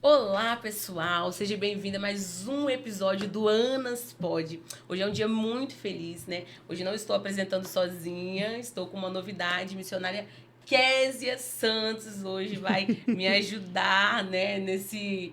Olá, pessoal! Seja bem-vindo a mais um episódio do Anas Pod. Hoje é um dia muito feliz, né? Hoje não estou apresentando sozinha, estou com uma novidade. Missionária Késia Santos hoje vai me ajudar, né, nesse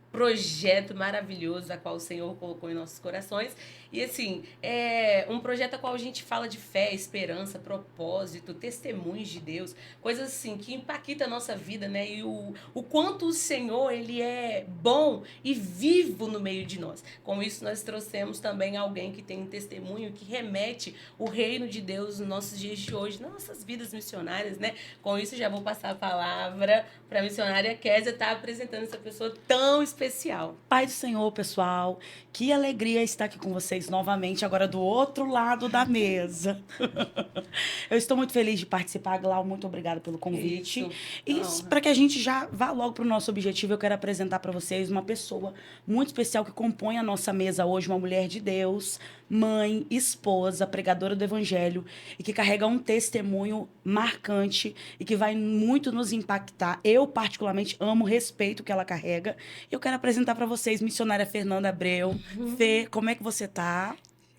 projeto maravilhoso a qual o Senhor colocou em nossos corações. E assim, é um projeto a qual a gente fala de fé, esperança, propósito, testemunhos de Deus, coisas assim que impactam a nossa vida, né? E o quanto o Senhor, ele é bom e vivo no meio de nós. Com isso, nós trouxemos também alguém que tem um testemunho que remete o reino de Deus nos nossos dias de hoje, nas nossas vidas missionárias, né? Com isso, já vou passar a palavra para a missionária Késia estar apresentando essa pessoa tão especial. Pai do Senhor, pessoal, que alegria estar aqui com vocês novamente, agora do outro lado da mesa. Eu estou muito feliz de participar, Glau, muito obrigada pelo convite. Isso, é E uma honra. para que a gente já vá logo para o nosso objetivo, eu quero apresentar para vocês uma pessoa muito especial que compõe a nossa mesa hoje, uma mulher de Deus, mãe, esposa, pregadora do Evangelho e que carrega um testemunho marcante e que vai muito nos impactar. Eu, particularmente, amo, respeito o que ela carrega. Eu quero apresentar para vocês missionária Fernanda Abreu. Fê, como é que você tá?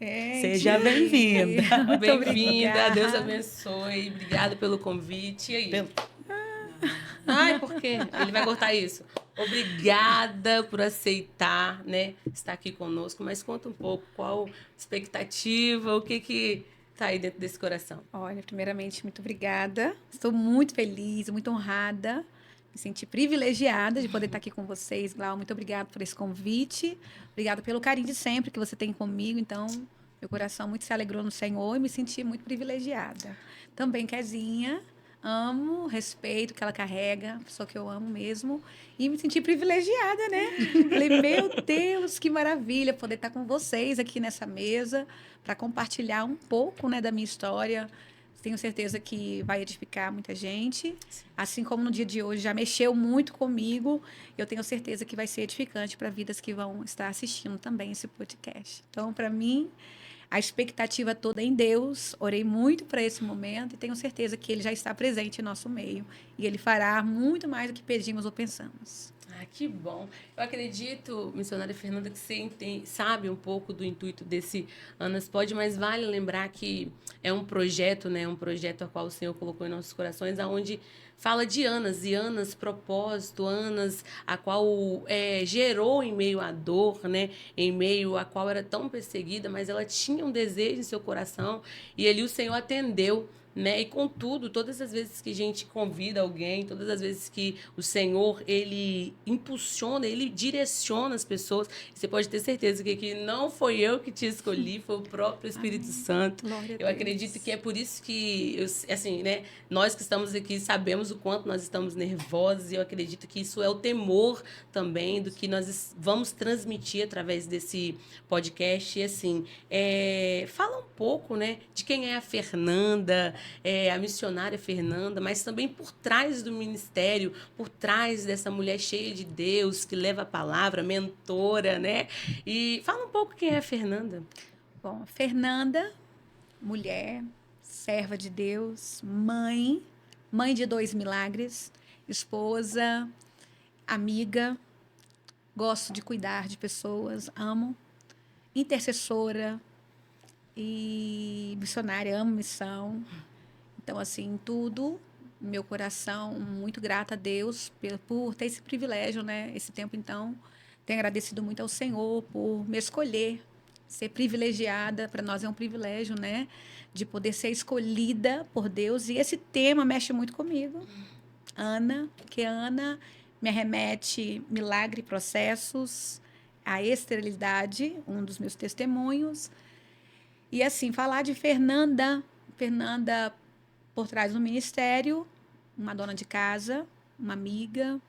Gente, Seja bem-vinda. muito Bem-vinda, Deus obrigada. abençoe, obrigada pelo convite. E aí? Pelo- Ai, por quê? Ele vai cortar isso. Obrigada por aceitar, né, estar aqui conosco, mas conta um pouco qual expectativa, o que tá aí dentro desse coração. Olha, primeiramente, muito obrigada. Estou muito feliz, muito honrada. Me senti privilegiada de poder estar aqui com vocês, Glau. Muito obrigada por esse convite. Obrigada pelo carinho de sempre que você tem comigo. Então, meu coração muito se alegrou no Senhor e me senti muito privilegiada. Também, Kezinha, amo, respeito o que ela carrega, pessoa que eu amo mesmo. E me senti privilegiada, né? Falei, meu Deus, que maravilha poder estar com vocês aqui nessa mesa para compartilhar um pouco, né, da minha história. Tenho certeza que vai edificar muita gente. Assim como no dia de hoje já mexeu muito comigo, eu tenho certeza que vai ser edificante para vidas que vão estar assistindo também esse podcast. Então, para mim, a expectativa toda é em Deus. Orei muito para esse momento e tenho certeza que Ele já está presente em nosso meio. E Ele fará muito mais do que pedimos ou pensamos. Ah, que bom. Eu acredito, missionária Fernanda, que você sabe um pouco do intuito desse Anas Pode, mas vale lembrar que é um projeto, né? Um projeto a qual o Senhor colocou em nossos corações, aonde fala de Anas, e Anas, propósito, Anas, a qual gerou em meio à dor, né? Em meio a qual era tão perseguida, mas ela tinha um desejo em seu coração, e ali o Senhor atendeu. Né? E contudo, todas as vezes que a gente convida alguém, todas as vezes que o Senhor, ele impulsiona, ele direciona as pessoas, você pode ter certeza que aqui não foi eu que te escolhi, foi o próprio Espírito Amém. Santo. Glória a Eu Deus. acredito que é por isso que, assim, né, nós que estamos aqui sabemos o quanto nós estamos nervosos, e eu acredito que isso é o temor também do que nós vamos transmitir através desse podcast. E assim, fala um pouco, né, de quem é a Fernanda, a missionária Fernanda, mas também por trás do ministério, por trás dessa mulher cheia de Deus, que leva a palavra, mentora, né? E fala um pouco quem é a Fernanda. Bom, Fernanda, mulher, serva de Deus, mãe, mãe de 2 milagres, esposa, amiga, gosto de cuidar de pessoas, amo, intercessora e missionária, amo missão. Então, assim, tudo, meu coração, muito grata a Deus por ter esse privilégio, né? Esse tempo, então, tenho agradecido muito ao Senhor por me escolher, ser privilegiada. Para nós é um privilégio, né? De poder ser escolhida por Deus. E esse tema mexe muito comigo. Ana, porque Ana me arremete milagre, processos, a esterilidade, um dos meus testemunhos. E assim, falar de Fernanda por trás do ministério, uma dona de casa, uma amiga,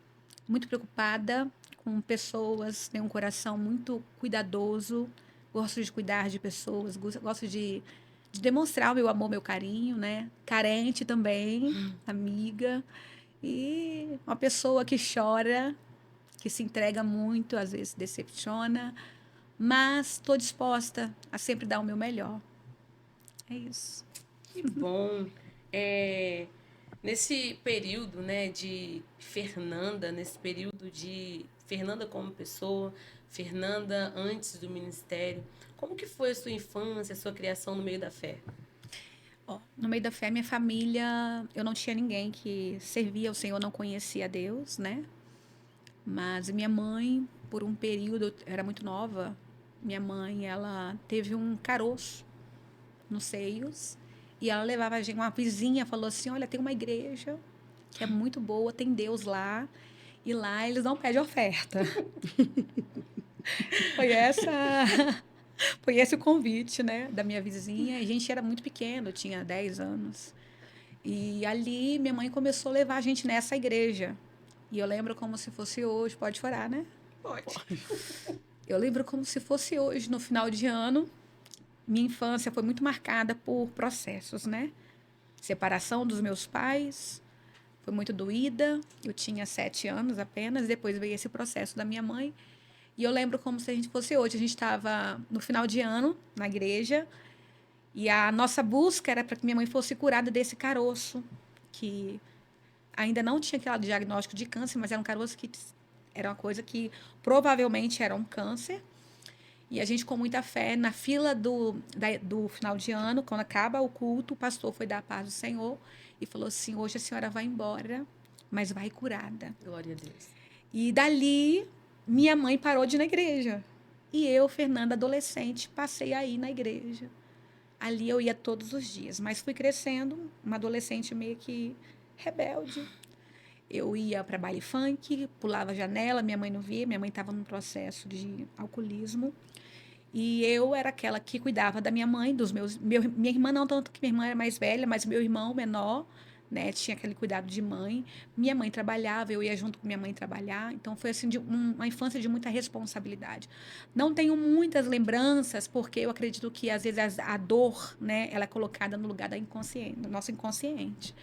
muito preocupada com pessoas, tem um coração muito cuidadoso, gosto de cuidar de pessoas, gosto de demonstrar o meu amor, meu carinho, né? Carente também, amiga. E uma pessoa que chora, que se entrega muito, às vezes decepciona, mas estou disposta a sempre dar o meu melhor. É isso. Que bom. É, Nesse período, né, de Fernanda, nesse período de Fernanda como pessoa, Fernanda antes do ministério, como que foi a sua infância, a sua criação no meio da fé? Ó, no meio da fé, minha família, eu não tinha ninguém que servia ao Senhor, não conhecia Deus, né? Mas minha mãe, por um período, eu era muito nova, minha mãe, ela teve um caroço nos seios e ela levava a gente, uma vizinha falou assim, olha, tem uma igreja que é muito boa, tem Deus lá, e lá eles não pedem oferta. Foi essa, foi esse o convite, né, da minha vizinha. A gente era muito pequeno, eu tinha 10 anos. E ali minha mãe começou a levar a gente nessa igreja. E eu lembro como se fosse hoje, pode chorar, né? Pode. Eu lembro como se fosse hoje, no final de ano. Minha infância foi muito marcada por processos, né? Separação dos meus pais, foi muito doída. Eu tinha 7 anos apenas, depois veio esse processo da minha mãe. E eu lembro como se a gente fosse hoje. A gente estava no final de ano, na igreja, e a nossa busca era para que minha mãe fosse curada desse caroço, que ainda não tinha aquele diagnóstico de câncer, mas era um caroço que era uma coisa que provavelmente era um câncer. E a gente, com muita fé, na fila do final de ano, quando acaba o culto, o pastor foi dar a paz do Senhor e falou assim: hoje a senhora vai embora, mas vai curada. Glória a Deus. E dali, minha mãe parou de ir na igreja. E eu, Fernanda, adolescente, passei a ir na igreja. Ali eu ia todos os dias, mas fui crescendo, uma adolescente meio que rebelde. Eu ia para baile funk, pulava a janela, minha mãe não via, minha mãe estava num processo de alcoolismo. E eu era aquela que cuidava da minha mãe, minha irmã não, tanto que minha irmã era mais velha, mas meu irmão menor, né, tinha aquele cuidado de mãe. Minha mãe trabalhava, eu ia junto com minha mãe trabalhar. Então foi assim uma infância de muita responsabilidade. Não tenho muitas lembranças, porque eu acredito que às vezes a dor, né, ela é colocada no lugar da inconsciente, do nosso inconsciente.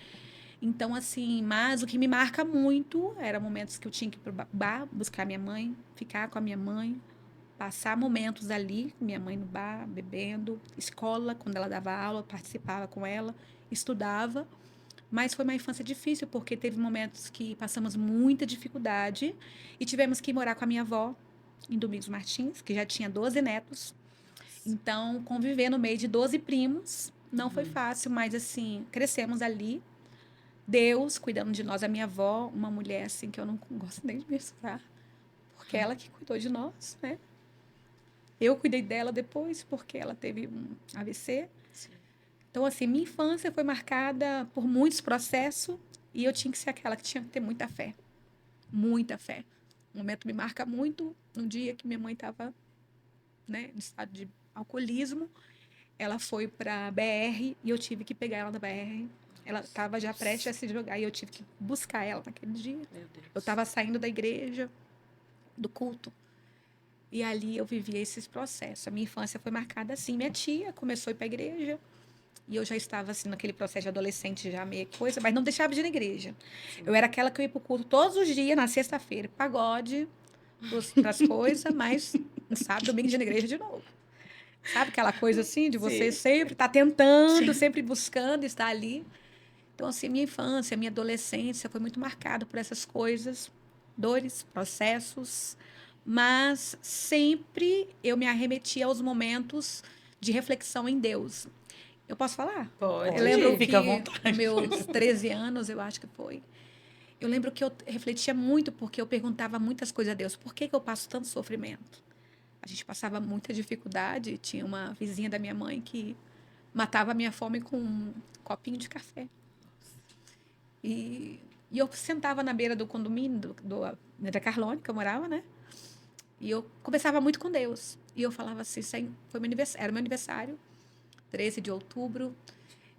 Então, assim, mas o que me marca muito era momentos que eu tinha que ir para bar buscar minha mãe, ficar com a minha mãe, passar momentos ali com minha mãe no bar, bebendo, escola, quando ela dava aula, participava com ela, estudava. Mas foi uma infância difícil, porque teve momentos que passamos muita dificuldade e tivemos que ir morar com a minha avó, em Domingos Martins, que já tinha 12 netos. Então, conviver no meio de 12 primos não foi fácil, mas assim, crescemos ali. Deus cuidando de nós, a minha avó, uma mulher assim que eu não gosto nem de mencionar, porque ela que cuidou de nós, né? Eu cuidei dela depois, porque ela teve um AVC. Sim. Então, assim, minha infância foi marcada por muitos processos e eu tinha que ser aquela que tinha que ter muita fé. Muita fé. Um momento me marca muito, um dia que minha mãe estava, né, em estado de alcoolismo. Ela foi para a BR e eu tive que pegar ela da BR. Ela estava já prestes a se jogar e eu tive que buscar ela naquele dia. Meu Deus. Eu estava saindo da igreja, do culto. E ali eu vivia esses processos. A minha infância foi marcada assim. Minha tia começou a ir para a igreja. E eu já estava assim naquele processo de adolescente, já meio coisa, mas não deixava de ir na igreja. Sim. Eu era aquela que eu ia para o culto todos os dias, na sexta-feira, pagode, para as coisas, mas no sábado, domingo, de ir na igreja de novo. Sabe aquela coisa assim, de você Sim. sempre estar tentando, sempre buscando estar ali. Então, assim, minha infância, minha adolescência foi muito marcada por essas coisas, dores, processos, mas sempre eu me arremetia aos momentos de reflexão em Deus. Eu posso falar? Pode. Eu lembro Fica à que vontade. meus 13 anos, eu acho que foi. Eu lembro que eu refletia muito porque eu perguntava muitas coisas a Deus. Por que eu passo tanto sofrimento? A gente passava muita dificuldade. Tinha uma vizinha da minha mãe que matava a minha fome com um copinho de café. E eu sentava na beira do condomínio, da Carlone, que eu morava, né? E eu conversava muito com Deus. E eu falava assim, foi meu aniversário, era meu aniversário, 13 de outubro.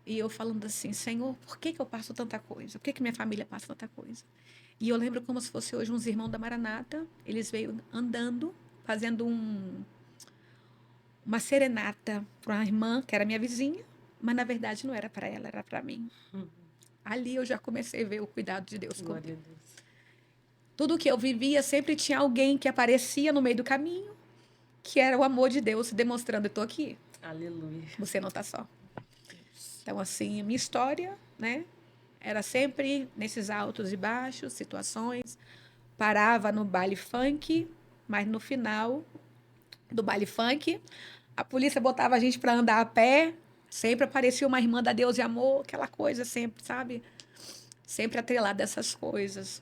E eu falando assim, Senhor, por que eu passo tanta coisa? Por que minha família passa tanta coisa? E eu lembro como se fosse hoje uns irmãos da Maranata. Eles veio andando, fazendo uma serenata para uma irmã, que era minha vizinha. Mas, na verdade, não era para ela, era para mim. Ali eu já comecei a ver o cuidado de Deus comigo. Glória a Deus. Tudo que eu vivia, sempre tinha alguém que aparecia no meio do caminho, que era o amor de Deus demonstrando, eu estou aqui. Aleluia. Você não está só. Então, assim, a minha história, né, Era sempre nesses altos e baixos, situações. Parava no baile funk, mas no final do baile funk, a polícia botava a gente para andar a pé. Sempre aparecia uma irmã da Deus e Amor, aquela coisa sempre, sabe? Sempre atrelada a essas coisas.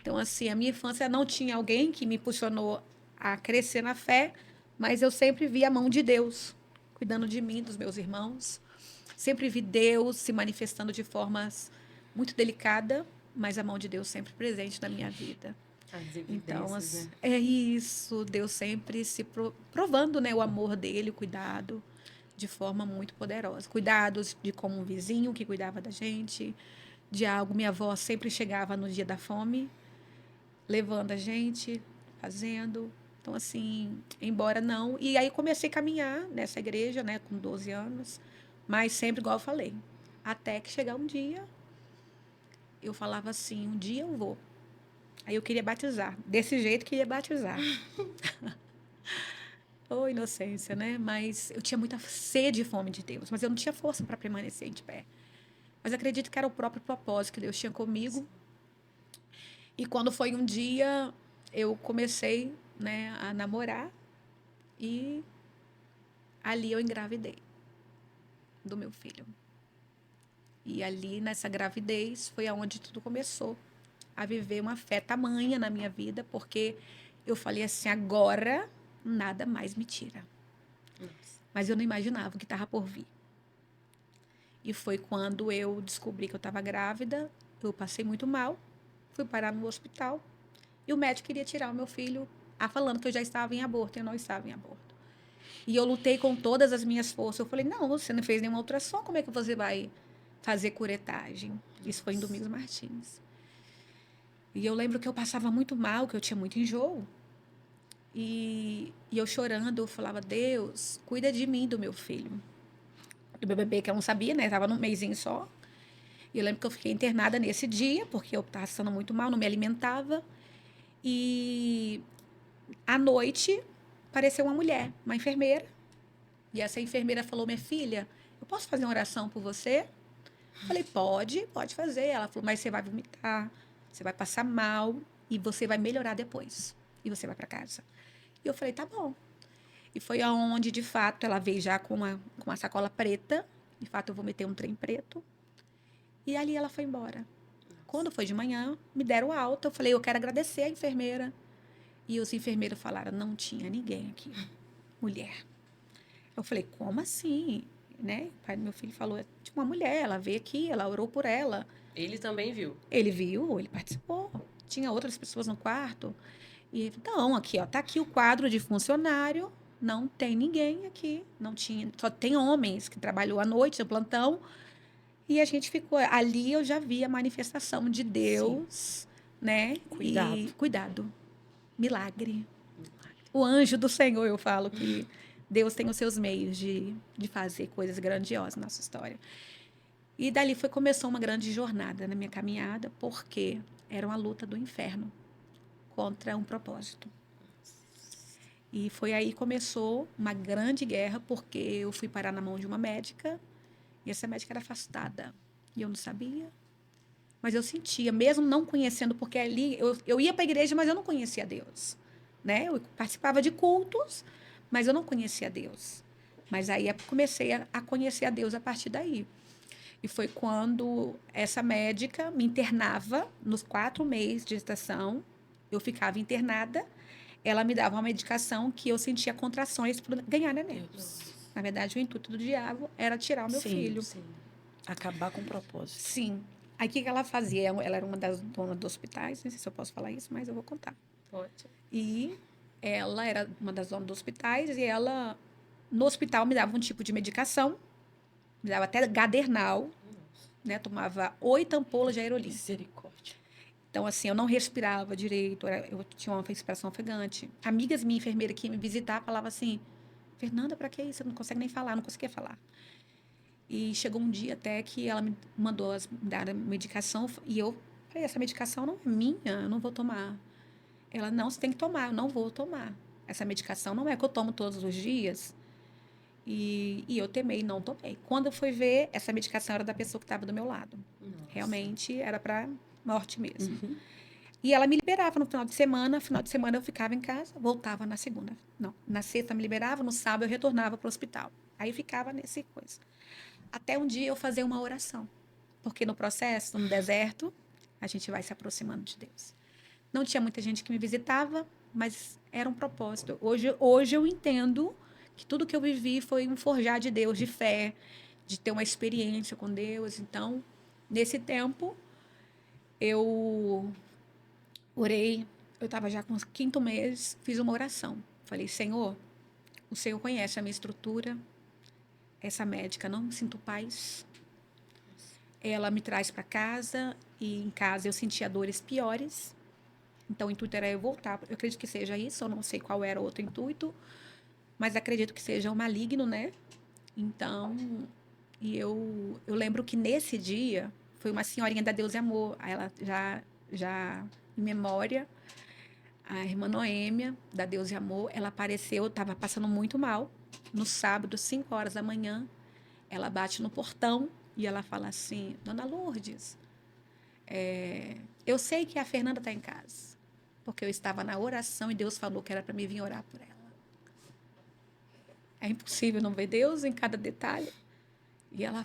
Então, assim, a minha infância não tinha alguém que me impulsionou a crescer na fé, mas eu sempre vi a mão de Deus cuidando de mim, dos meus irmãos. Sempre vi Deus se manifestando de formas muito delicada, mas a mão de Deus sempre presente na minha vida. As Então, evidências, né? é isso, Deus sempre se provando, né, o amor dele, o cuidado, de forma muito poderosa. Cuidados de como um vizinho que cuidava da gente, de algo. Minha avó sempre chegava no dia da fome, levando a gente, fazendo. Então, assim, embora não. E aí comecei a caminhar nessa igreja, né, com 12 anos, mas sempre igual eu falei. Até que chegar um dia, eu falava assim: um dia eu vou. Aí eu queria batizar. Desse jeito queria batizar. Ô, inocência, né? Mas eu tinha muita sede e fome de Deus, mas eu não tinha força para permanecer de pé. Mas acredito que era o próprio propósito que Deus tinha comigo. E quando foi um dia, eu comecei, né, a namorar e ali eu engravidei do meu filho. E ali nessa gravidez foi aonde tudo começou a viver uma fé tamanha na minha vida, porque eu falei assim: agora nada mais me tira. Nossa. Mas eu não imaginava o que estava por vir. E foi quando eu descobri que eu estava grávida, eu passei muito mal, fui parar no hospital e o médico queria tirar o meu filho, falando que eu já estava em aborto, eu não estava em aborto. E eu lutei com todas as minhas forças. Eu falei: não, você não fez nenhuma ultrassom, como é que você vai fazer curetagem? Isso foi em Domingos Martins. E eu lembro que eu passava muito mal, que eu tinha muito enjoo. E eu chorando, eu falava: Deus, cuida de mim, do meu filho. Do meu bebê, que eu não sabia, né? Estava num mesinho só. E eu lembro que eu fiquei internada nesse dia, porque eu estava passando muito mal, não me alimentava. E à noite, apareceu uma mulher, uma enfermeira. E essa enfermeira falou: minha filha, eu posso fazer uma oração por você? Eu falei: pode fazer. Ela falou: mas você vai vomitar, você vai passar mal e você vai melhorar depois. E você vai para casa. E eu falei: tá bom. E foi aonde, de fato, ela veio já com uma sacola preta. De fato, eu vomitei um trem preto. E ali ela foi embora. Quando foi de manhã, me deram alta. Eu falei: eu quero agradecer a enfermeira. E os enfermeiros falaram: não tinha ninguém aqui, mulher. Eu falei: como assim? Né? O pai do meu filho falou: tinha uma mulher, ela veio aqui, ela orou por ela. Ele também viu. Ele viu, ele participou. Tinha outras pessoas no quarto. E não, aqui, ó, tá aqui o quadro de funcionário. Não tem ninguém aqui. Não tinha, só tem homens que trabalham à noite no plantão. E a gente ficou ali, eu já vi a manifestação de Deus, né? Cuidado. E cuidado. Milagre. O anjo do Senhor, eu falo que Deus tem os seus meios de fazer coisas grandiosas na nossa história. E dali começou uma grande jornada na minha caminhada, porque era uma luta do inferno contra um propósito. E foi aí que começou uma grande guerra, porque eu fui parar na mão de uma médica, e essa médica era afastada. E eu não sabia, mas eu sentia, mesmo não conhecendo, porque ali eu ia para a igreja, mas eu não conhecia Deus. Né? Eu participava de cultos, mas eu não conhecia Deus. Mas aí eu comecei a conhecer a Deus a partir daí. E foi quando essa médica me internava nos 4 meses de gestação. Eu ficava internada. Ela me dava uma medicação que eu sentia contrações para ganhar neném. Na verdade, o intuito do diabo era tirar o meu filho. Sim. Acabar com o propósito. Sim. Aí o que ela fazia? Ela era uma das donas dos hospitais. Não sei se eu posso falar isso, mas eu vou contar. Pode. E ela era uma das donas dos hospitais e ela, no hospital, me dava um tipo de medicação, me dava até gadernal, né? Tomava 8 ampolas de aerolim. Misericórdia. Então, assim, eu não respirava direito, eu tinha uma respiração ofegante. Amigas minhas, enfermeiras que iam me visitar, falavam assim: Fernanda, para que isso? Você não consegue nem falar, não conseguia falar. E chegou um dia até que ela me mandou dar a medicação e eu falei: essa medicação não é minha, eu não vou tomar. Ela: não, você tem que tomar. Eu: não vou tomar. Essa medicação não é que eu tomo todos os dias. E eu temei, não tomei. Quando eu fui ver, essa medicação era da pessoa que estava do meu lado. Nossa. Realmente era para morte mesmo. Uhum. E ela me liberava no final de semana eu ficava em casa, voltava na segunda. Não, na sexta me liberava, no sábado eu retornava para o hospital. Aí ficava nesse coisa. Até um dia eu fazer uma oração. Porque no processo, no deserto, a gente vai se aproximando de Deus. Não tinha muita gente que me visitava, mas era um propósito. Hoje eu entendo que tudo que eu vivi foi um forjar de Deus, de fé, de ter uma experiência com Deus. Então, nesse tempo, eu orei. Eu estava já com o 5º mês, fiz uma oração. Falei, Senhor, o Senhor conhece a minha estrutura. Essa médica não sinto paz. Ela me traz para casa e em casa eu sentia dores piores. Então, o intuito era eu voltar. Eu acredito que seja isso, eu não sei qual era o outro intuito, mas acredito que seja o maligno, né? Então, eu lembro que nesse dia foi uma senhorinha da Deus e Amor, ela já em memória, a irmã Noêmia, da Deus e Amor, ela apareceu, estava passando muito mal, no sábado, 5 horas da manhã, ela bate no portão e ela fala assim, Dona Lourdes, eu sei que a Fernanda está em casa, porque eu estava na oração e Deus falou que era para mim vir orar por ela. É impossível não ver Deus em cada detalhe. E ela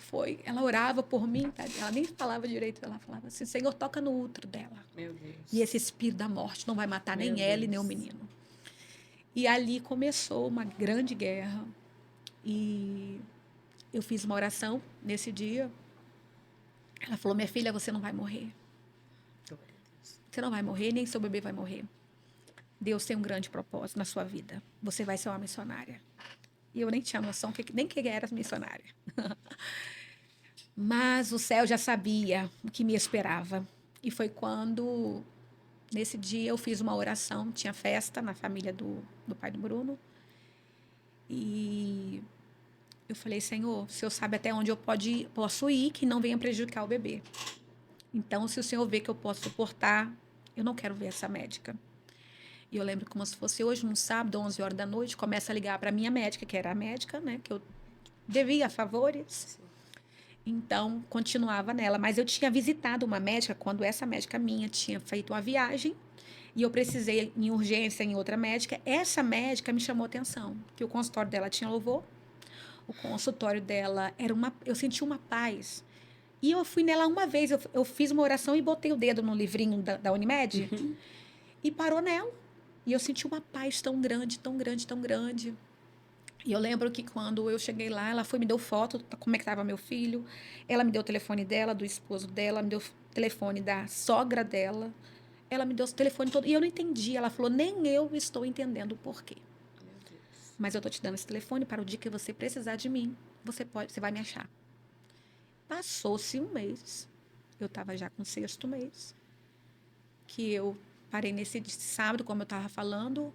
orava por mim, tá? Ela nem falava direito, ela falava assim, Senhor, toca no útero dela. Meu Deus. E esse espírito da morte não vai matar Meu nem ela e nem o Deus. menino. E ali começou uma grande guerra. E eu fiz uma oração nesse dia. Ela falou, minha filha, você não vai morrer. Glória a Deus. Você não vai morrer, nem seu bebê vai morrer. Deus tem um grande propósito na sua vida. Você vai ser uma missionária. E eu nem tinha noção nem que era missionária. Mas o céu já sabia o que me esperava. E foi quando, nesse dia, eu fiz uma oração. Tinha festa na família do pai do Bruno. E eu falei, Senhor, o Senhor sabe até onde eu posso ir que não venha prejudicar o bebê. Então, se o Senhor vê que eu posso suportar, eu não quero ver essa médica. E eu lembro como se fosse hoje, num sábado, 11 horas da noite, começa a ligar para a minha médica, que era a médica, né, que eu devia favores. Então, continuava nela. Mas eu tinha visitado uma médica quando essa médica minha tinha feito uma viagem e eu precisei em urgência em outra médica. Essa médica me chamou atenção, que o consultório dela tinha louvor, o consultório dela era eu senti uma paz. E eu fui nela uma vez, eu fiz uma oração e botei o dedo no livrinho da Unimed e parou nela. E eu senti uma paz tão grande, tão grande, tão grande. E eu lembro que quando eu cheguei lá, ela me deu foto, como é que estava meu filho. Ela me deu o telefone dela, do esposo dela, me deu o telefone da sogra dela. Ela me deu o telefone todo. E eu não entendi. Ela falou, nem eu estou entendendo o porquê. Meu Deus. Mas eu estou te dando esse telefone para o dia que você precisar de mim, você vai me achar. Passou-se um mês. Eu estava já com o 6º mês. Que eu parei nesse sábado, como eu estava falando,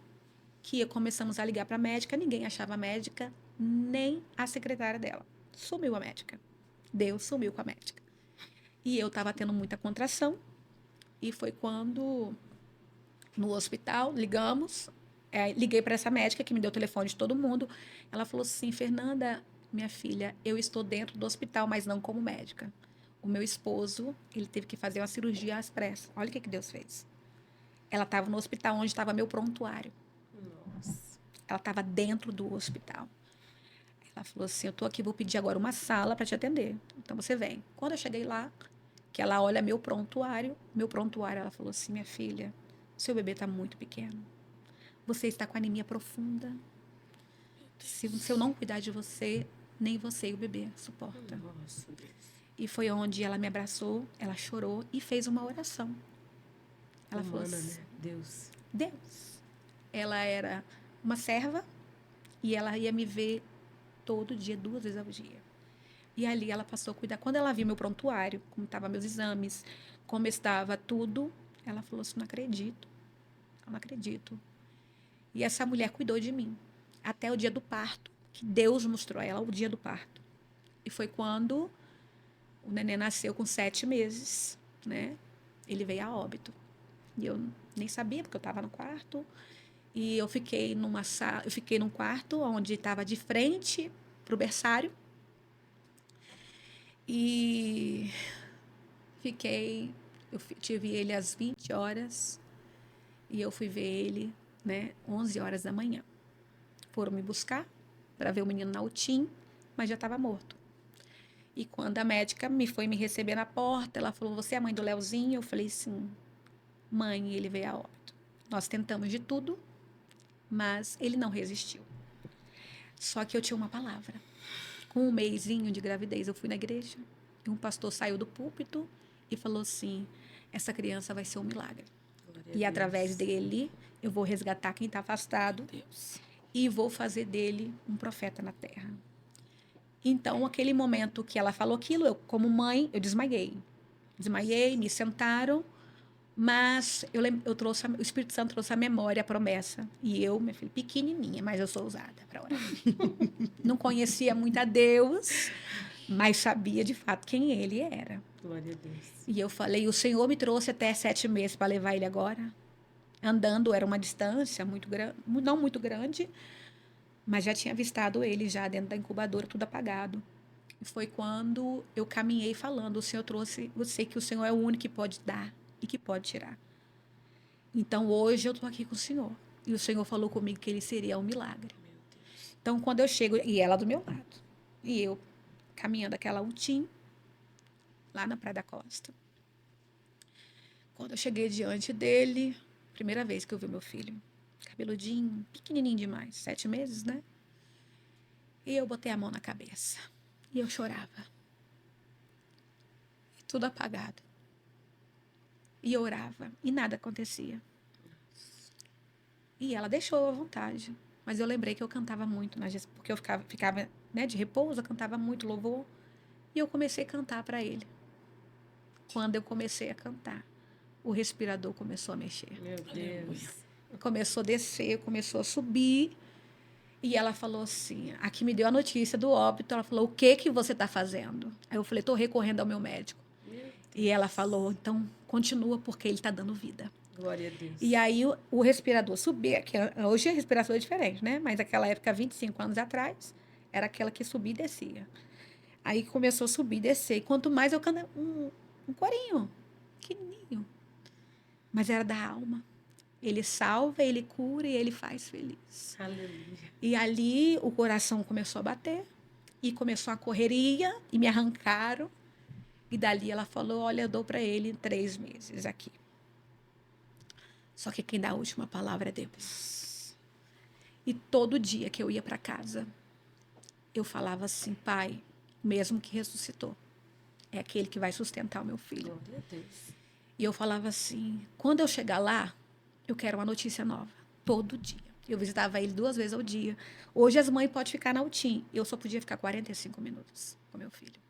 que começamos a ligar para a médica, ninguém achava a médica, nem a secretária dela. Sumiu a médica. Deus sumiu com a médica. E eu estava tendo muita contração, e foi quando, no hospital, liguei para essa médica, que me deu o telefone de todo mundo, ela falou assim, Fernanda, minha filha, eu estou dentro do hospital, mas não como médica. O meu esposo, ele teve que fazer uma cirurgia às pressas. Olha o que Deus fez. Ela estava no hospital onde estava meu prontuário. Nossa. Ela estava dentro do hospital. Ela falou assim, eu estou aqui, vou pedir agora uma sala para te atender. Então, você vem. Quando eu cheguei lá, que ela olha meu prontuário, ela falou assim, minha filha, seu bebê está muito pequeno. Você está com anemia profunda. Se eu não cuidar de você, nem você e o bebê suporta. Nossa, Deus. E foi onde ela me abraçou, ela chorou e fez uma oração. Ela falou assim, né? Deus. Deus. Ela era uma serva e ela ia me ver todo dia, 2 vezes ao dia. E ali ela passou a cuidar. Quando ela viu meu prontuário, como estavam meus exames, como estava tudo, ela falou assim, não acredito. Eu não acredito. E essa mulher cuidou de mim até o dia do parto, que Deus mostrou a ela o dia do parto. E foi quando o neném nasceu com 7 meses, né? Ele veio a óbito. E eu nem sabia, porque eu estava no quarto. E eu fiquei num quarto onde estava de frente pro berçário. E tive ele às 20 horas e eu fui ver ele, né, 11 horas da manhã. Foram me buscar para ver o menino na UTIM, mas já estava morto. E quando a médica foi me receber na porta, ela falou, você é a mãe do Leozinho? Eu falei, sim. Mãe, ele veio a óbito. Nós tentamos de tudo, mas ele não resistiu. Só que eu tinha uma palavra. Com um mesinho de gravidez, eu fui na igreja e um pastor saiu do púlpito e falou assim, essa criança vai ser um milagre. E através dele, eu vou resgatar quem está afastado e vou fazer dele um profeta na terra. Então, aquele momento que ela falou aquilo, eu, como mãe, eu desmaiei. Desmaiei, me sentaram, mas eu trouxe, o Espírito Santo trouxe a memória, a promessa. E eu, minha filha, pequenininha, mas eu sou ousada para orar. Não conhecia muito a Deus, mas sabia de fato quem ele era. Glória a Deus. E eu falei, o Senhor me trouxe até 7 meses para levar ele agora. Andando, era uma distância muito grande, não muito grande, mas já tinha avistado ele já dentro da incubadora, tudo apagado. E foi quando eu caminhei falando, o Senhor trouxe, eu sei que o Senhor é o único que pode dar e que pode tirar. Então, hoje eu estou aqui com o Senhor. E o Senhor falou comigo que ele seria um milagre. Então, quando eu chego, e ela do meu lado, e eu caminhando aquela UTIM, lá na Praia da Costa. Quando eu cheguei diante dele, primeira vez que eu vi meu filho, cabeludinho, pequenininho demais, 7 meses, né? E eu botei a mão na cabeça. E eu chorava. E tudo apagado. E eu orava. E nada acontecia. E ela deixou à vontade. Mas eu lembrei que eu cantava muito, porque eu ficava né, de repouso, eu cantava muito louvor. E eu comecei a cantar para ele. Quando eu comecei a cantar, o respirador começou a mexer. Meu Deus. Começou a descer, começou a subir. E ela falou assim, aqui me deu a notícia do óbito, ela falou, o que você está fazendo? Aí eu falei, estou recorrendo ao meu médico. E ela falou, então, continua, porque ele está dando vida. Glória a Deus. E aí o respirador subia, que hoje a respiração é diferente, né? Mas naquela época, 25 anos atrás, era aquela que subia e descia. Aí começou a subir e descer. E quanto mais eu cantava, um corinho, pequenininho. Mas era da alma. Ele salva, ele cura e ele faz feliz. Aleluia. E ali o coração começou a bater. E começou a correria. E me arrancaram. E dali ela falou, olha, eu dou para ele 3 meses aqui. Só que quem dá a última palavra é Deus. E todo dia que eu ia para casa, eu falava assim, pai, mesmo que ressuscitou, é aquele que vai sustentar o meu filho. Glória a Deus. E eu falava assim, quando eu chegar lá, eu quero uma notícia nova, todo dia. Eu visitava ele 2 vezes ao dia. Hoje as mães podem ficar na UTIM, eu só podia ficar 45 minutos com meu filho.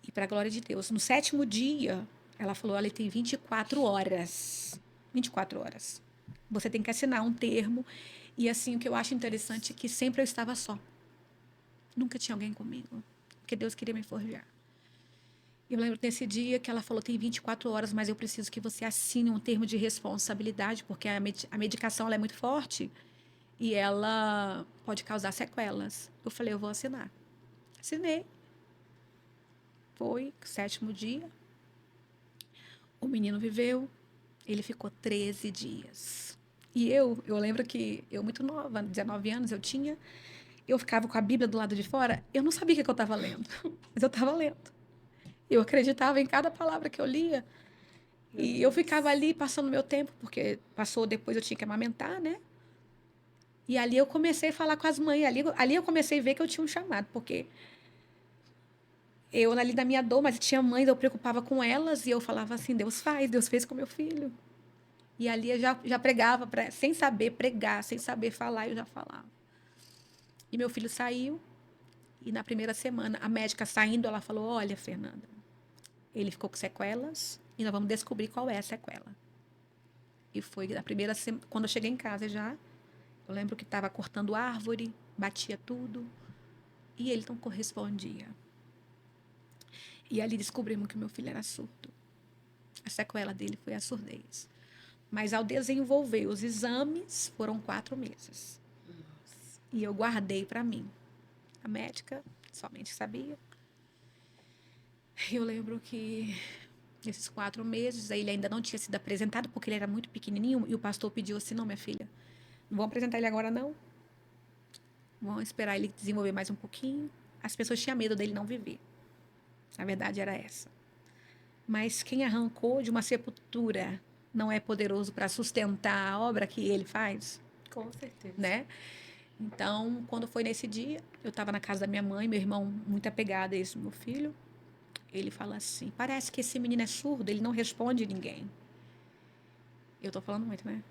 E para a glória de Deus, no 7º dia, ela falou, olha, ele tem 24 horas. 24 horas. Você tem que assinar um termo. E assim, o que eu acho interessante é que sempre eu estava só. Nunca tinha alguém comigo. Porque Deus queria me forjar. Eu lembro desse dia que ela falou, tem 24 horas, mas eu preciso que você assine um termo de responsabilidade, porque a medicação ela é muito forte e ela pode causar sequelas. Eu falei, eu vou assinar. Assinei. Foi, 7º dia. O menino viveu. Ele ficou 13 dias. E eu lembro que eu muito nova, 19 anos eu tinha, eu ficava com a Bíblia do lado de fora, eu não sabia o que eu estava lendo, mas eu estava lendo. Eu acreditava em cada palavra que eu lia. E eu ficava ali passando meu tempo, porque passou depois eu tinha que amamentar, né? E ali eu comecei a falar com as mães. Ali eu comecei a ver que eu tinha um chamado, porque eu ali da minha dor, mas tinha mães, eu preocupava com elas e eu falava assim, Deus fez com meu filho. E ali eu já pregava, sem saber pregar, sem saber falar, eu já falava. E meu filho saiu, e na primeira semana, a médica saindo, ela falou, olha, Fernanda, ele ficou com sequelas, e nós vamos descobrir qual é a sequela. E foi na primeira semana, quando eu cheguei em casa já, eu lembro que estava cortando árvore, batia tudo, e ele não correspondia. E ali descobrimos que meu filho era surdo. A sequela dele foi a surdez. Mas ao desenvolver os exames, foram 4 meses. Nossa. E eu guardei para mim. A médica somente sabia. Eu lembro que nesses 4 meses, aí ele ainda não tinha sido apresentado, porque ele era muito pequenininho, e o pastor pediu assim, não, minha filha, não vão apresentar ele agora, não. Vão esperar ele desenvolver mais um pouquinho. As pessoas tinham medo dele não viver. A verdade era essa. Mas quem arrancou de uma sepultura não é poderoso para sustentar a obra que ele faz, Com certeza. né? Então, quando foi nesse dia, eu estava na casa da minha mãe, meu irmão muito apegado a esse meu filho. Ele fala assim, parece que esse menino é surdo, ele não responde ninguém. Eu tô falando muito, né?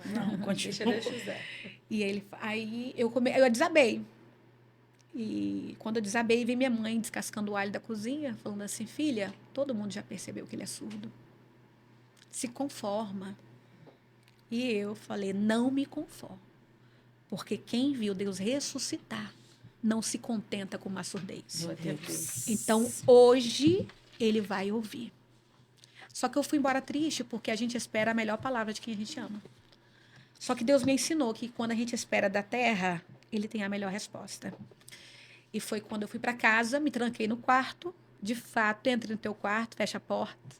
Não, continua. Deixa o Zé. E ele, aí eu desabei. E quando eu desabei, veio minha mãe descascando o alho da cozinha, falando assim, filha, todo mundo já percebeu que ele é surdo. Se conforma. E eu falei, não me conformo. Porque quem viu Deus ressuscitar não se contenta com uma surdez. Glória a Deus. Então, hoje, ele vai ouvir. Só que eu fui embora triste, porque a gente espera a melhor palavra de quem a gente ama. Só que Deus me ensinou que quando a gente espera da terra, ele tem a melhor resposta. E foi quando eu fui para casa, me tranquei no quarto. De fato, entre no teu quarto, fecha a porta.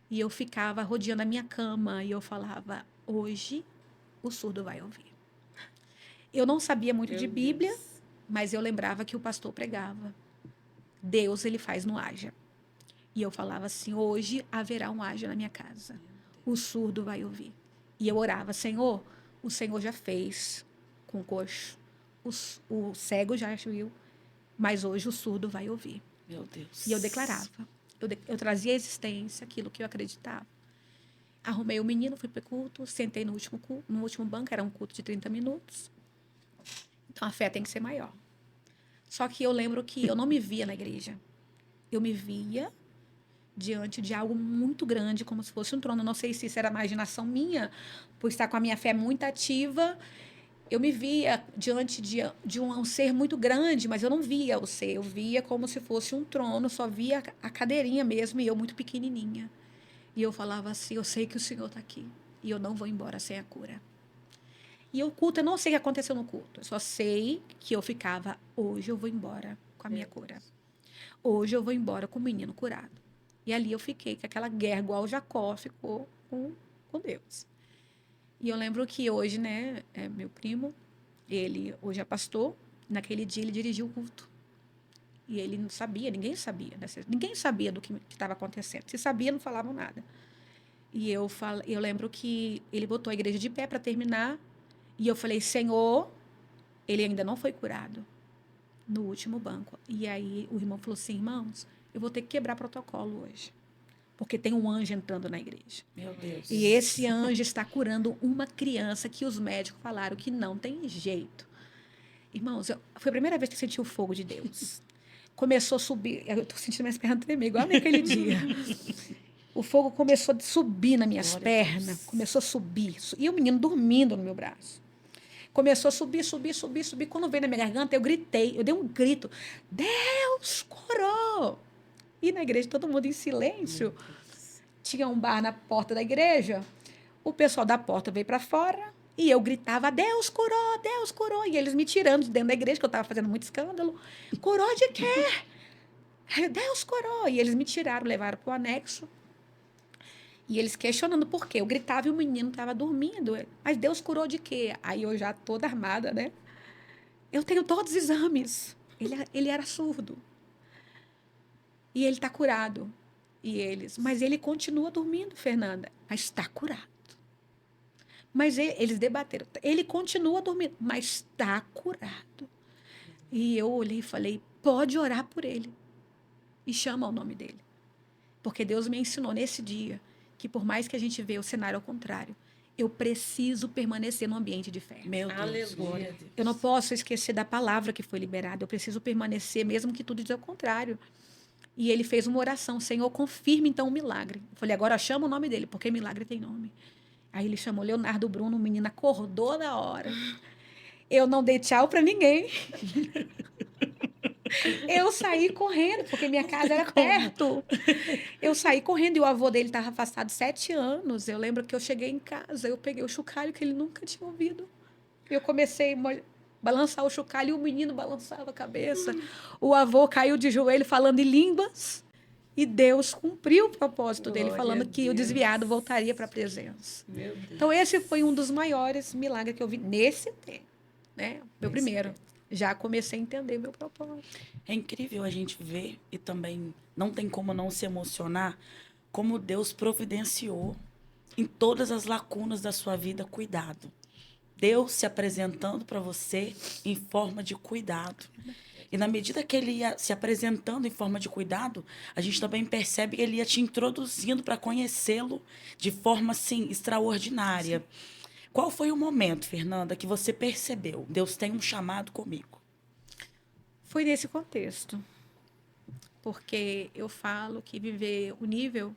E eu ficava rodeando a minha cama e eu falava, hoje o surdo vai ouvir. Eu não sabia muito de Bíblia, mas eu lembrava que o pastor pregava. Deus, ele faz no haja. E eu falava assim, hoje haverá um haja na minha casa. O surdo vai ouvir. E eu orava, Senhor, o Senhor já fez com o coxo. O cego já viu, mas hoje o surdo vai ouvir. Meu Deus. E eu declarava. Eu trazia à existência aquilo que eu acreditava. Arrumei o menino, fui para o culto, sentei no último banco, era um culto de 30 minutos. Então, a fé tem que ser maior. Só que eu lembro que eu não me via na igreja. Eu me via diante de algo muito grande, como se fosse um trono. Não sei se isso era imaginação minha, por estar com a minha fé muito ativa. Eu me via diante de um ser muito grande, mas eu não via o ser. Eu via como se fosse um trono, só via a cadeirinha mesmo, e eu muito pequenininha. E eu falava assim, eu sei que o Senhor está aqui, e eu não vou embora sem a cura. E o culto, eu não sei o que aconteceu no culto. Eu só sei que eu ficava, hoje eu vou embora com a minha cura. Hoje eu vou embora com o menino curado. E ali eu fiquei, com aquela guerra, igual Jacó ficou com Deus. E eu lembro que hoje, né, meu primo, ele hoje é pastor, naquele dia ele dirigiu o culto. E ele não sabia, ninguém sabia do que estava acontecendo. Se sabia, não falavam nada. E eu lembro que ele botou a igreja de pé para terminar. E eu falei, Senhor, ele ainda não foi curado no último banco. E aí o irmão falou assim, irmãos, eu vou ter que quebrar protocolo hoje. Porque tem um anjo entrando na igreja. Meu Deus. E esse anjo está curando uma criança que os médicos falaram que não tem jeito. Irmãos, foi a primeira vez que eu senti o fogo de Deus. Começou a subir, eu estou sentindo minhas pernas tremer, igual naquele dia. O fogo começou a subir nas minhas pernas, começou a subir. E o menino dormindo no meu braço. Começou a subir. Quando veio na minha garganta, eu gritei, eu dei um grito, Deus curou! E na igreja, todo mundo em silêncio. Tinha um bar na porta da igreja. O pessoal da porta veio para fora e eu gritava, Deus curou, Deus curou. E eles me tirando de dentro da igreja, que eu estava fazendo muito escândalo. Curou de quê? Deus curou. E eles me tiraram, levaram para o anexo. E eles questionando por quê. Eu gritava e o menino estava dormindo. Mas Deus curou de quê? Aí eu já toda armada, né? Eu tenho todos os exames. Ele era surdo. E ele está curado. Mas ele continua dormindo, Fernanda. Mas está curado. Mas eles debateram. Ele continua dormindo, mas está curado. E eu olhei e falei, pode orar por ele. E chama o nome dele. Porque Deus me ensinou nesse dia que por mais que a gente vê o cenário ao contrário, eu preciso permanecer no ambiente de fé. Meu Deus. Aleluia. Eu não posso esquecer da palavra que foi liberada. Eu preciso permanecer, mesmo que tudo diz ao contrário. E ele fez uma oração, Senhor, confirme então o milagre. Eu falei, agora chama o nome dele, porque milagre tem nome. Aí ele chamou Leonardo Bruno, o menino acordou na hora. Eu não dei tchau para ninguém. Eu saí correndo, porque minha casa era perto. Eu saí correndo e o avô dele estava afastado 7 anos. Eu lembro que eu cheguei em casa, eu peguei o chocalho que ele nunca tinha ouvido. Eu comecei a balançar o chocalho, e o menino balançava a cabeça. O avô caiu de joelho falando em línguas. E Deus cumpriu o propósito dele, Glória falando a que o Deus. desviado voltaria para a presença. Meu Deus. Então, esse foi um dos maiores milagres que eu vi nesse tempo. Né? Meu Nesse primeiro. tempo. Já comecei a entender meu propósito. É incrível a gente ver e também não tem como não se emocionar como Deus providenciou em todas as lacunas da sua vida cuidado. Deus se apresentando para você em forma de cuidado. E na medida que ele ia se apresentando em forma de cuidado, a gente também percebe que ele ia te introduzindo para conhecê-lo de forma assim extraordinária. Qual foi o momento, Fernanda, que você percebeu? Deus tem um chamado comigo. Foi nesse contexto. Porque eu falo que viver o nível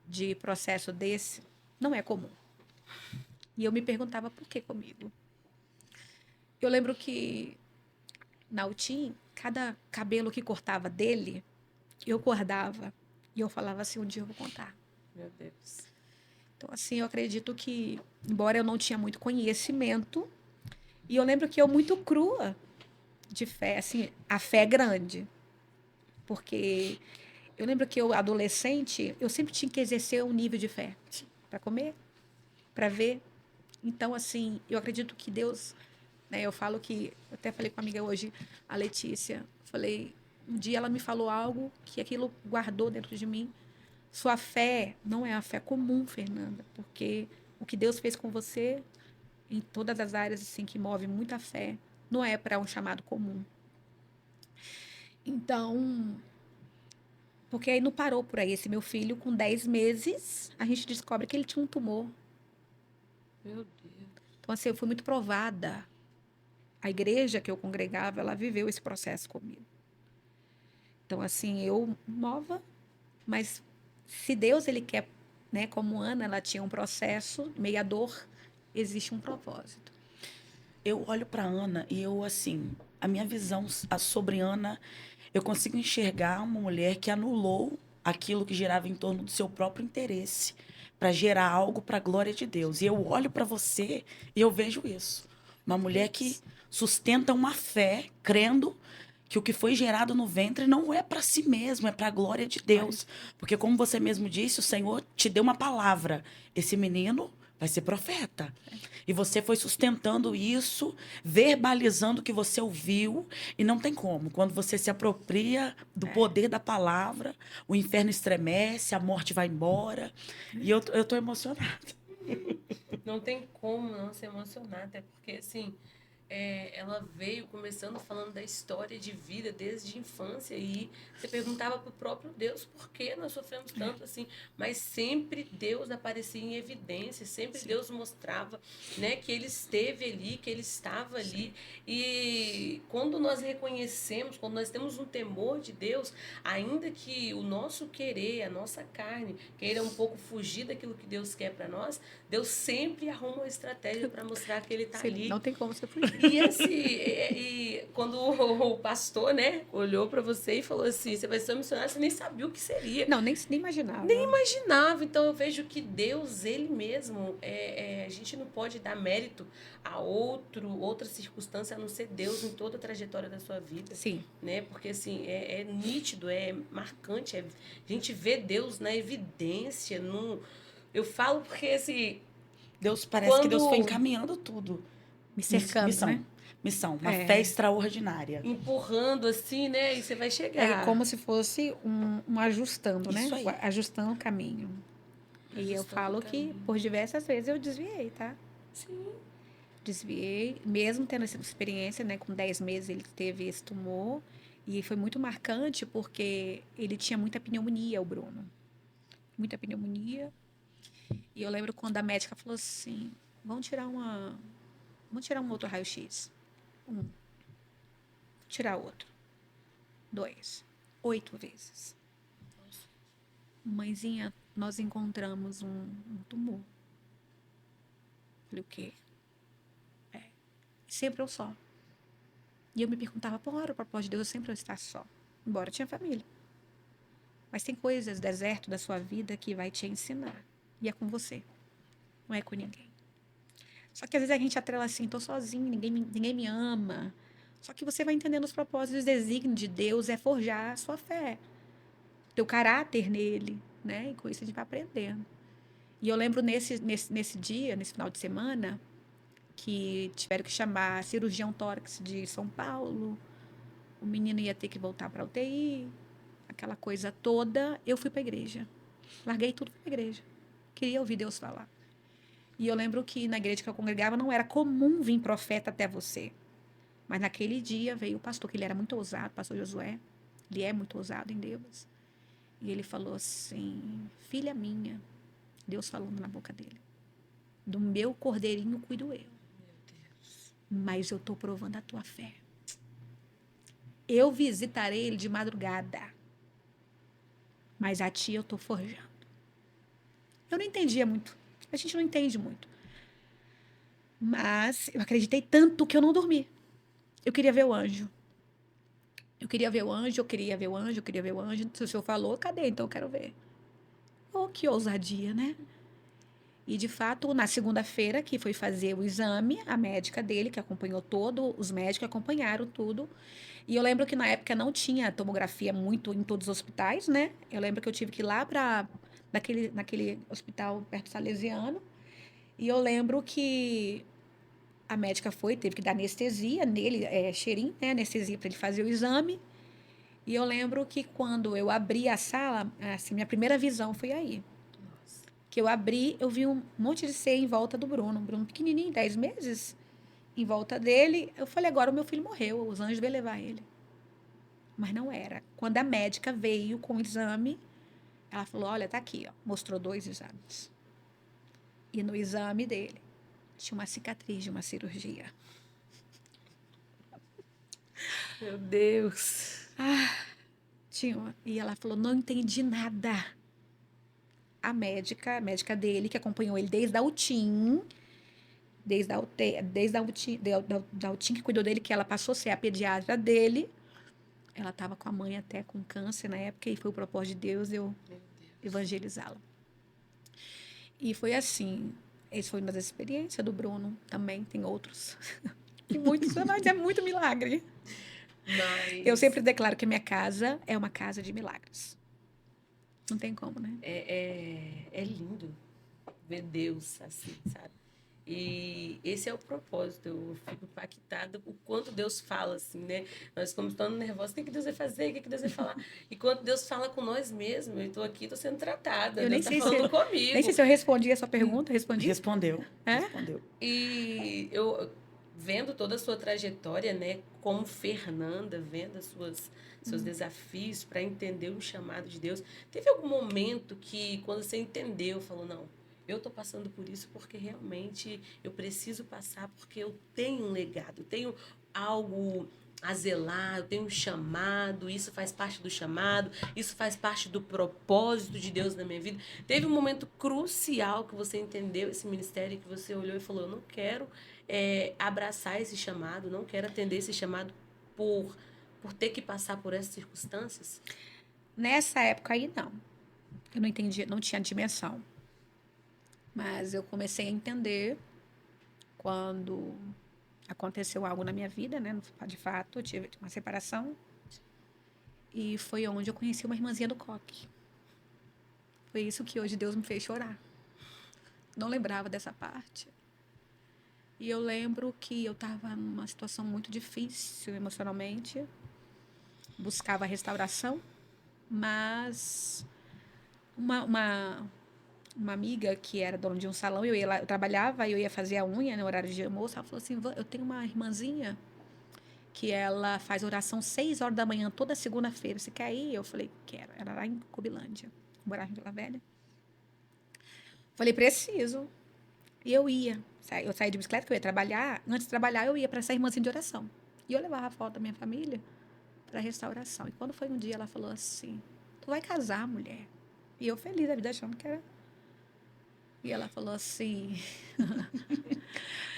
de processo desse não é comum. E eu me perguntava por que comigo. Eu lembro que na UTIM, cada cabelo que cortava dele, eu acordava e eu falava assim, um dia eu vou contar. Meu Deus. Então, assim, eu acredito que, embora eu não tinha muito conhecimento, e eu lembro que eu muito crua de fé, assim, a fé é grande. Porque eu lembro que eu, adolescente, eu sempre tinha que exercer um nível de fé. Para comer, para ver. Então, assim, eu acredito que Deus, né, eu falo que, eu até falei com a amiga hoje, a Letícia, falei, um dia ela me falou algo que aquilo guardou dentro de mim. Sua fé não é a fé comum, Fernanda, porque o que Deus fez com você, em todas as áreas assim que move muita fé, não é para um chamado comum. Então, porque aí não parou por aí. Esse meu filho, com 10 meses, a gente descobre que ele tinha um tumor. Meu Deus. Então, assim, eu fui muito provada. A igreja que eu congregava, ela viveu esse processo comigo. Então, assim, eu nova, mas se Deus, ele quer, né, como Ana, ela tinha um processo, meia dor, existe um propósito. Eu olho para Ana e eu, assim, a minha visão sobre Ana, eu consigo enxergar uma mulher que anulou aquilo que girava em torno do seu próprio interesse para gerar algo para a glória de Deus. E eu olho para você e eu vejo isso. Uma mulher que sustenta uma fé, crendo que o que foi gerado no ventre não é para si mesmo, é para a glória de Deus. Porque, como você mesmo disse, o Senhor te deu uma palavra. Esse menino vai ser profeta. E você foi sustentando isso, verbalizando o que você ouviu. E não tem como. Quando você se apropria do poder da palavra, o inferno estremece, a morte vai embora. E eu tô emocionada. Não tem como não se emocionar, até porque, assim, ela veio começando falando da história de vida desde a infância e você perguntava para o próprio Deus por que nós sofremos tanto assim, mas sempre Deus aparecia em evidência, sempre Deus mostrava, né, que Ele esteve ali, que Ele estava ali. E quando nós reconhecemos, quando nós temos um temor de Deus, ainda que o nosso querer, a nossa carne queira um pouco fugir daquilo que Deus quer para nós, Deus sempre arruma uma estratégia para mostrar que Ele está ali. Não tem como você fugir. E assim, quando o pastor, né, olhou para você e falou assim, você vai ser um missionário, você nem sabia o que seria. Não, nem imaginava. Nem imaginava. Então eu vejo que Deus, Ele mesmo, a gente não pode dar mérito a outra circunstância, a não ser Deus em toda a trajetória da sua vida. Sim. Né? Porque assim, é nítido, é marcante, a gente vê Deus na evidência. Eu falo porque assim... Deus parece que Deus foi encaminhando tudo. Me cercando, missão, né? Missão, uma fé extraordinária. Empurrando assim, né? E você vai chegar. É como se fosse um ajustando, né? Isso aí. Ajustando o caminho. E eu falo que por diversas vezes eu desviei, tá? Sim. Desviei, mesmo tendo essa experiência, né? Com 10 meses ele teve esse tumor. E foi muito marcante porque ele tinha muita pneumonia, o Bruno. Muita pneumonia. E eu lembro quando a médica falou assim, vamos tirar um outro raio-x. Vou tirar outro. 2. 8 vezes. Mãezinha, nós encontramos um tumor. Falei, o quê? Sempre eu só. E eu me perguntava, por hora, o propósito de Deus, eu sempre eu estar só. Embora eu tinha família. Mas tem coisas, deserto da sua vida, que vai te ensinar. E é com você. Não é com ninguém. Só que às vezes a gente atrela assim, tô sozinho, ninguém me ama. Só que você vai entendendo os propósitos e os desígnios de Deus é forjar a sua fé, teu caráter nele, né? E com isso a gente vai aprendendo. E eu lembro nesse dia, nesse final de semana, que tiveram que chamar cirurgião tórax de São Paulo, o menino ia ter que voltar para a UTI, aquela coisa toda. Eu fui para a igreja. Larguei tudo para a igreja. Queria ouvir Deus falar. E eu lembro que na igreja que eu congregava não era comum vir profeta até você. Mas naquele dia veio o pastor, que ele era muito ousado, o pastor Josué. Ele é muito ousado em Deus. E ele falou assim: filha minha, Deus falando na boca dele, do meu cordeirinho cuido eu. Mas eu estou provando a tua fé. Eu visitarei ele de madrugada, mas a ti eu estou forjando. Eu não entendia muito. A gente não entende muito. Mas eu acreditei tanto que eu não dormi. Eu queria ver o anjo. Eu queria ver o anjo, eu queria ver o anjo, eu queria ver o anjo. Se o senhor falou, cadê? Então eu quero ver. Oh, que ousadia, né? E, de fato, na segunda-feira, que foi fazer o exame, a médica dele, que acompanhou todo, os médicos acompanharam tudo. E eu lembro que na época não tinha tomografia muito em todos os hospitais, né? Eu lembro que eu tive que ir lá para naquele hospital perto do Salesiano. E eu lembro que a médica teve que dar anestesia nele, cheirinho, né? Anestesia para ele fazer o exame. E eu lembro que quando eu abri a sala, assim, minha primeira visão foi aí. Que eu abri, eu vi um monte de ceia em volta do Bruno. Bruno pequenininho, 10 meses, em volta dele. Eu falei, agora o meu filho morreu, os anjos vão levar ele. Mas não era. Quando a médica veio com o exame, ela falou, olha, tá aqui, ó. Mostrou 2 exames. E no exame dele, tinha uma cicatriz de uma cirurgia. Meu Deus. Tinha. E ela falou, não entendi nada. A médica dele, que acompanhou ele desde a UTIM, desde a UTIM que cuidou dele, que ela passou a ser a pediatra dele. Ela estava com a mãe até com câncer na época, e foi o propósito de Deus eu evangelizá-la. E foi assim. Essa foi uma das experiências do Bruno. Também tem outros. E muitos, mas é muito milagre. Mas Eu sempre declaro que a minha casa é uma casa de milagres. Não tem como, né? é lindo ver Deus assim, sabe? E esse é o propósito. Eu fico impactada o quanto Deus fala, assim, né? Nós ficamos tão nervosos. O que Deus vai fazer? O que Deus vai falar? E quando Deus fala com nós mesmos, eu estou aqui, estou sendo tratada. Eu Deus está falando comigo. nem sei se eu respondi a sua pergunta. Respondi? Respondeu. É? Respondeu. E eu, vendo toda a sua trajetória, né? Como Fernanda, vendo seus desafios para entender o chamado de Deus, teve algum momento que, quando você entendeu, falou, não, eu estou passando por isso porque realmente eu preciso passar, porque eu tenho um legado, eu tenho algo a zelar, eu tenho um chamado, isso faz parte do chamado, isso faz parte do propósito de Deus na minha vida. Teve um momento crucial que você entendeu esse ministério, que você olhou e falou, eu não quero abraçar esse chamado, não quero atender esse chamado por ter que passar por essas circunstâncias? Nessa época aí, não. Eu não entendi, não tinha dimensão. Mas eu comecei a entender quando aconteceu algo na minha vida, né? De fato, eu tive uma separação. E foi onde eu conheci uma irmãzinha do coque. Foi isso que hoje Deus me fez chorar. Não lembrava dessa parte. E eu lembro que eu estava numa situação muito difícil emocionalmente. Buscava restauração, mas uma amiga que era dona de um salão, eu ia lá, eu trabalhava, eu ia fazer a unha no horário de almoço, ela falou assim, eu tenho uma irmãzinha que ela faz oração 6 horas da manhã toda segunda-feira, você quer ir? Eu falei, quero. Era lá em Cobilândia, morava em Vila Velha. Falei, preciso. E eu ia. Eu saí de bicicleta, que eu ia trabalhar. Antes de trabalhar, eu ia para essa irmãzinha de oração. E eu levava a foto da minha família para restauração. E quando foi um dia, ela falou assim, tu vai casar, mulher? E eu feliz da vida, achando que era... E ela falou assim...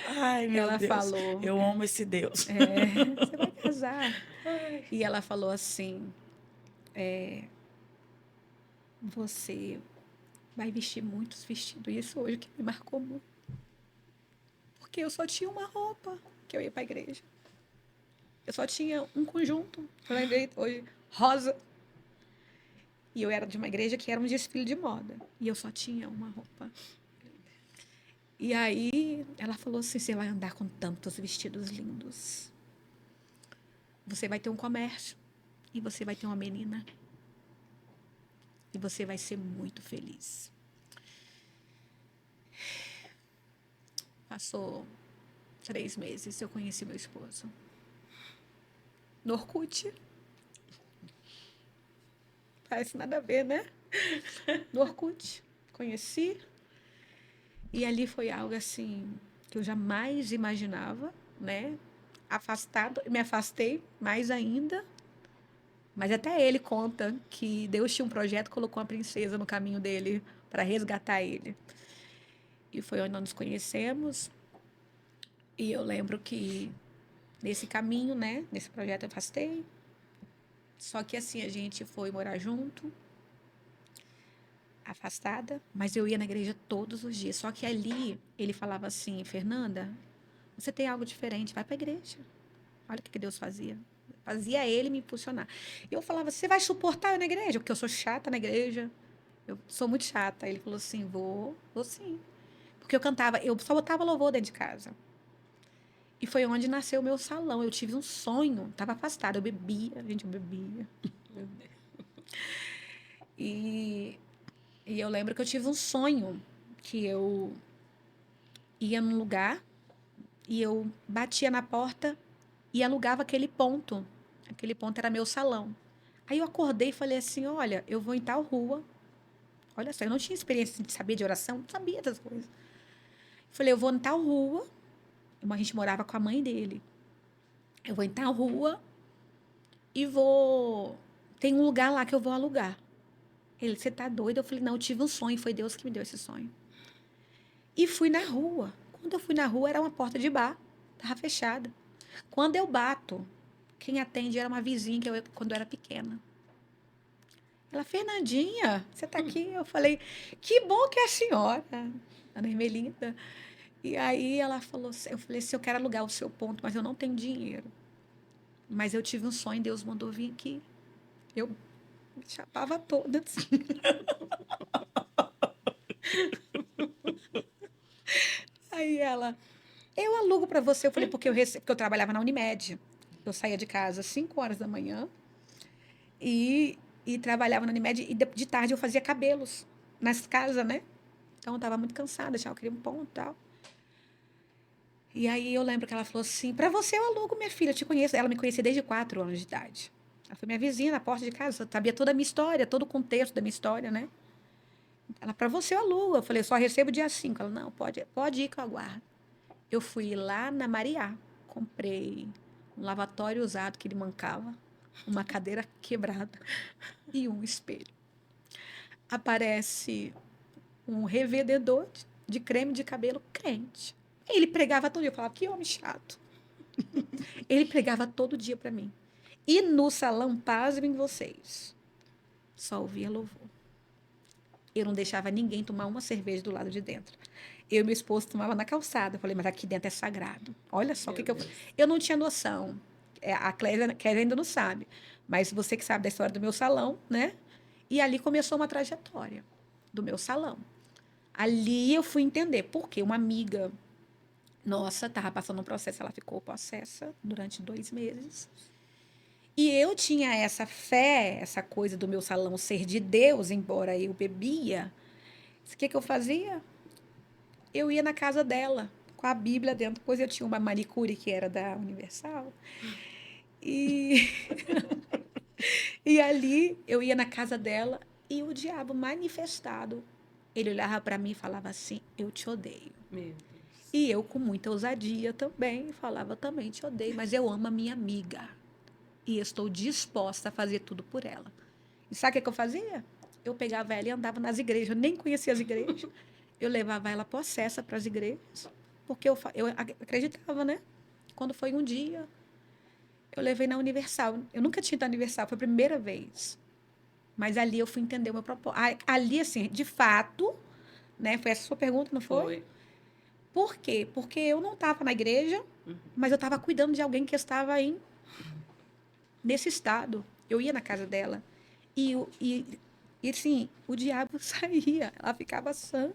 Ai, meu Ela Deus. falou... Eu amo esse Deus. Você vai casar. E ela falou assim, você vai vestir muitos vestidos. Isso hoje que me marcou muito. Porque eu só tinha uma roupa que eu ia para a igreja. Eu só tinha um conjunto, eu lembrei hoje, rosa. E eu era de uma igreja que era um desfile de moda. E eu só tinha uma roupa. E aí ela falou assim, você vai andar com tantos vestidos lindos. Você vai ter um comércio. E você vai ter uma menina. E você vai ser muito feliz. Passou 3 meses, eu conheci meu esposo. No Orkut. Parece nada a ver, né? No Orkut. Conheci. E ali foi algo assim que eu jamais imaginava, né? Afastado, me afastei mais ainda. Mas até ele conta que Deus tinha um projeto, colocou uma princesa no caminho dele para resgatar ele. E foi onde nós nos conhecemos. E eu lembro que nesse caminho, né? Nesse projeto eu afastei. Só que assim, a gente foi morar junto, afastada, mas eu ia na igreja todos os dias. Só que ali ele falava assim, Fernanda, você tem algo diferente, vai para a igreja. Olha o que Deus fazia. Fazia ele me impulsionar. E eu falava, você vai suportar eu na igreja? Porque eu sou chata na igreja. Eu sou muito chata. Ele falou assim, vou sim. Porque eu cantava, eu só botava louvor dentro de casa. E foi onde nasceu o meu salão. Eu tive um sonho, estava afastada, eu bebia, gente, eu bebia. Meu Deus. E eu lembro que eu tive um sonho que eu ia num lugar e eu batia na porta e alugava aquele ponto. Aquele ponto era meu salão. Aí eu acordei e falei assim, olha, eu vou em tal rua. Olha só, eu não tinha experiência de saber de oração, não sabia das coisas. Falei, eu vou em tal rua. A gente morava com a mãe dele. Eu vou em tal rua e vou... Tem um lugar lá que eu vou alugar. Ele, você tá doido? Eu falei, não, eu tive um sonho, foi Deus que me deu esse sonho. E fui na rua. Quando eu fui na rua, era uma porta de bar. Estava fechada. Quando eu bato, quem atende era uma vizinha que quando eu era pequena. Ela, Fernandinha, você está aqui? Eu falei, que bom que é a senhora, Ana Ermelinda. E aí ela falou, eu falei assim, eu quero alugar o seu ponto, mas eu não tenho dinheiro. Mas eu tive um sonho, Deus mandou vir aqui. Eu me chapava toda. Assim. Aí ela, eu alugo para você. Eu falei, porque eu trabalhava na Unimed. Eu saía de casa às 5 horas da manhã e trabalhava na Unimed. E de tarde eu fazia cabelos nas casas, né? Então eu estava muito cansada, já eu queria um ponto e tal. E aí eu lembro que ela falou assim, para você eu alugo, minha filha, eu te conheço. Ela me conhecia desde 4 anos de idade. Ela foi minha vizinha na porta de casa, sabia toda a minha história, todo o contexto da minha história, né? Ela, para você eu alugo. Eu falei, só recebo dia 5. Ela, não, pode ir que eu aguardo. Eu fui lá na Mariá, comprei um lavatório usado que ele mancava, uma cadeira quebrada e um espelho. Aparece um revendedor de creme de cabelo crente. Ele pregava todo dia. Eu falava, que homem chato. Ele pregava todo dia para mim. E no salão, pasmem vocês, só ouvia louvor. Eu não deixava ninguém tomar uma cerveja do lado de dentro. Eu e meu esposo tomava na calçada. Eu falei, mas aqui dentro é sagrado. Olha só o que eu... Eu não tinha noção. A Clésia ainda não sabe. Mas você que sabe da história do meu salão, né? E ali começou uma trajetória do meu salão. Ali eu fui entender por que uma amiga nossa estava passando um processo. Ela ficou possessa durante 2 meses. E eu tinha essa fé, essa coisa do meu salão ser de Deus, embora eu bebia. O que eu fazia? Eu ia na casa dela, com a Bíblia dentro. Depois eu tinha uma manicure que era da Universal. E, e ali eu ia na casa dela e o diabo manifestado, ele olhava para mim e falava assim, eu te odeio. Meu Deus. E eu, com muita ousadia também, falava também, te odeio, mas eu amo a minha amiga. E estou disposta a fazer tudo por ela. E sabe o que eu fazia? Eu pegava ela e andava nas igrejas. Eu nem conhecia as igrejas. Eu levava ela possessa para as igrejas. Porque eu acreditava, né? Quando foi um dia, eu levei na Universal. Eu nunca tinha ido na Universal, foi a primeira vez. Mas ali eu fui entender o meu propósito. Ali, assim, de fato, né? Foi essa a sua pergunta, não foi? Foi. Por quê? Porque eu não estava na igreja, mas eu estava cuidando de alguém que estava nesse estado. Eu ia na casa dela. E assim, o diabo saía. Ela ficava sã.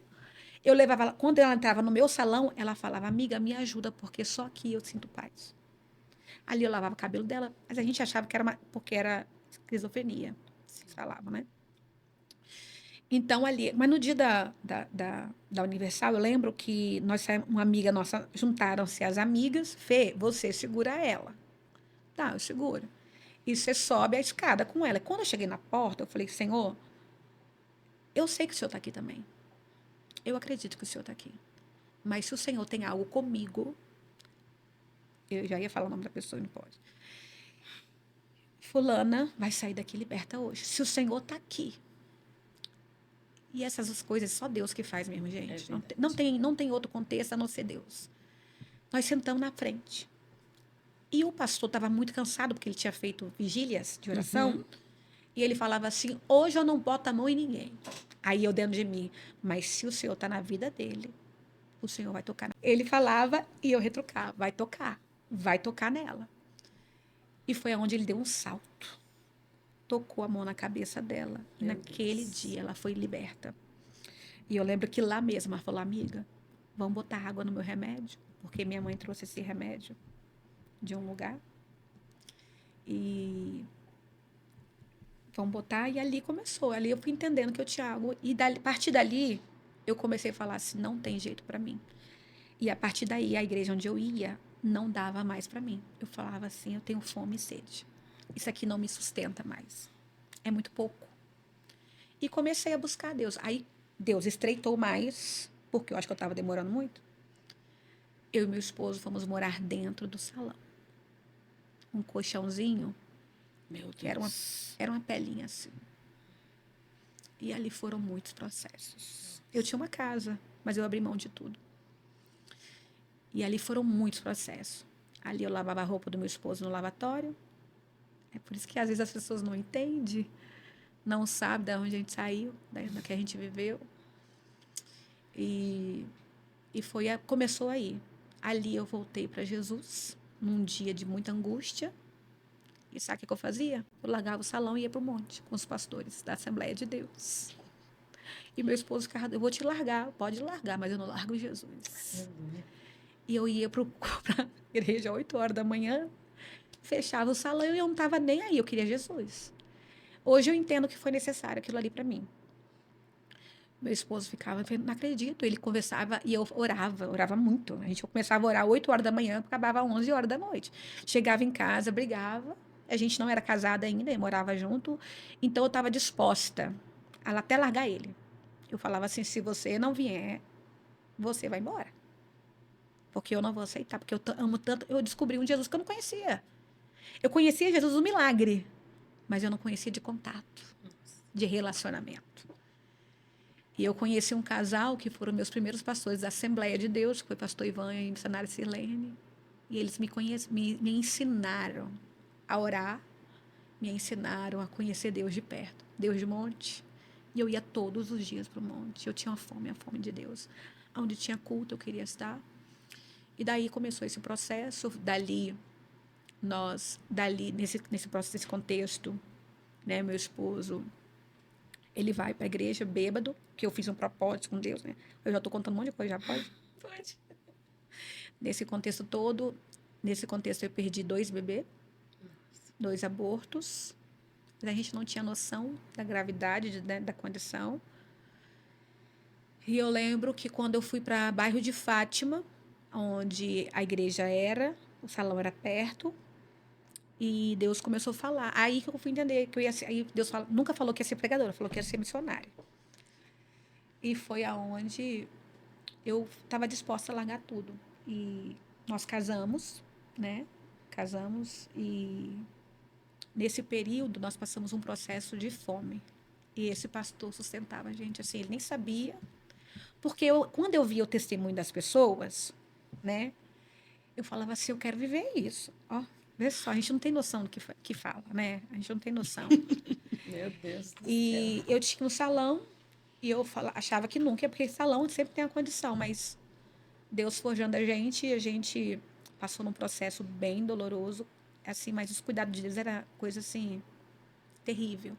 Eu levava ela, quando ela entrava no meu salão, ela falava, amiga, me ajuda, porque só aqui eu sinto paz. Ali eu lavava o cabelo dela, mas a gente achava que era porque era esquizofrenia. Vocês falavam, né? Então, ali, mas no dia da Universal, eu lembro que uma amiga nossa, juntaram-se as amigas, Fê, você segura ela. Tá, eu seguro. E você sobe a escada com ela. Quando eu cheguei na porta, eu falei, Senhor, eu sei que o Senhor está aqui também. Eu acredito que o Senhor está aqui. Mas se o Senhor tem algo comigo, eu já ia falar o nome da pessoa, não pode. Fulana vai sair daqui liberta hoje. Se o Senhor está aqui. E essas coisas só Deus que faz mesmo, gente. Não tem outro contexto a não ser Deus. Nós sentamos na frente. E o pastor estava muito cansado, porque ele tinha feito vigílias de oração. E ele falava assim, hoje eu não boto a mão em ninguém. Aí eu dentro de mim, mas se o Senhor está na vida dele, o Senhor vai tocar. Ele falava e eu retrucava, vai tocar nela. E foi aonde ele deu um salto. Tocou a mão na cabeça dela. Naquele dia ela foi liberta. E eu lembro que lá mesmo ela falou, amiga, vamos botar água no meu remédio, porque minha mãe trouxe esse remédio de um lugar. E vamos botar, e ali começou. Ali eu fui entendendo que eu tinha algo. E a partir dali, eu comecei a falar assim, não tem jeito para mim. E a partir daí, a igreja onde eu ia, não dava mais para mim. Eu falava assim, eu tenho fome e sede. Isso aqui não me sustenta mais. É muito pouco. E comecei a buscar Deus. Aí, Deus estreitou mais, porque eu acho que eu estava demorando muito. Eu e meu esposo fomos morar dentro do salão. Um colchãozinho, que era uma pelinha assim. E ali foram muitos processos. Eu tinha uma casa, mas eu abri mão de tudo. E ali foram muitos processos. Ali eu lavava a roupa do meu esposo no lavatório. É por isso que às vezes as pessoas não entendem, não sabem de onde a gente saiu, do que a gente viveu. E começou aí. Ali eu voltei para Jesus, num dia de muita angústia. E sabe o que eu fazia? Eu largava o salão e ia para o monte, com os pastores da Assembleia de Deus. E meu esposo ficava, eu vou te largar, pode largar, mas eu não largo Jesus. E eu ia para a igreja às 8 horas da manhã, fechava o salão e eu não estava nem aí, eu queria Jesus. Hoje eu entendo que foi necessário aquilo ali para mim. Meu esposo ficava, não acredito, ele conversava e eu orava muito. A gente começava a orar 8 horas da manhã, acabava 11 horas da noite. Chegava em casa, brigava, a gente não era casada ainda, morava junto, então eu estava disposta a até largar ele. Eu falava assim, se você não vier, você vai embora. Porque eu não vou aceitar, porque eu amo tanto. Eu descobri um Jesus que eu não conhecia. Eu conhecia Jesus do milagre, mas eu não conhecia de contato, de relacionamento. E eu conheci um casal que foram meus primeiros pastores da Assembleia de Deus, que foi pastor Ivan e missionária Sirlene. E eles me ensinaram a orar, me ensinaram a conhecer Deus de perto, Deus de monte. E eu ia todos os dias para o monte. Eu tinha a fome de Deus. Onde tinha culto, eu queria estar. E daí começou esse processo. Nesse processo, nesse contexto, né, meu esposo, ele vai para a igreja bêbado, que eu fiz um propósito com Deus, né? Eu já estou contando um monte de coisa, já pode? Pode. Nesse contexto eu perdi 2 bebês, 2 abortos. A gente não tinha noção da gravidade, da condição. E eu lembro que quando eu fui para bairro de Fátima, onde a igreja era, o salão era perto, e Deus começou a falar. Aí que eu fui entender que eu ia ser, aí Deus nunca falou que ia ser pregadora, falou que ia ser missionária. E foi aonde eu estava disposta a largar tudo. E nós casamos, né? Casamos e nesse período nós passamos um processo de fome. E esse pastor sustentava a gente, assim, ele nem sabia. Porque quando eu via o testemunho das pessoas, né? Eu falava assim, eu quero viver isso. Ó, vê só, a gente não tem noção do que fala, né? A gente não tem noção. Meu Deus do E céu. eu tinha um salão e eu achava que nunca, porque salão sempre tem a condição, mas Deus forjando a gente passou num processo bem doloroso, assim, mas os cuidados de Deus era coisa assim terrível.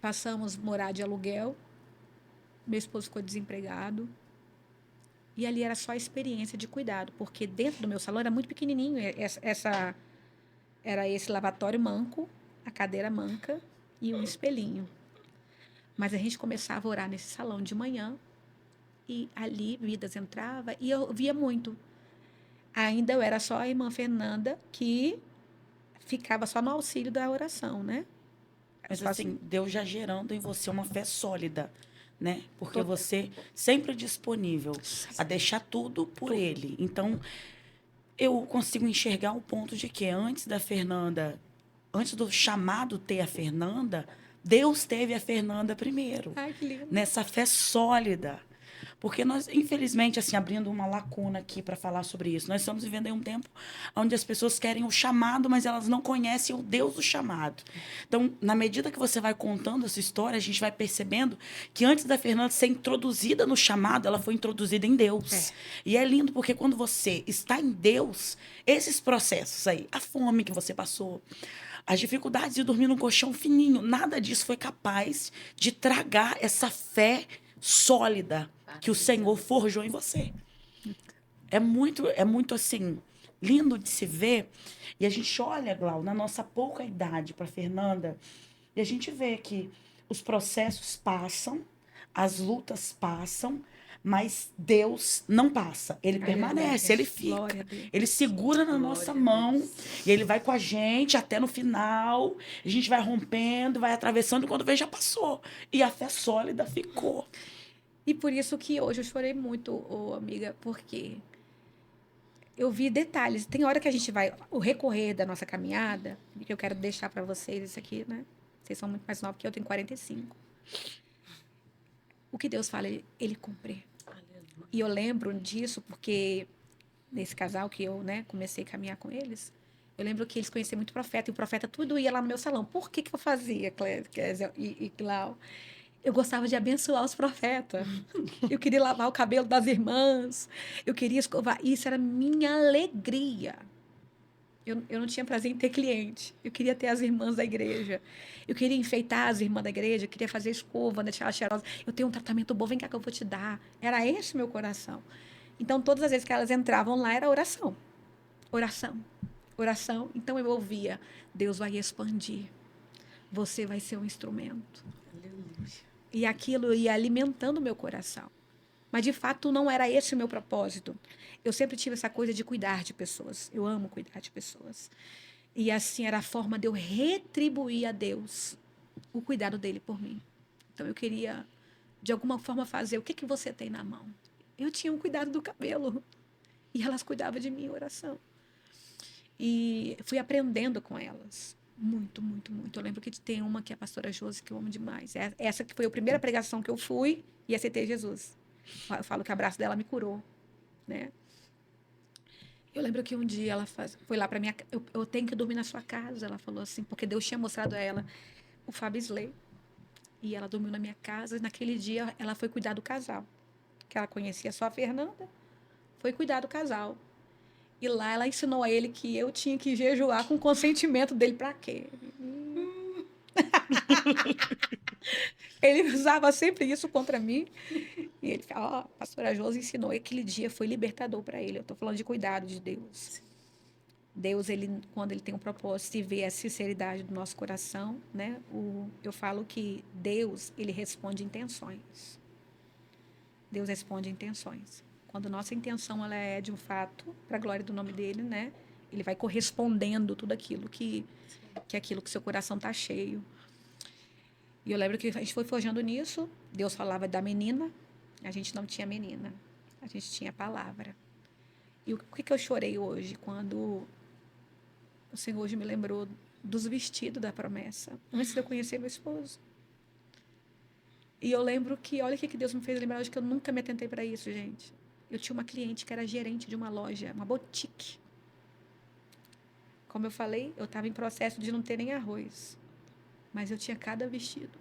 Passamos a morar de aluguel, meu esposo ficou desempregado, e ali era só experiência de cuidado, porque dentro do meu salão era muito pequenininho, era esse lavatório manco, a cadeira manca e um espelhinho. Mas a gente começava a orar nesse salão de manhã, e ali vidas entrava e eu via muito. Ainda eu era só a irmã Fernanda que ficava só no auxílio da oração, né? Mas Só assim, Deus já gerando em você uma fé sólida, né? Porque to- você sempre disponível a deixar tudo por Ele. Então, eu consigo enxergar o ponto de que antes da Fernanda, antes do chamado ter a Fernanda, Deus teve a Fernanda primeiro, Ai, que lindo. nessa fé sólida. Porque nós, infelizmente, assim, abrindo uma lacuna aqui para falar sobre isso, nós estamos vivendo em um tempo onde as pessoas querem o chamado, mas elas não conhecem o Deus do chamado. Então, na medida que você vai contando essa história, a gente vai percebendo que antes da Fernanda ser introduzida no chamado, ela foi introduzida em Deus. E é lindo porque quando você está em Deus, esses processos aí, a fome que você passou, as dificuldades de dormir num colchão fininho, nada disso foi capaz de tragar essa fé sólida que o Senhor forjou em você. É muito assim, lindo de se ver. E a gente olha, Glau, na nossa pouca idade para Fernanda, e a gente vê que os processos passam, as lutas passam, mas Deus não passa. Ele permanece, ele Glória a fica. Deus. Ele segura na Glória nossa a mão Deus. e ele vai com a gente até no final. A gente vai rompendo, vai atravessando e quando vê já passou. E a fé sólida ficou. E por isso que hoje eu chorei muito, ô, amiga, porque eu vi detalhes. Tem hora que a gente vai, o recorrer da nossa caminhada, que eu quero deixar para vocês isso aqui, né? Vocês são muito mais novos que eu, tenho 45. O que Deus fala, ele cumpre. Aleluia. E eu lembro disso porque nesse casal que eu, né, comecei a caminhar com eles, eu lembro que eles conheciam muito profeta, e o profeta tudo ia lá no meu salão. Por que que eu fazia, Kézia e Clau? Eu gostava de abençoar os profetas. Eu queria lavar o cabelo das irmãs. Eu queria escovar. Isso era minha alegria. Eu não tinha prazer em ter cliente. Eu queria ter as irmãs da igreja. Eu queria enfeitar as irmãs da igreja. Eu queria fazer escova, deixar ela cheirosa. Eu tenho um tratamento bom, vem cá que eu vou te dar. Era esse meu coração. Então, todas as vezes que elas entravam lá, era oração. Oração. Oração. Então, eu ouvia: Deus vai expandir. Você vai ser um instrumento. Aleluia. E aquilo ia alimentando o meu coração. Mas, de fato, não era esse o meu propósito. Eu sempre tive essa coisa de cuidar de pessoas. Eu amo cuidar de pessoas. E, assim, era a forma de eu retribuir a Deus o cuidado dele por mim. Então, eu queria, de alguma forma, fazer o que, que você tem na mão. Eu tinha um cuidado do cabelo. E elas cuidavam de mim em oração. E fui aprendendo com elas. Muito, muito, muito. Eu lembro que tem uma que é a pastora Josi, que eu amo demais. Essa que foi a primeira pregação que eu fui e aceitei Jesus. Eu falo que o abraço dela me curou, né? Eu lembro que um dia ela foi lá para minha eu tenho que dormir na sua casa, ela falou assim, porque Deus tinha mostrado a ela o Fábio Slay. E ela dormiu na minha casa e naquele dia ela foi cuidar do casal, que ela conhecia só a Fernanda, foi cuidar do casal. E lá ela ensinou a ele que eu tinha que jejuar com o consentimento dele. Para quê? Ele usava sempre isso contra mim. E ele fala, ó, a pastora Josi ensinou. E aquele dia foi libertador para ele. Eu estou falando de cuidado de Deus. Deus, ele, quando ele tem um propósito e vê a sinceridade do nosso coração, né? Eu falo que Deus, ele responde intenções. Deus responde intenções. Quando nossa intenção ela é de um fato, para a glória do nome dele, né? Ele vai correspondendo tudo aquilo que aquilo que seu coração está cheio. E eu lembro que a gente foi forjando nisso. Deus falava da menina, a gente não tinha menina, a gente tinha palavra. E o que eu chorei hoje quando o Senhor hoje me lembrou dos vestidos da promessa, antes de eu conhecer meu esposo. E eu lembro que, olha o que Deus me fez lembrar hoje, que eu nunca me atentei para isso, gente. Eu tinha uma cliente que era gerente de uma loja, uma boutique. Como eu falei, eu estava em processo de não ter nem arroz. Mas eu tinha cada vestido.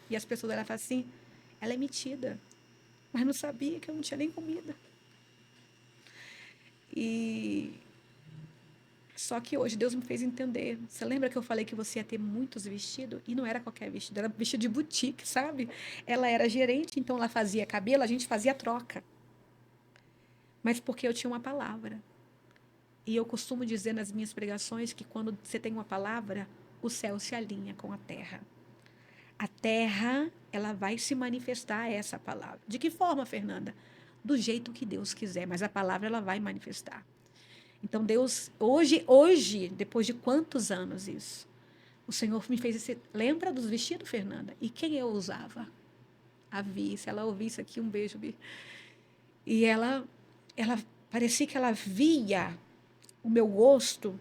E as pessoas falavam assim, ela é metida. Mas não sabia que eu não tinha nem comida. E só que hoje Deus me fez entender. Você lembra que eu falei que você ia ter muitos vestidos? E não era qualquer vestido, era vestido de boutique, sabe? Ela era gerente, então ela fazia cabelo, a gente fazia troca. Mas porque eu tinha uma palavra. E eu costumo dizer nas minhas pregações que quando você tem uma palavra, o céu se alinha com a terra. A terra, ela vai se manifestar a essa palavra. De que forma, Fernanda? Do jeito que Deus quiser, mas a palavra ela vai manifestar. Então Deus, hoje, depois de quantos anos isso? O Senhor me fez esse... Lembra dos vestidos, Fernanda? E quem eu usava? A Vi, se ela ouvisse aqui, um beijo, Vi. E ela parecia que ela via o meu gosto,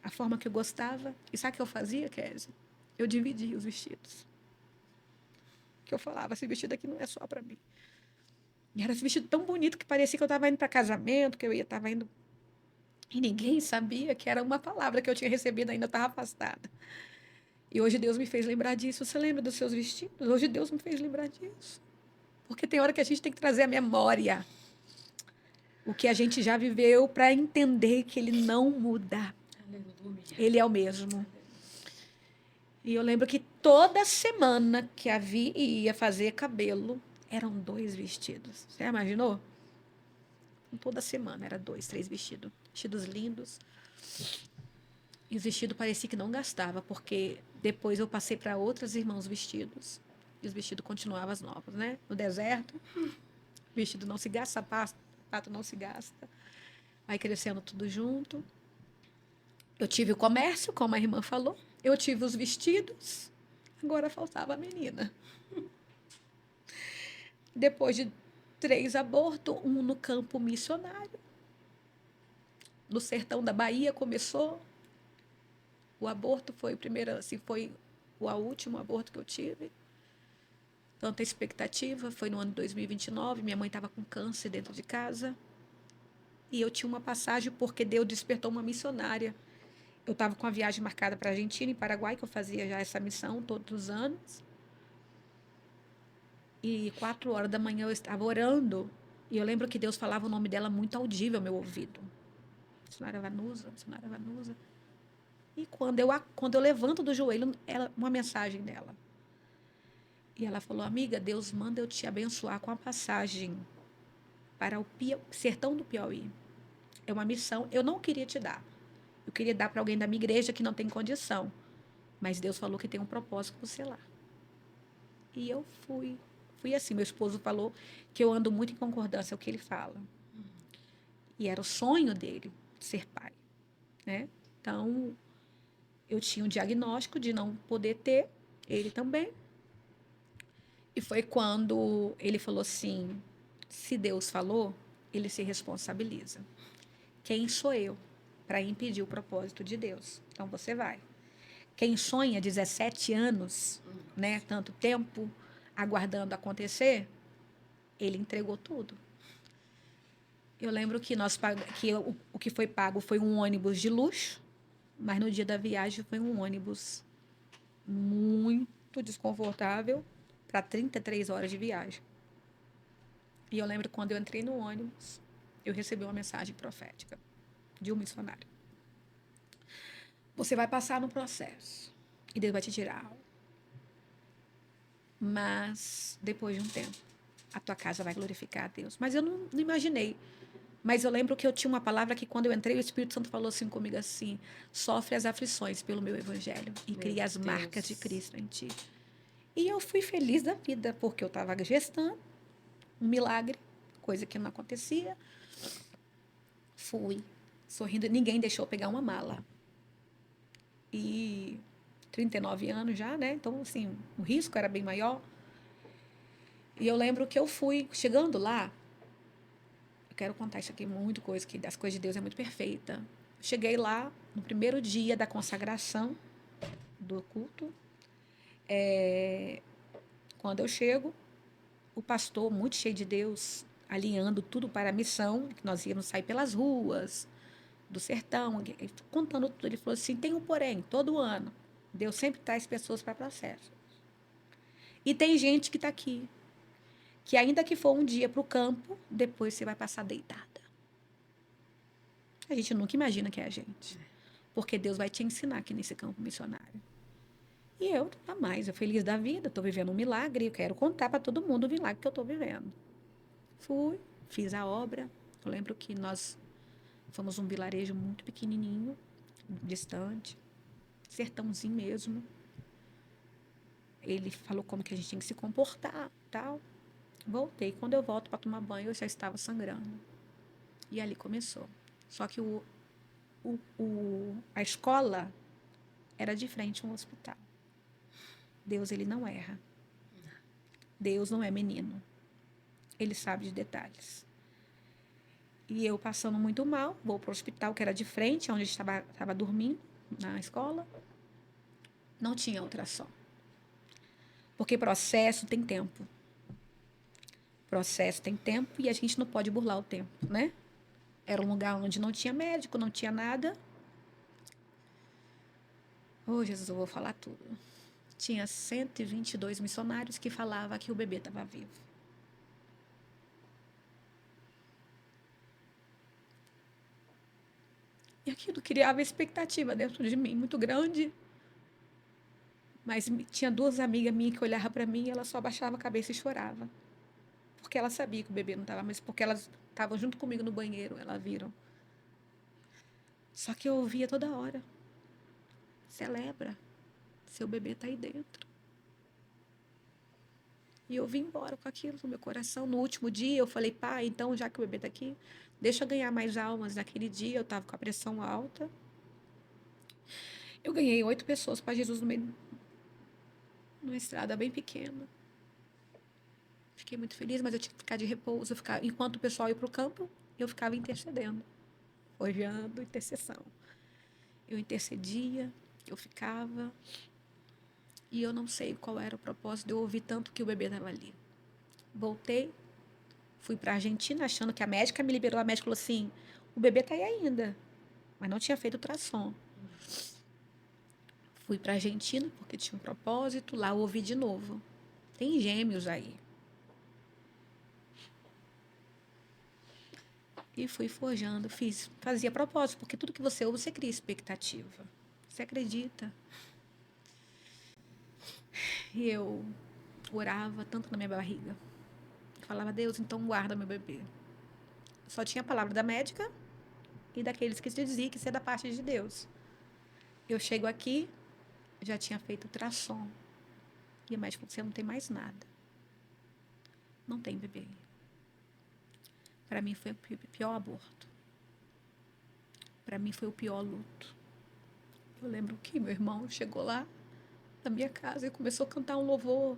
a forma que eu gostava. E sabe o que eu fazia, Kézia? Eu dividia os vestidos. Que eu falava, esse vestido aqui não é só para mim. E era esse vestido tão bonito que parecia que eu estava indo para casamento, que eu estava indo... E ninguém sabia que era uma palavra que eu tinha recebido, ainda estava afastada. E hoje Deus me fez lembrar disso. Você lembra dos seus vestidos? Hoje Deus me fez lembrar disso. Porque tem hora que a gente tem que trazer a memória. O que a gente já viveu para entender que ele não muda. Ele é o mesmo. E eu lembro que toda semana que a Vi ia fazer cabelo, eram 2 vestidos. Você imaginou? Toda semana era 2, 3 vestidos. Vestidos lindos. E os vestidos parecia que não gastava, porque depois eu passei para outras irmãos vestidos. E os vestidos continuavam as novos, né? No deserto, vestido não se gasta, sapato não se gasta. Vai crescendo tudo junto. Eu tive o comércio, como a irmã falou. Eu tive os vestidos. Agora faltava a menina. Depois de 3 abortos, 1 no campo missionário. No sertão da Bahia começou. O aborto foi o primeiro, assim, foi o último aborto que eu tive. Tanta expectativa. Foi no ano de 2029. Minha mãe estava com câncer dentro de casa. E eu tinha uma passagem porque Deus despertou uma missionária. Eu estava com a viagem marcada para a Argentina e Paraguai, que eu fazia já essa missão todos os anos. E 4 horas da manhã eu estava orando. E eu lembro que Deus falava o nome dela muito audível ao meu ouvido. Missionária Vanusa, missionária Vanusa. E quando eu levanto do joelho, uma mensagem dela. E ela falou, amiga, Deus manda eu te abençoar com a passagem para o sertão do Piauí. É uma missão, eu não queria te dar. Eu queria dar para alguém da minha igreja que não tem condição. Mas Deus falou que tem um propósito com você lá. E eu fui. Fui assim, meu esposo falou que eu ando muito em concordância com o que ele fala. E era o sonho dele, ser pai. Né? Então, eu tinha um diagnóstico de não poder ter, ele também. E foi quando ele falou assim, se Deus falou, ele se responsabiliza. Quem sou eu para impedir o propósito de Deus? Então, você vai. Quem sonha 17 anos, né, tanto tempo aguardando acontecer, ele entregou tudo. Eu lembro que o que foi pago foi um ônibus de luxo, mas no dia da viagem foi um ônibus muito desconfortável para 33 horas de viagem. E eu lembro que quando eu entrei no ônibus, eu recebi uma mensagem profética de um missionário. Você vai passar no processo e Deus vai te tirar algo. Mas, depois de um tempo, a tua casa vai glorificar a Deus. Mas eu não imaginei. Mas eu lembro que eu tinha uma palavra que quando eu entrei, o Espírito Santo falou assim comigo assim, sofre as aflições pelo meu evangelho e cria as marcas de Cristo em ti. E eu fui feliz da vida, porque eu estava gestando um milagre, coisa que não acontecia. Fui sorrindo, ninguém deixou eu pegar uma mala. E 39 anos já, né? Então, assim, o risco era bem maior. E eu lembro que eu fui, chegando lá, eu quero contar isso aqui, muito coisa, que das coisas de Deus é muito perfeita. Cheguei lá, no primeiro dia da consagração do culto. Quando eu chego, o pastor, muito cheio de Deus, alinhando tudo para a missão, que nós íamos sair pelas ruas do sertão, contando tudo. Ele falou assim, tem um porém, todo ano, Deus sempre traz pessoas para processo. E tem gente que está aqui, que ainda que for um dia para o campo, depois você vai passar deitada. A gente nunca imagina que é a gente. Porque Deus vai te ensinar aqui nesse campo missionário. E eu, jamais, eu feliz da vida, estou vivendo um milagre, eu quero contar para todo mundo o milagre que eu estou vivendo. Fui, fiz a obra. Eu lembro que nós fomos um vilarejo muito pequenininho, distante, sertãozinho mesmo. Ele falou como que a gente tinha que se comportar, tal. Voltei. Quando eu volto para tomar banho, eu já estava sangrando. E ali começou. Só que a escola era de frente a um hospital. Deus, ele não erra. Deus não é menino. Ele sabe de detalhes. E eu passando muito mal, vou para o hospital, que era de frente, onde eu estava dormindo, na escola. Não tinha ultrassom. Porque processo tem tempo. Processo tem tempo e a gente não pode burlar o tempo, né? Era um lugar onde não tinha médico, não tinha nada. Oh, Jesus, eu vou falar tudo. Tinha 122 missionários que falavam que o bebê estava vivo. E aquilo criava expectativa dentro de mim muito grande. Mas tinha duas amigas minhas que olhavam para mim e ela só baixava a cabeça e chorava. Porque ela sabia que o bebê não estava, mas porque elas estavam junto comigo no banheiro, elas viram. Só que eu ouvia toda hora. Celebra, seu bebê está aí dentro. E eu vim embora com aquilo no meu coração. No último dia eu falei, pai, então já que o bebê está aqui, deixa eu ganhar mais almas. Naquele dia eu estava com a pressão alta. Eu ganhei 8 pessoas para Jesus no meio, numa estrada bem pequena. Fiquei muito feliz, mas eu tinha que ficar de repouso. Enquanto o pessoal ia para o campo, eu ficava intercedendo, orando, intercessão. Eu intercedia, eu ficava, e eu não sei qual era o propósito de eu ouvir tanto que o bebê estava ali. Voltei, fui para a Argentina, achando que a médica me liberou. A médica falou assim, o bebê está aí ainda, mas não tinha feito ultrassom. Fui para a Argentina, porque tinha um propósito, lá eu ouvi de novo. Tem gêmeos aí. E fui forjando, fazia propósito, porque tudo que você ouve, você cria expectativa. Você acredita. E eu orava tanto na minha barriga. Falava, Deus, então guarda meu bebê. Só tinha a palavra da médica e daqueles que diziam que isso é da parte de Deus. Eu chego aqui, já tinha feito ultrassom. E a médica falou, você não tem mais nada. Não tem bebê. Para mim foi o pior aborto. Para mim foi o pior luto. Eu lembro que meu irmão chegou lá na minha casa e começou a cantar um louvor.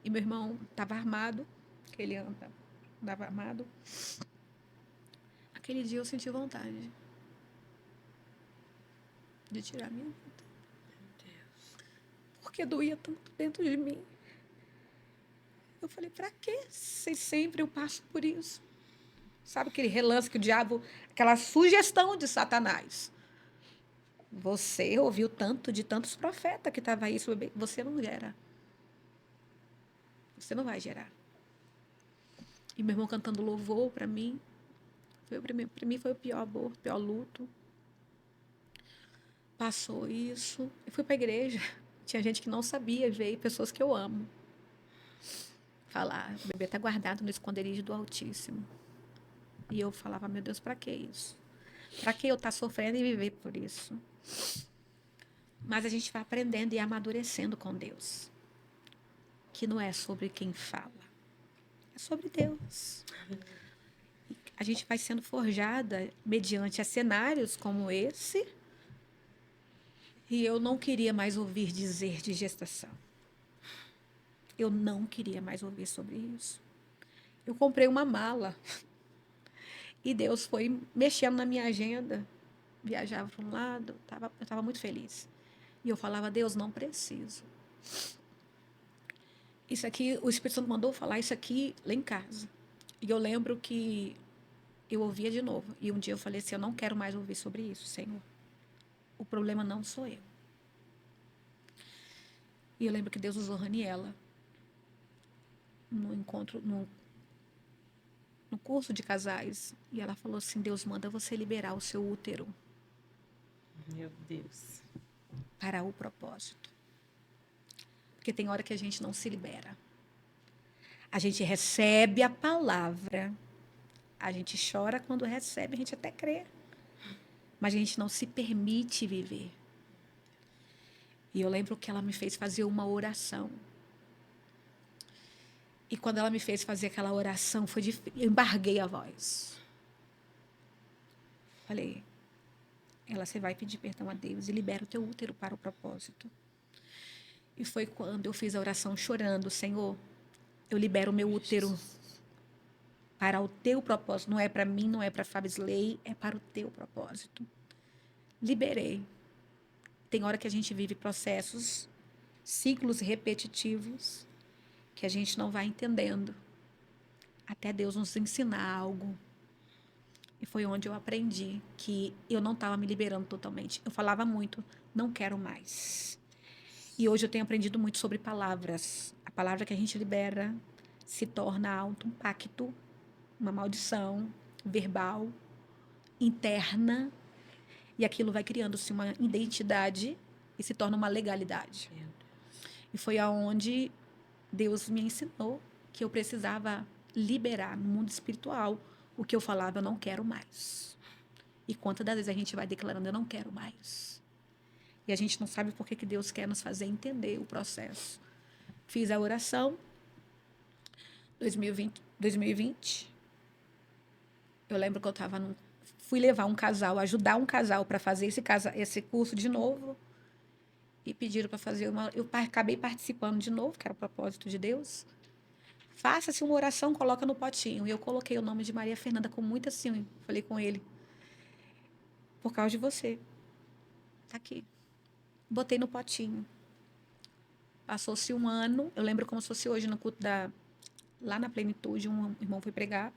E meu irmão estava armado, que ele andava armado. Aquele dia eu senti vontade de tirar minha vida. Meu Deus. Porque doía tanto dentro de mim. Eu falei, pra quê? Se sempre eu passo por isso. Sabe aquele relance que o diabo, aquela sugestão de Satanás. Você ouviu tanto de tantos profetas que estavam aí sobre. Você não gera. Você não vai gerar. E meu irmão cantando louvor para mim. Para mim foi o pior aborto, o pior luto. Passou isso. Eu fui para a igreja. Tinha gente que não sabia, veio pessoas que eu amo. Falar, o bebê está guardado no esconderijo do Altíssimo. E eu falava, meu Deus, para que isso? Para que eu estar sofrendo e viver por isso? Mas a gente vai aprendendo e amadurecendo com Deus. Que não é sobre quem fala. É sobre Deus. A gente vai sendo forjada mediante cenários como esse. E eu não queria mais ouvir dizer de gestação. Eu não queria mais ouvir sobre isso. Eu comprei uma mala. E Deus foi mexendo na minha agenda. Viajava para um lado, eu estava muito feliz. E eu falava, Deus, não preciso. Isso aqui, o Espírito Santo mandou falar isso aqui lá em casa. E eu lembro que eu ouvia de novo. E um dia eu falei assim, eu não quero mais ouvir sobre isso, Senhor. O problema não sou eu. E eu lembro que Deus usou Raniela no encontro, no curso de casais. E ela falou assim, Deus manda você liberar o seu útero Meu Deus. para o propósito. Porque tem hora que a gente não se libera. A gente recebe a palavra. A gente chora quando recebe, a gente até crê. Mas a gente não se permite viver. E eu lembro que ela me fez fazer uma oração. E quando ela me fez fazer aquela oração, foi difícil. Eu embarguei a voz. Falei, você vai pedir perdão a Deus e libera o teu útero para o propósito. E foi quando eu fiz a oração chorando, Senhor, eu libero o meu útero para o teu propósito. Não é para mim, não é para Fabisley, é para o teu propósito. Liberei. Tem hora que a gente vive processos, ciclos repetitivos, que a gente não vai entendendo. Até Deus nos ensinar algo. E foi onde eu aprendi que eu não estava me liberando totalmente. Eu falava muito, não quero mais. E hoje eu tenho aprendido muito sobre palavras. A palavra que a gente libera se torna alto um pacto, uma maldição verbal, interna, e aquilo vai criando-se uma identidade e se torna uma legalidade. E foi aonde Deus me ensinou que eu precisava liberar no mundo espiritual o que eu falava, eu não quero mais. E quantas das vezes a gente vai declarando, eu não quero mais. E a gente não sabe por que Deus quer nos fazer entender o processo. Fiz a oração, 2020. Eu lembro que eu fui levar um casal, ajudar um casal para fazer esse curso de novo. E pediram para fazer eu acabei participando de novo, que era o propósito de Deus. Faça-se uma oração, coloca no potinho. E eu coloquei o nome de Maria Fernanda com muito assim. Falei com ele. Por causa de você. Tá aqui. Botei no potinho. Passou-se um ano. Eu lembro como se fosse hoje no culto lá na Plenitude, um irmão foi pregar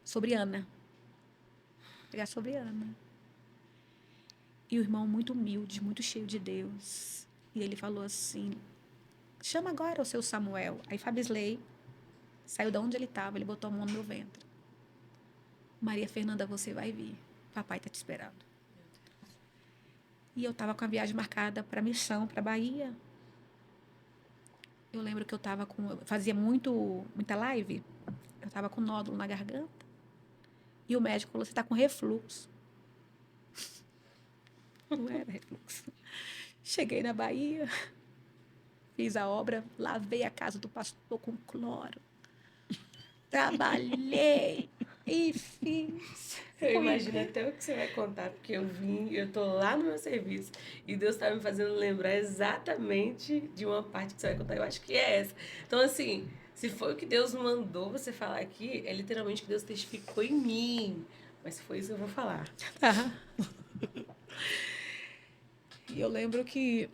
sobre Ana. Pregar sobre Ana. E o irmão muito humilde, muito cheio de Deus. E ele falou assim, chama agora o seu Samuel. Aí Fabisley saiu de onde ele estava, ele botou a mão no meu ventre. Maria Fernanda, você vai vir. Papai está te esperando. E eu estava com a viagem marcada para missão, para Bahia. Eu lembro que eu fazia muita live. Eu estava com nódulo na garganta. E o médico falou, você está com refluxo. Não era refluxo. Cheguei na Bahia, fiz a obra, lavei a casa do pastor com cloro. Trabalhei e fiz. Eu imagino até o que você vai contar, porque eu tô lá no meu serviço e Deus tá me fazendo lembrar exatamente de uma parte que você vai contar. Eu acho que é essa. Então, assim, se foi o que Deus mandou você falar aqui, é literalmente que Deus testificou em mim. Mas se foi isso, eu vou falar. Tá. E eu lembro que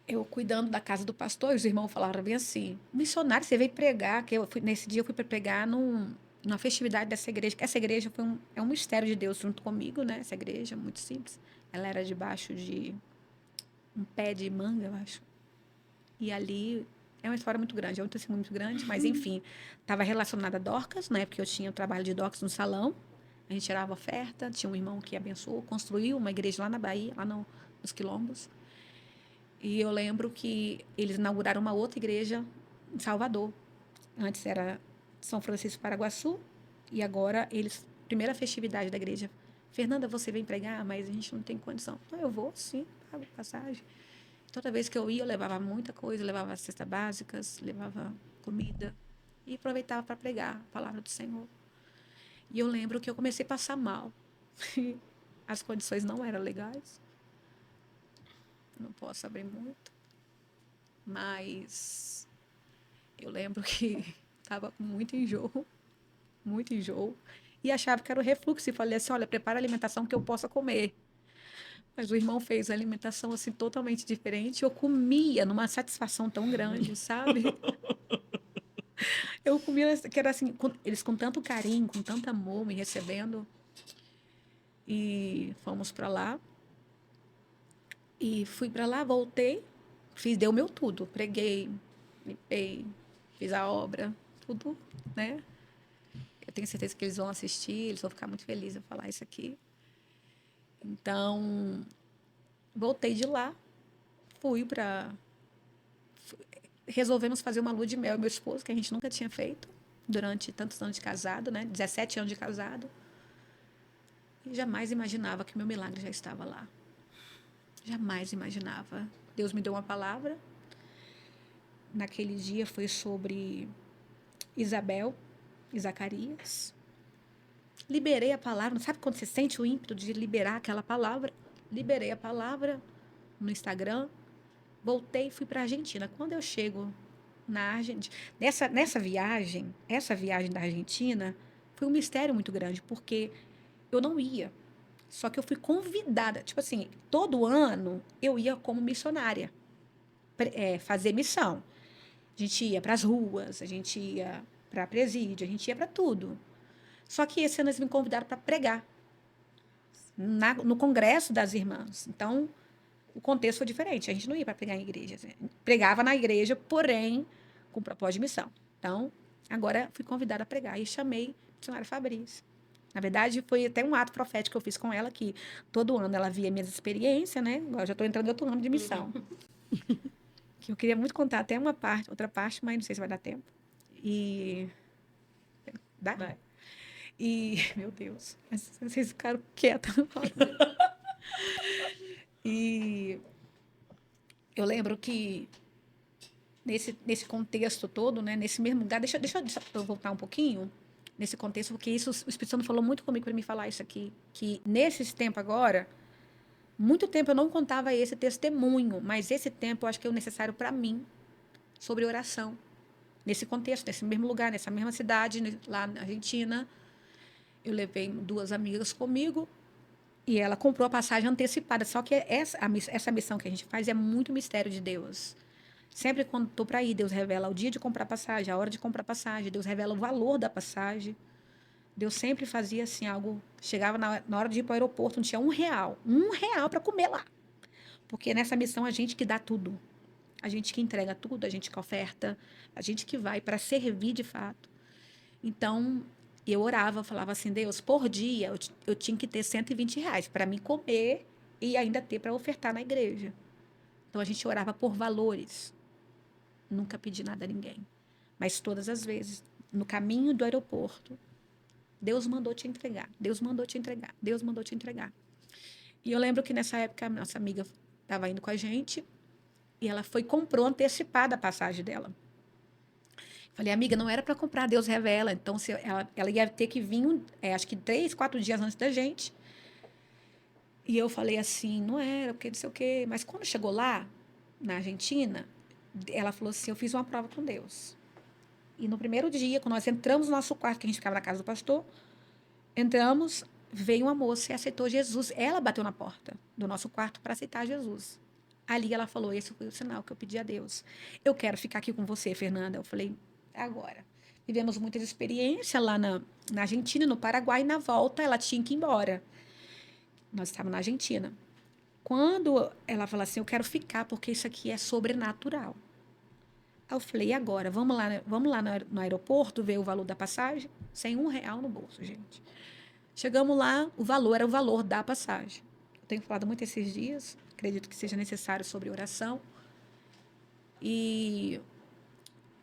eu cuidando da casa do pastor, e os irmãos falaram bem assim, missionário, você veio pregar, nesse dia eu fui para pregar numa festividade dessa igreja, que essa igreja é um mistério de Deus junto comigo, né? Essa igreja, muito simples. Ela era debaixo de um pé de manga, eu acho. E ali é uma história muito grande, é um testemunho muito grande, mas enfim, estava relacionada a Dorcas, né? Porque eu tinha o trabalho de Dorcas no salão, a gente tirava oferta, tinha um irmão que abençoou, construiu uma igreja lá na Bahia, lá nos Quilombos. E eu lembro que eles inauguraram uma outra igreja em Salvador. Antes era São Francisco Paraguaçu e agora primeira festividade da igreja. Fernanda, você vem pregar, mas a gente não tem condição. Não, eu vou sim, pago passagem. Toda vez que eu ia, eu levava muita coisa, levava cestas básicas, levava comida e aproveitava para pregar a palavra do Senhor. E eu lembro que eu comecei a passar mal. As condições não eram legais. Não posso abrir muito. Mas eu lembro que estava com muito enjoo. E achava que era o refluxo. E falei assim, olha, prepara a alimentação que eu possa comer. Mas o irmão fez a alimentação assim totalmente diferente. Eu comia numa satisfação tão grande, sabe? Eu comia, que era assim, eles com tanto carinho, com tanto amor me recebendo. E fomos para lá. E fui para lá, voltei, deu meu tudo. Preguei, limpei, fiz a obra, tudo, né? tenho certeza que eles vão assistir, eles vão ficar muito felizes em falar isso aqui. Então, voltei de lá, resolvemos fazer uma lua de mel, meu esposo, que a gente nunca tinha feito durante tantos anos de casado, né? 17 anos de casado. E jamais imaginava que meu milagre já estava lá. Jamais imaginava. Deus me deu uma palavra. Naquele dia foi sobre Isabel e Zacarias. Liberei a palavra. Sabe quando você sente o ímpeto de liberar aquela palavra? Liberei a palavra no Instagram. Voltei e fui para a Argentina. Quando eu chego na Argentina... Nessa viagem, essa viagem da Argentina, foi um mistério muito grande, porque eu não ia. Só que eu fui convidada. Tipo assim, todo ano eu ia como missionária. Fazer missão. A gente ia para as ruas, a gente ia para presídio, a gente ia para tudo. Só que esse ano eles me convidaram para pregar no congresso das irmãs. Então, o contexto foi diferente. A gente não ia para pregar em igreja. Pregava na igreja, porém, com propósito de missão. Então, agora fui convidada a pregar e chamei a missionária Fabrício. Na verdade, foi até um ato profético que eu fiz com ela, que todo ano ela via minhas experiências, né? Agora já estou entrando em outro ramo de missão. Que eu queria muito contar até outra parte, mas não sei se vai dar tempo. E... Dá? Vai. E, meu Deus, vocês ficaram quietos. E eu lembro que nesse contexto todo, né, nesse mesmo lugar, deixa eu voltar um pouquinho nesse contexto, porque isso o Espírito Santo falou muito comigo para me falar isso aqui, que nesse tempo agora, muito tempo eu não contava esse testemunho, mas esse tempo eu acho que é o necessário para mim sobre oração. Nesse contexto, nesse mesmo lugar, nessa mesma cidade, lá na Argentina, eu levei 2 amigas comigo e ela comprou a passagem antecipada. Só que essa missão que a gente faz é muito mistério de Deus. Sempre quando estou para ir, Deus revela o dia de comprar passagem, a hora de comprar passagem, Deus revela o valor da passagem. Deus sempre fazia assim algo. Chegava na hora de ir para o aeroporto, não tinha R$ 1 para comer lá. Porque nessa missão a gente que dá tudo. A gente que entrega tudo, a gente que oferta, a gente que vai para servir de fato. Então, eu orava, falava assim, Deus, por dia eu tinha que ter R$ 120 para me comer e ainda ter para ofertar na igreja. Então, a gente orava por valores. Nunca pedi nada a ninguém. Mas todas as vezes, no caminho do aeroporto, Deus mandou te entregar, Deus mandou te entregar, Deus mandou te entregar. E eu lembro que nessa época a nossa amiga estava indo com a gente e ela comprou antecipada a passagem dela. Falei, amiga, não era para comprar, Deus revela. Então, ela ia ter que vir, acho que 3, 4 dias antes da gente. E eu falei assim, não era, porque não sei o quê. Mas quando chegou lá, na Argentina, ela falou assim, eu fiz uma prova com Deus. E no primeiro dia, quando nós entramos no nosso quarto, que a gente ficava na casa do pastor, entramos, veio uma moça e aceitou Jesus. Ela bateu na porta do nosso quarto para aceitar Jesus. Ali ela falou, esse foi o sinal que eu pedi a Deus. Eu quero ficar aqui com você, Fernanda. Eu falei, agora. Vivemos muitas experiências lá na Argentina, no Paraguai, e na volta ela tinha que ir embora. Nós estávamos na Argentina. Quando ela falou assim, eu quero ficar porque isso aqui é sobrenatural. Aí eu falei, e agora? Vamos lá no aeroporto ver o valor da passagem? Sem R$ 1 no bolso, gente. Chegamos lá, o valor era o valor da passagem. Eu tenho falado muito esses dias, acredito que seja necessário sobre oração. E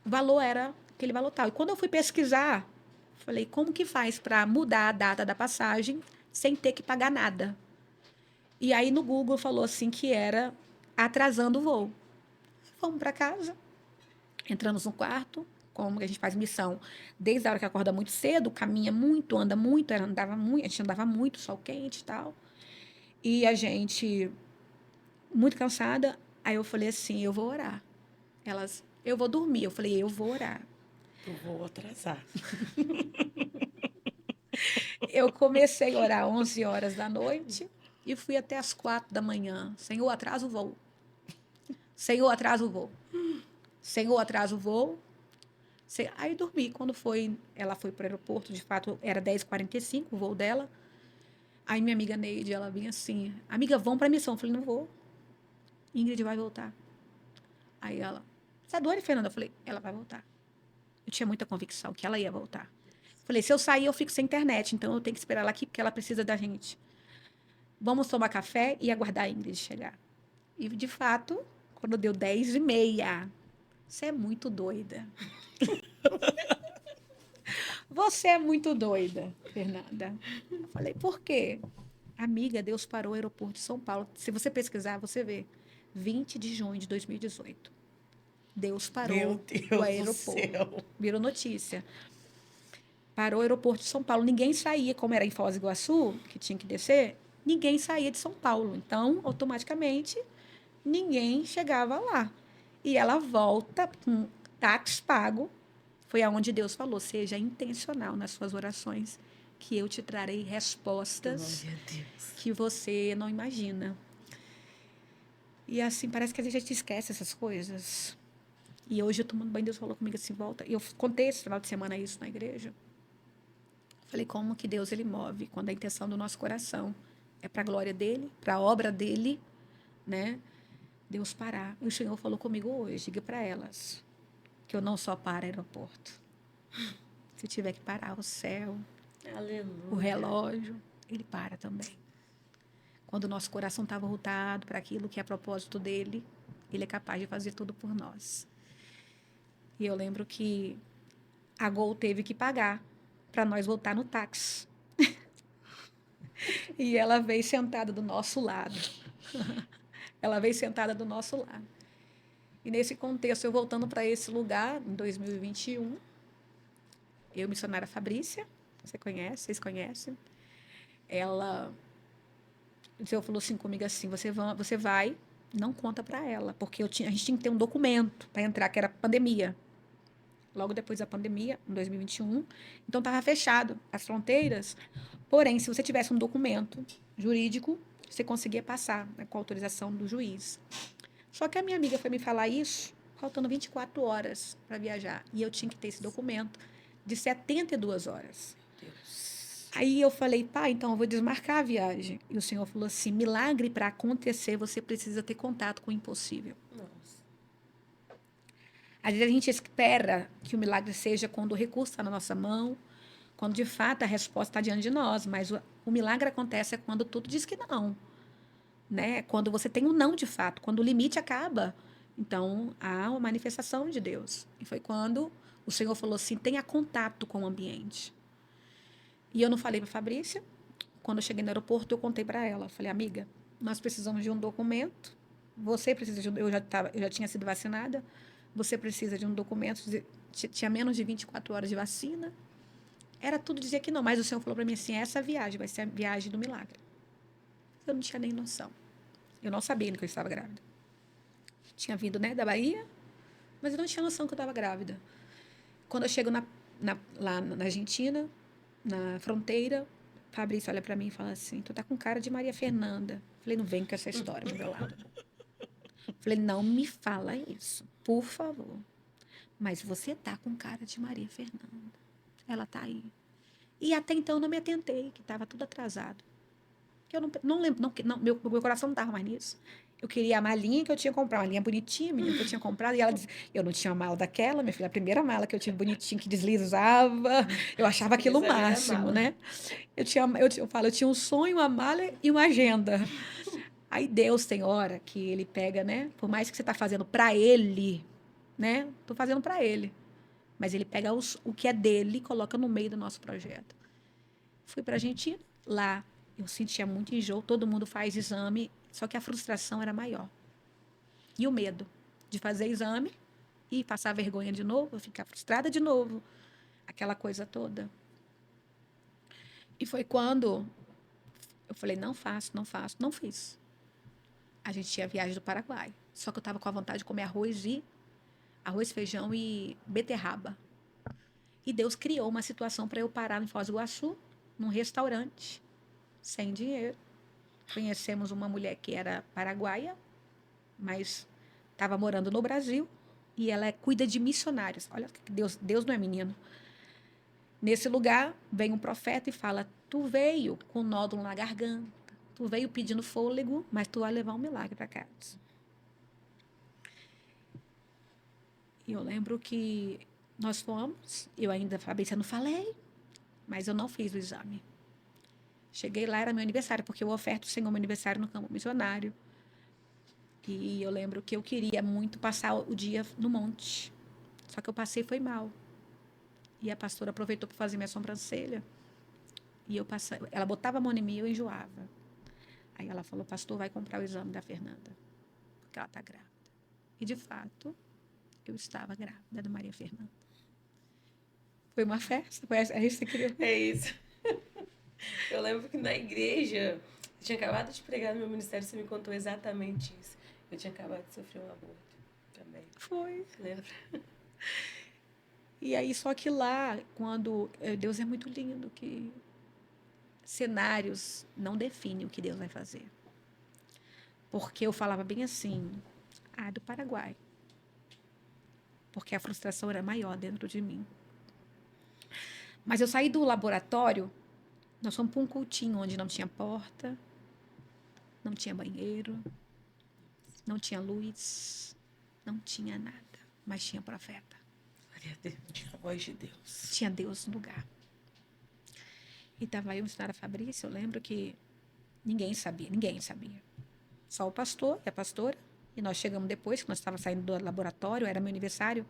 o valor era aquele valor tal. E quando eu fui pesquisar, falei, como que faz para mudar a data da passagem sem ter que pagar nada? E aí no Google falou assim que era atrasando o voo. Fomos para casa, entramos no quarto, como a gente faz missão, desde a hora que acorda muito cedo, caminha muito, anda muito, a gente andava muito, sol quente e tal. E a gente, muito cansada, aí eu falei assim, eu vou orar. Elas, eu vou dormir. Eu falei, eu vou orar. Eu vou atrasar. Eu comecei a orar 11 horas da noite e fui até as 4 da manhã. Senhor, atrasa o voo. Senhor, atrasa o voo. Senhor, atrasa o voo. Aí dormi. Quando ela foi para o aeroporto, de fato, era 10h45 o voo dela. Aí minha amiga Neide, ela vinha assim, amiga, vamos para a missão. Eu falei, não vou. Ingrid vai voltar. Aí ela, você é doida, Fernanda? Eu falei, ela vai voltar. Eu tinha muita convicção que ela ia voltar. Falei, se eu sair, eu fico sem internet, então eu tenho que esperar ela aqui, porque ela precisa da gente. Vamos tomar café e aguardar a Ingrid chegar. E, de fato, quando deu 10h30, você é muito doida. Você é muito doida, Fernanda. Eu falei, por quê? Amiga, Deus parou o aeroporto de São Paulo. Se você pesquisar, você vê. 20 de junho de 2018. Deus parou Meu o Deus do aeroporto. céu. Virou notícia. Parou o aeroporto de São Paulo. Ninguém saía, como era em Foz do Iguaçu, que tinha que descer, ninguém saía de São Paulo. Então, automaticamente, ninguém chegava lá. E ela volta com táxi pago. Foi aonde Deus falou: seja intencional nas suas orações, que eu te trarei respostas Glória a Deus. que você não imagina. E assim, parece que a gente esquece essas coisas. E hoje eu tomando banho, Deus falou comigo assim, volta. E eu contei esse final de semana isso na igreja. Falei, como que Deus ele move quando a intenção do nosso coração é para a glória dele, para a obra dele, né? Deus parar. E o Senhor falou comigo hoje, diga para elas que eu não só paro aeroporto. Se tiver que parar o céu, Aleluia. o relógio, ele para também. Quando o nosso coração está voltado para aquilo que é propósito dele, ele é capaz de fazer tudo por nós. E eu lembro que a Gol teve que pagar para nós voltar no táxi. E ela veio sentada do nosso lado. Ela veio sentada do nosso lado. E nesse contexto, eu voltando para esse lugar, em 2021, eu, missionária Fabrícia, vocês conhecem, ela, o Senhor falou assim comigo assim, você vai, não conta para ela, porque a gente tinha que ter um documento para entrar, que era pandemia. Logo depois da pandemia, em 2021, então estava fechado as fronteiras, porém, se você tivesse um documento jurídico, você conseguia passar, né, com a autorização do juiz. Só que a minha amiga foi me falar isso, faltando 24 horas para viajar, e eu tinha que ter esse documento de 72 horas. Deus. Aí eu falei, pai, então eu vou desmarcar a viagem. E o Senhor falou assim, milagre para acontecer, você precisa ter contato com o impossível. Nossa. Às vezes a gente espera que o milagre seja quando o recurso está na nossa mão, quando de fato a resposta está diante de nós, mas o milagre acontece quando tudo diz que não, né? Quando você tem um não de fato, quando o limite acaba. Então, há uma manifestação de Deus. E foi quando o Senhor falou assim, tenha contato com o ambiente. E eu não falei para a Fabrícia. Quando eu cheguei no aeroporto, eu contei para ela. Falei, amiga, nós precisamos de um documento. Você precisa de um... Eu já tinha sido vacinada. Você precisa de um documento. Tinha menos de 24 horas de vacina. Era tudo dizer que não. Mas o Senhor falou para mim assim, essa viagem vai ser a viagem do milagre. Eu não tinha nem noção. Eu não sabia que eu estava grávida. Tinha vindo, né, da Bahia, mas eu não tinha noção que eu estava grávida. Quando eu chego lá na Argentina, na fronteira, Fabrício olha para mim e fala assim, tu tá com cara de Maria Fernanda. Falei, não vem com essa história do meu lado. Falei, não me fala isso, por favor. Mas você tá com cara de Maria Fernanda. Ela tá aí. E até então eu não me atentei, que estava tudo atrasado. Que eu não lembro, meu coração não estava mais nisso. Eu queria a malinha que eu tinha comprado, uma malinha bonitinha, menina, que eu tinha comprado, e ela disse, eu não tinha uma mala daquela, minha filha, a primeira mala que eu tinha bonitinha, que deslizava, eu achava aquilo o máximo, né? Eu tinha um sonho, uma mala e uma agenda. Aí Deus tem hora que ele pega, né? Por mais que você está fazendo para ele, né? Tô fazendo para ele. Mas ele pega o que é dele e coloca no meio do nosso projeto. Fui para a Argentina, lá eu sentia muito enjoo, todo mundo faz exame, só que a frustração era maior. E o medo de fazer exame e passar vergonha de novo, ficar frustrada de novo, aquela coisa toda. E foi quando eu falei, não faço, não fiz. A gente tinha a viagem do Paraguai, só que eu estava com a vontade de comer arroz, feijão e beterraba. E Deus criou uma situação para eu parar em Foz do Iguaçu, num restaurante, sem dinheiro. Conhecemos uma mulher que era paraguaia, mas estava morando no Brasil, e ela cuida de missionários. Olha, Deus não é menino. Nesse lugar, vem um profeta e fala, tu veio com nódulo na garganta, tu veio pedindo fôlego, mas tu vai levar um milagre para casa. E eu lembro que nós fomos, eu ainda, Fabrícia, não falei, mas eu não fiz o exame. Cheguei lá, era meu aniversário, porque eu oferto o Senhor meu aniversário no campo missionário. E eu lembro que eu queria muito passar o dia no monte. Só que eu passei e foi mal. E a pastora aproveitou para fazer minha sobrancelha. E eu passei, ela botava a mão em mim e eu enjoava. Aí ela falou, pastor, vai comprar o exame da Fernanda, porque ela está grávida. E, de fato, eu estava grávida da Maria Fernanda. Foi uma festa, é isso que você queria? É isso. Eu lembro que na igreja, eu tinha acabado de pregar no meu ministério, você me contou exatamente isso. Eu tinha acabado de sofrer um aborto também. Foi. Lembra? E aí, só que lá, quando... Deus é muito lindo, que cenários não definem o que Deus vai fazer. Porque eu falava bem assim, do Paraguai. Porque a frustração era maior dentro de mim. Mas eu saí do laboratório, nós fomos para um cultinho onde não tinha porta, não tinha banheiro, não tinha luz, não tinha nada, mas tinha profeta. Glória a Deus. Tinha a voz de Deus. Tinha Deus no lugar. E estava eu, a missionária Fabrícia, eu lembro que ninguém sabia. Só o pastor e a pastora. E nós chegamos depois, que nós estávamos saindo do laboratório, era meu aniversário.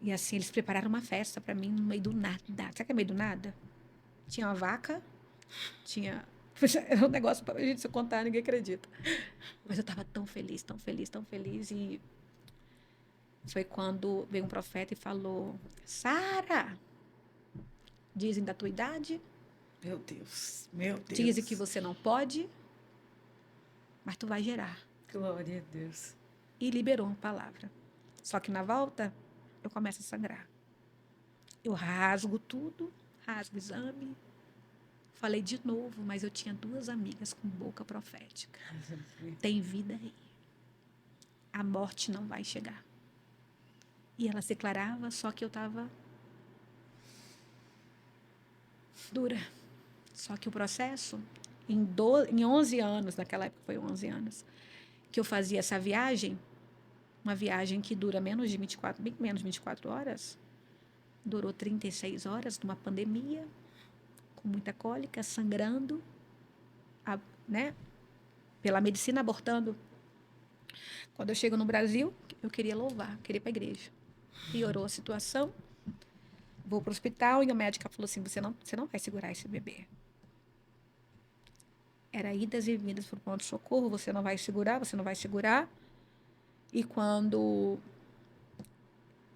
E assim, eles prepararam uma festa para mim no meio do nada. Sabe o que é meio do nada? Tinha uma vaca, tinha... Era um negócio para a gente se contar, ninguém acredita. Mas eu estava tão feliz, tão feliz, tão feliz. E foi quando veio um profeta e falou, Sara, dizem da tua idade, Meu Deus, meu Deus. dizem que você não pode, mas tu vai gerar. Glória a Deus. E liberou uma palavra. Só que na volta, eu começo a sangrar. Eu rasgo tudo, rasgo o exame. Falei de novo, mas eu tinha 2 amigas com boca profética. Tem vida aí. A morte não vai chegar. E ela se declarava, só que eu estava dura. Só que o processo, em 11 anos, naquela época foi 11 anos, que eu fazia essa viagem, uma viagem que dura bem menos de 24 horas, durou 36 horas, numa pandemia, com muita cólica, sangrando, né? Pela medicina, abortando. Quando eu chego no Brasil, eu queria louvar, queria ir para a igreja. Piorou a situação, vou para o hospital e a médica falou assim, você não vai segurar esse bebê. Era idas e vindas para o pronto-socorro, você não vai segurar. E quando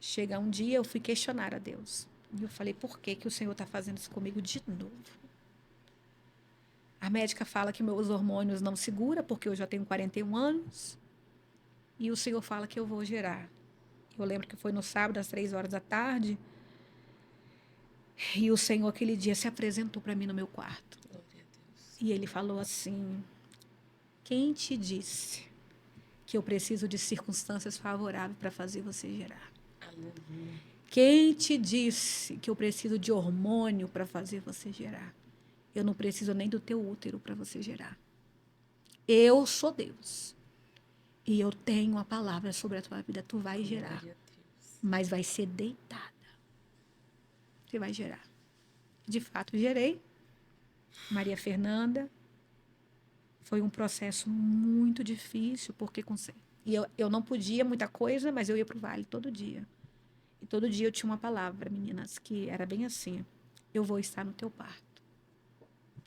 chega um dia, eu fui questionar a Deus. E eu falei, por que o Senhor está fazendo isso comigo de novo? A médica fala que meus hormônios não seguram, porque eu já tenho 41 anos. E o Senhor fala que eu vou gerar. Eu lembro que foi no sábado, às 3 horas da tarde. E o Senhor, aquele dia, se apresentou para mim no meu quarto. Glória a Deus. E ele falou assim, quem te disse que eu preciso de circunstâncias favoráveis para fazer você gerar? Aleluia. Quem te disse que eu preciso de hormônio para fazer você gerar? Eu não preciso nem do teu útero para você gerar. Eu sou Deus. E eu tenho a palavra sobre a tua vida. Tu vai gerar. Glória a Deus. Mas vai ser deitada. Você vai gerar. De fato, gerei. Maria Fernanda. Foi um processo muito difícil, porque eu não podia muita coisa, mas eu ia para o vale todo dia. E todo dia eu tinha uma palavra, meninas, que era bem assim, eu vou estar no teu parto.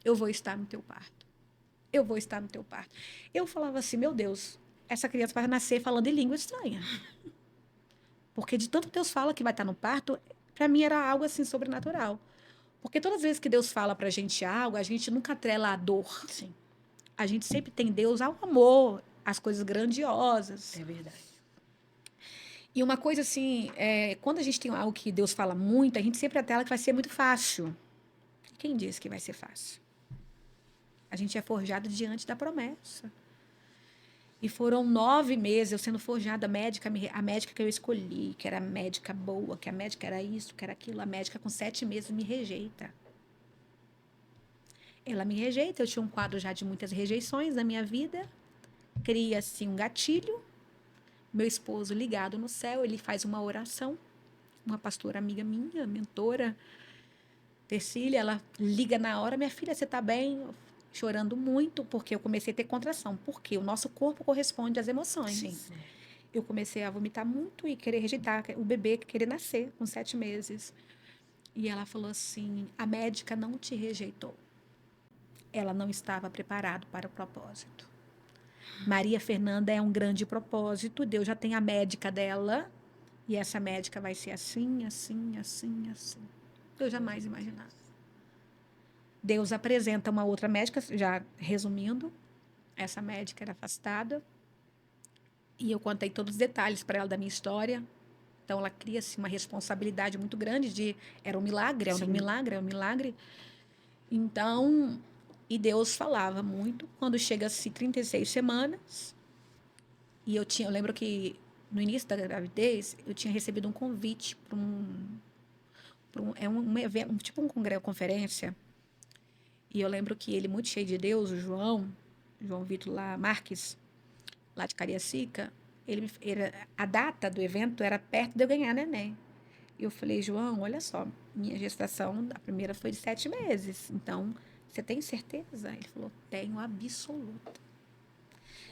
Eu vou estar no teu parto. Eu vou estar no teu parto. Eu falava assim, meu Deus, essa criança vai nascer falando em língua estranha. Porque de tanto Deus fala que vai estar no parto, para mim era algo assim sobrenatural. Porque todas as vezes que Deus fala para a gente algo, a gente nunca atrela a dor. Sim. A gente sempre tem Deus ao amor, as coisas grandiosas. É verdade. E uma coisa assim, quando a gente tem algo que Deus fala muito, a gente sempre atela que vai ser muito fácil. Quem disse que vai ser fácil? A gente é forjado diante da promessa. E foram 9 meses eu sendo forjada, a médica que eu escolhi, que era médica boa, que a médica era isso, que era aquilo, a médica com 7 meses me rejeita. Ela me rejeita, eu tinha um quadro já de muitas rejeições na minha vida, cria assim um gatilho, meu esposo ligado no céu, ele faz uma oração, uma pastora amiga minha, mentora, Tercília, ela liga na hora, minha filha, você tá bem? Eu, chorando muito, porque eu comecei a ter contração. Porque o nosso corpo corresponde às emoções. Sim. Eu comecei a vomitar muito e querer rejeitar o bebê, querer nascer com 7 meses. E ela falou assim, a médica não te rejeitou. Ela não estava preparada para o propósito. Maria Fernanda é um grande propósito, Deus já tem a médica dela, e essa médica vai ser assim, assim, assim, assim. Eu jamais imaginava. Deus apresenta uma outra médica, já resumindo, essa médica era afastada, e eu contei todos os detalhes para ela da minha história. Então ela cria-se uma responsabilidade muito grande de era um milagre, era um Sim. milagre, era um milagre. Então, e Deus falava muito quando chega-se 36 semanas. E eu lembro que no início da gravidez, eu tinha recebido um convite para um evento, tipo um congresso, conferência. E eu lembro que ele, muito cheio de Deus, o João Vitor lá, Marques, lá de Cariacica, a data do evento era perto de eu ganhar neném. E eu falei, João, olha só, minha gestação, a primeira foi de 7 meses. Então, você tem certeza? Ele falou, tenho absoluta.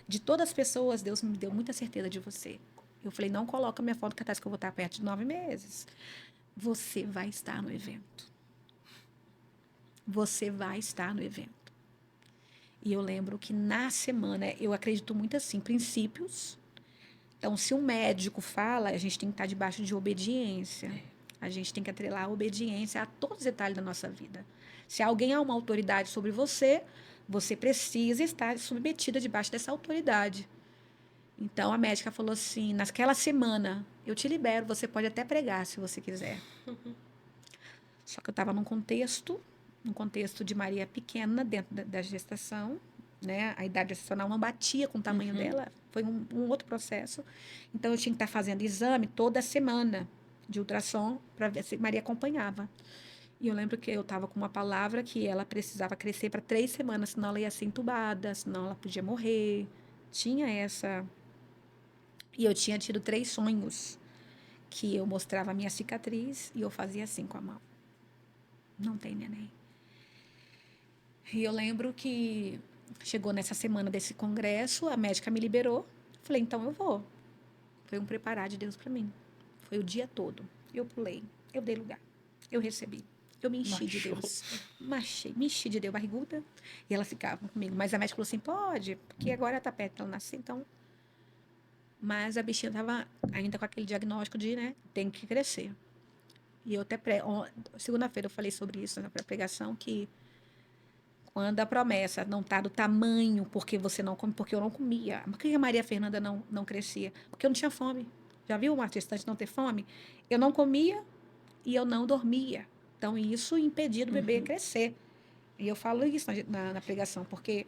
De todas as pessoas, Deus me deu muita certeza de você. Eu falei, não coloca minha foto cartaz que eu vou estar perto de 9 meses. Você vai estar no evento. Você vai estar no evento. E eu lembro que na semana, eu acredito muito assim, princípios. Então, se um médico fala, a gente tem que estar debaixo de obediência. A gente tem que atrelar a obediência a todos os detalhes da nossa vida. Se alguém há uma autoridade sobre você, você precisa estar submetida debaixo dessa autoridade. Então, a médica falou assim, naquela semana, eu te libero, você pode até pregar, se você quiser. Só que eu estava num contexto de Maria pequena, dentro da gestação, né? A idade gestacional não batia com o tamanho dela, foi um outro processo. Então, eu tinha que estar fazendo exame toda semana de ultrassom para ver se Maria acompanhava. E eu lembro que eu estava com uma palavra que ela precisava crescer para 3 semanas, senão ela ia ser entubada, senão ela podia morrer. Tinha essa. E eu tinha tido 3 sonhos, que eu mostrava a minha cicatriz e eu fazia assim com a mão. Não tem neném. E eu lembro que chegou nessa semana desse congresso, a médica me liberou. Falei, então eu vou. Foi um preparar de Deus para mim. Foi o dia todo. Eu pulei, eu dei lugar, eu recebi. Eu me enchi de Deus. Me enchi de Deus, barriguda. E ela ficava comigo. Mas a médica falou assim, pode, porque agora ela está perto, ela nasce, então. Mas a bichinha estava ainda com aquele diagnóstico de, né, tem que crescer. E eu até, segunda-feira eu falei sobre isso na pregação, que quando a promessa não está do tamanho porque você não come, porque eu não comia. Por que a Maria Fernanda não crescia? Porque eu não tinha fome. Já viu uma gestante não ter fome? Eu não comia e eu não dormia. Então, isso impedia do bebê crescer. E eu falo isso na pregação, porque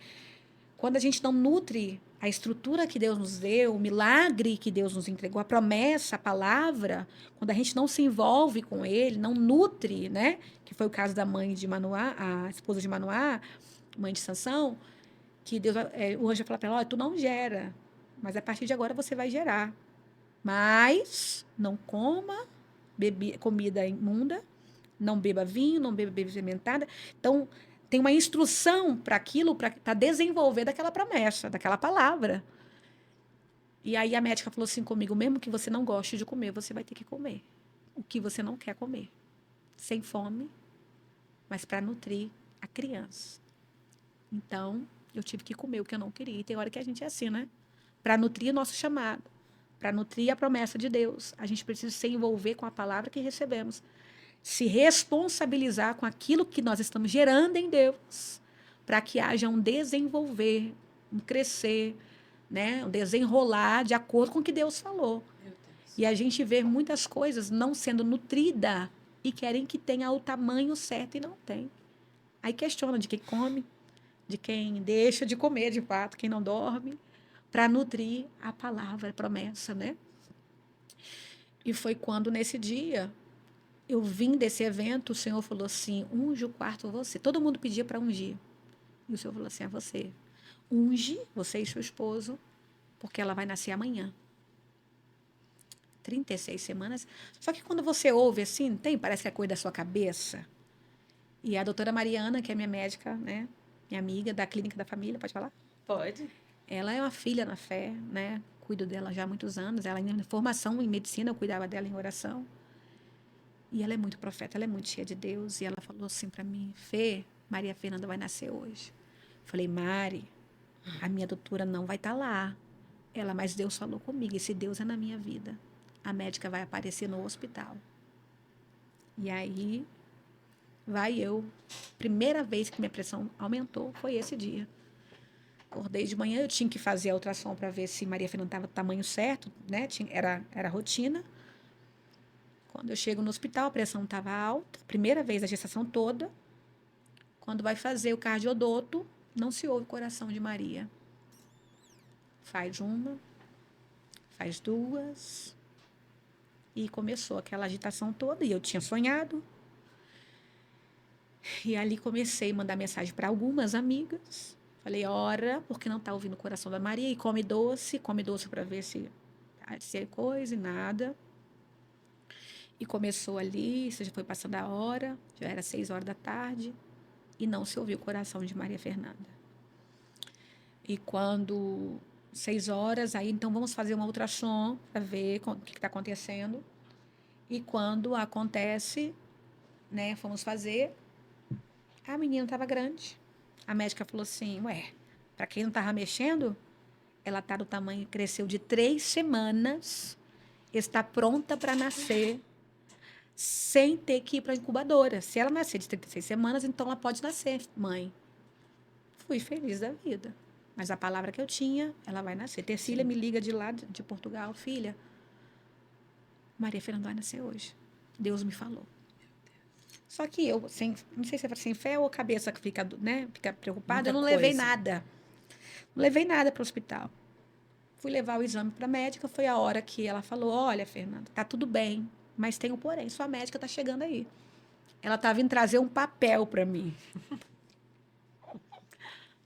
quando a gente não nutre a estrutura que Deus nos deu, o milagre que Deus nos entregou, a promessa, a palavra, quando a gente não se envolve com ele, não nutre, né? Que foi o caso da mãe de Manoá, a esposa de Manoá, mãe de Sansão, que Deus, o anjo fala para ela, olha, tu não gera, mas a partir de agora você vai gerar. Mas não coma comida imunda, não beba vinho, não beba bebida fermentada. Então, tem uma instrução para aquilo, para desenvolver daquela promessa, daquela palavra. E aí a médica falou assim comigo, mesmo que você não goste de comer, você vai ter que comer o que você não quer comer. Sem fome, mas para nutrir a criança. Então, eu tive que comer o que eu não queria. E tem hora que a gente é assim, né? Para nutrir o nosso chamado, para nutrir a promessa de Deus, a gente precisa se envolver com a palavra que recebemos. Se responsabilizar com aquilo que nós estamos gerando em Deus, para que haja um desenvolver, um crescer, né? Um desenrolar de acordo com o que Deus falou. E a gente vê muitas coisas não sendo nutrida e querem que tenha o tamanho certo e não tem. Aí questiona de quem come, de quem deixa de comer de fato, quem não dorme, para nutrir a palavra, a promessa, né? E foi quando nesse dia eu vim desse evento, o Senhor falou assim, unge o quarto você. Todo mundo pedia para ungir. E o Senhor falou assim, você. Unge, você e seu esposo, porque ela vai nascer amanhã. 36 semanas. Só que quando você ouve assim, parece que é coisa da sua cabeça. E a doutora Mariana, que é minha médica, né? Minha amiga da Clínica da Família, pode falar? Pode. Ela é uma filha na fé, né? Cuido dela já há muitos anos. Ela em formação em medicina, eu cuidava dela em oração. E ela é muito profeta, ela é muito cheia de Deus. E ela falou assim para mim, Fê, Maria Fernanda vai nascer hoje. Falei, Mari, a minha doutora não vai estar lá. Ela, mas Deus falou comigo, esse Deus é na minha vida. A médica vai aparecer no hospital. E aí, vai eu. Primeira vez que minha pressão aumentou foi esse dia. Acordei de manhã, eu tinha que fazer a ultrassom para ver se Maria Fernanda estava do tamanho certo, né? Era rotina. Quando eu chego no hospital, a pressão estava alta, primeira vez a gestação toda. Quando vai fazer o cardiodoto, não se ouve o coração de Maria. Faz uma, faz duas. E começou aquela agitação toda, e eu tinha sonhado. E ali comecei a mandar mensagem para algumas amigas. Falei, ora, porque não está ouvindo o coração da Maria? E come doce para ver se é coisa e nada. E começou ali, isso já foi passando a hora, já era 6 horas da tarde, e não se ouviu o coração de Maria Fernanda. E quando 6 horas, aí então vamos fazer uma ultrassom para ver o que está acontecendo. E quando acontece, né, fomos fazer, a menina estava grande. A médica falou assim, ué, para quem não estava mexendo, ela está do tamanho, cresceu de 3 semanas, está pronta para nascer, sem ter que ir para a incubadora. Se ela nascer de 36 semanas, então ela pode nascer, mãe. Fui feliz da vida. Mas a palavra que eu tinha, ela vai nascer. Tercília me liga de lá de Portugal, filha, Maria Fernanda vai nascer hoje. Deus me falou. Só que eu, não sei se é sem fé ou a cabeça que fica, né, fica preocupada, Muita eu não levei coisa. nada. Não levei nada para o hospital. Fui levar o exame para a médica, foi a hora que ela falou, olha, Fernanda, tá tudo bem, mas tem um porém, sua médica tá chegando aí. Ela tá vindo trazer um papel para mim.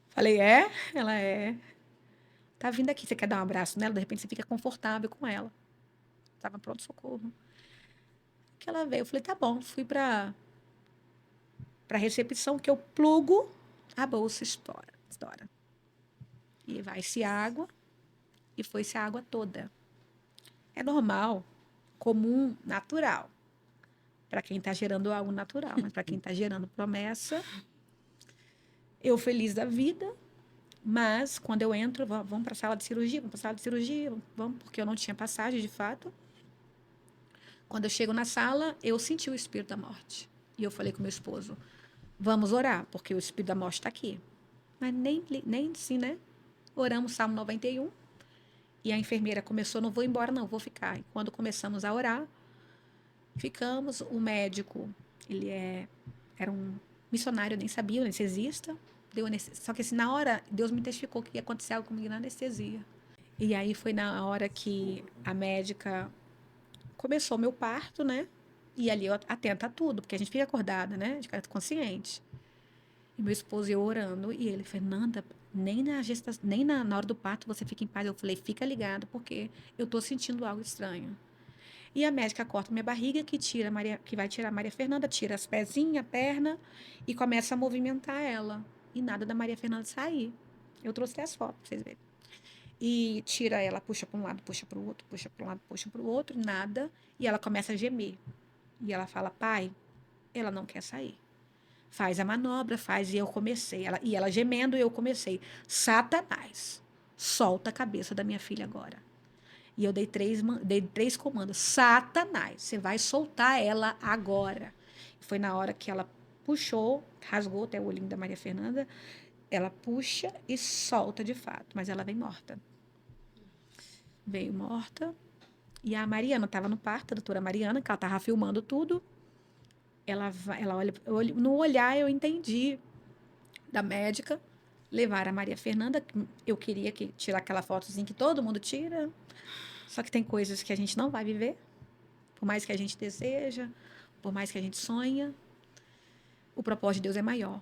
Falei, é? Ela é. Tá vindo aqui, você quer dar um abraço nela? De repente você fica confortável com ela. Tava pronto-socorro. Que ela veio, eu falei, tá bom. Fui para recepção, que eu plugo, a bolsa estoura. E vai-se água, e foi-se a água toda. É normal, comum, natural. Para quem está gerando algo natural, mas para quem está gerando promessa, eu feliz da vida, mas quando eu entro, vamos para a sala de cirurgia, vamos, porque eu não tinha passagem de fato. Quando eu chego na sala, eu senti o espírito da morte. E eu falei com meu esposo, vamos orar, porque o espírito da morte está aqui. Mas nem assim, né? Oramos Salmo 91. E a enfermeira começou, não vou embora não, vou ficar. E quando começamos a orar, ficamos. O médico, era um missionário, eu nem sabia, anestesista. Só que assim, na hora, Deus me testificou que ia acontecer algo comigo na anestesia. E aí foi na hora que a médica começou o meu parto, né? E ali eu atenta a tudo, porque a gente fica acordada, né? A gente fica consciente. E meu esposo e eu orando, e ele, Fernanda, nem na hora do parto você fica em paz. Eu falei, fica ligado, porque eu tô sentindo algo estranho. E a médica corta minha barriga, que vai tirar a Maria Fernanda, tira as pezinhas, a perna, e começa a movimentar ela. E nada da Maria Fernanda sair. Eu trouxe até as fotos pra vocês verem. E tira ela, puxa para um lado, puxa para o outro, puxa para um lado, puxa para o outro, nada. E ela começa a gemer. E ela fala, pai, ela não quer sair. Faz a manobra, faz, e eu comecei. E ela gemendo, e eu comecei. Satanás, solta a cabeça da minha filha agora. E eu dei 3 comandos. Satanás, você vai soltar ela agora. Foi na hora que ela puxou, rasgou até o olhinho da Maria Fernanda. Ela puxa e solta de fato, mas ela vem morta. Veio morta. E a Mariana estava no parto, a doutora Mariana, que ela estava filmando tudo. Ela olha, no olhar eu entendi da médica, levar a Maria Fernanda, eu queria tirar aquela fotozinha que todo mundo tira, só que tem coisas que a gente não vai viver, por mais que a gente deseja, por mais que a gente sonha, o propósito de Deus é maior.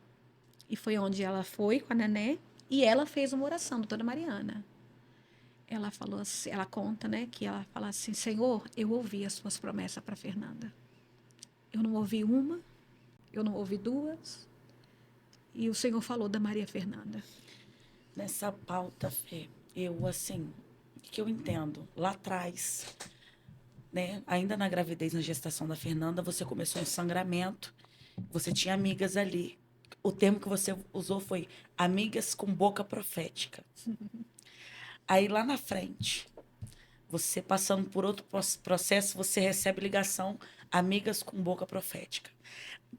E foi onde ela foi com a neném, e ela fez uma oração, doutora Mariana. Ela falou assim, ela conta, né, que ela fala assim, Senhor, eu ouvi as suas promessas para Fernanda. Eu não ouvi uma, eu não ouvi duas. E o Senhor falou da Maria Fernanda. Nessa pauta, Fê, eu, assim, o que eu entendo? Lá atrás, né, ainda na gravidez, na gestação da Fernanda, você começou um sangramento, você tinha amigas ali. O termo que você usou foi amigas com boca profética. Aí, lá na frente, você passando por outro processo, você recebe ligação, amigas com boca profética.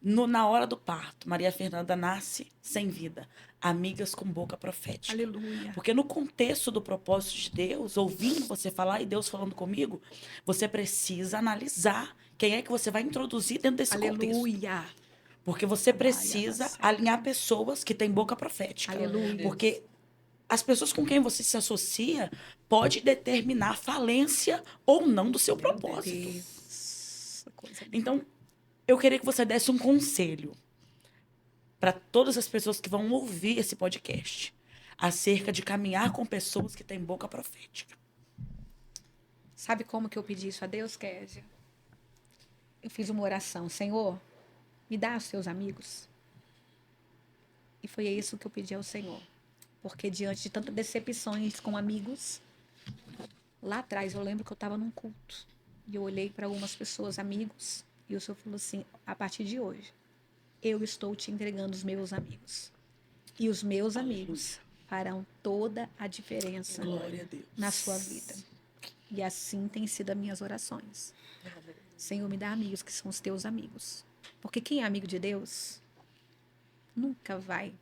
Na hora do parto, Maria Fernanda nasce sem vida. Amigas com boca profética. Aleluia. Porque no contexto do propósito de Deus, ouvindo você falar e Deus falando comigo, você precisa analisar quem é que você vai introduzir dentro desse contexto. Aleluia. Porque você precisa alinhar pessoas que têm boca profética. Aleluia. Porque as pessoas com quem você se associa pode determinar a falência ou não do seu propósito. Deus. Coisa linda. Então, eu queria que você desse um conselho para todas as pessoas que vão ouvir esse podcast acerca de caminhar com pessoas que têm boca profética. Sabe como que eu pedi isso a Deus, Kézia? Eu fiz uma oração. Senhor, me dá os teus amigos. E foi isso que eu pedi ao Senhor. Porque diante de tantas decepções com amigos, lá atrás eu lembro que eu estava num culto. E eu olhei para algumas pessoas, amigos, e o Senhor falou assim, a partir de hoje, eu estou te entregando os meus amigos. E os meus amigos farão toda a diferença Glória a Deus. na sua vida. E assim tem sido as minhas orações. Senhor, me dá amigos que são os teus amigos. Porque quem é amigo de Deus nunca vai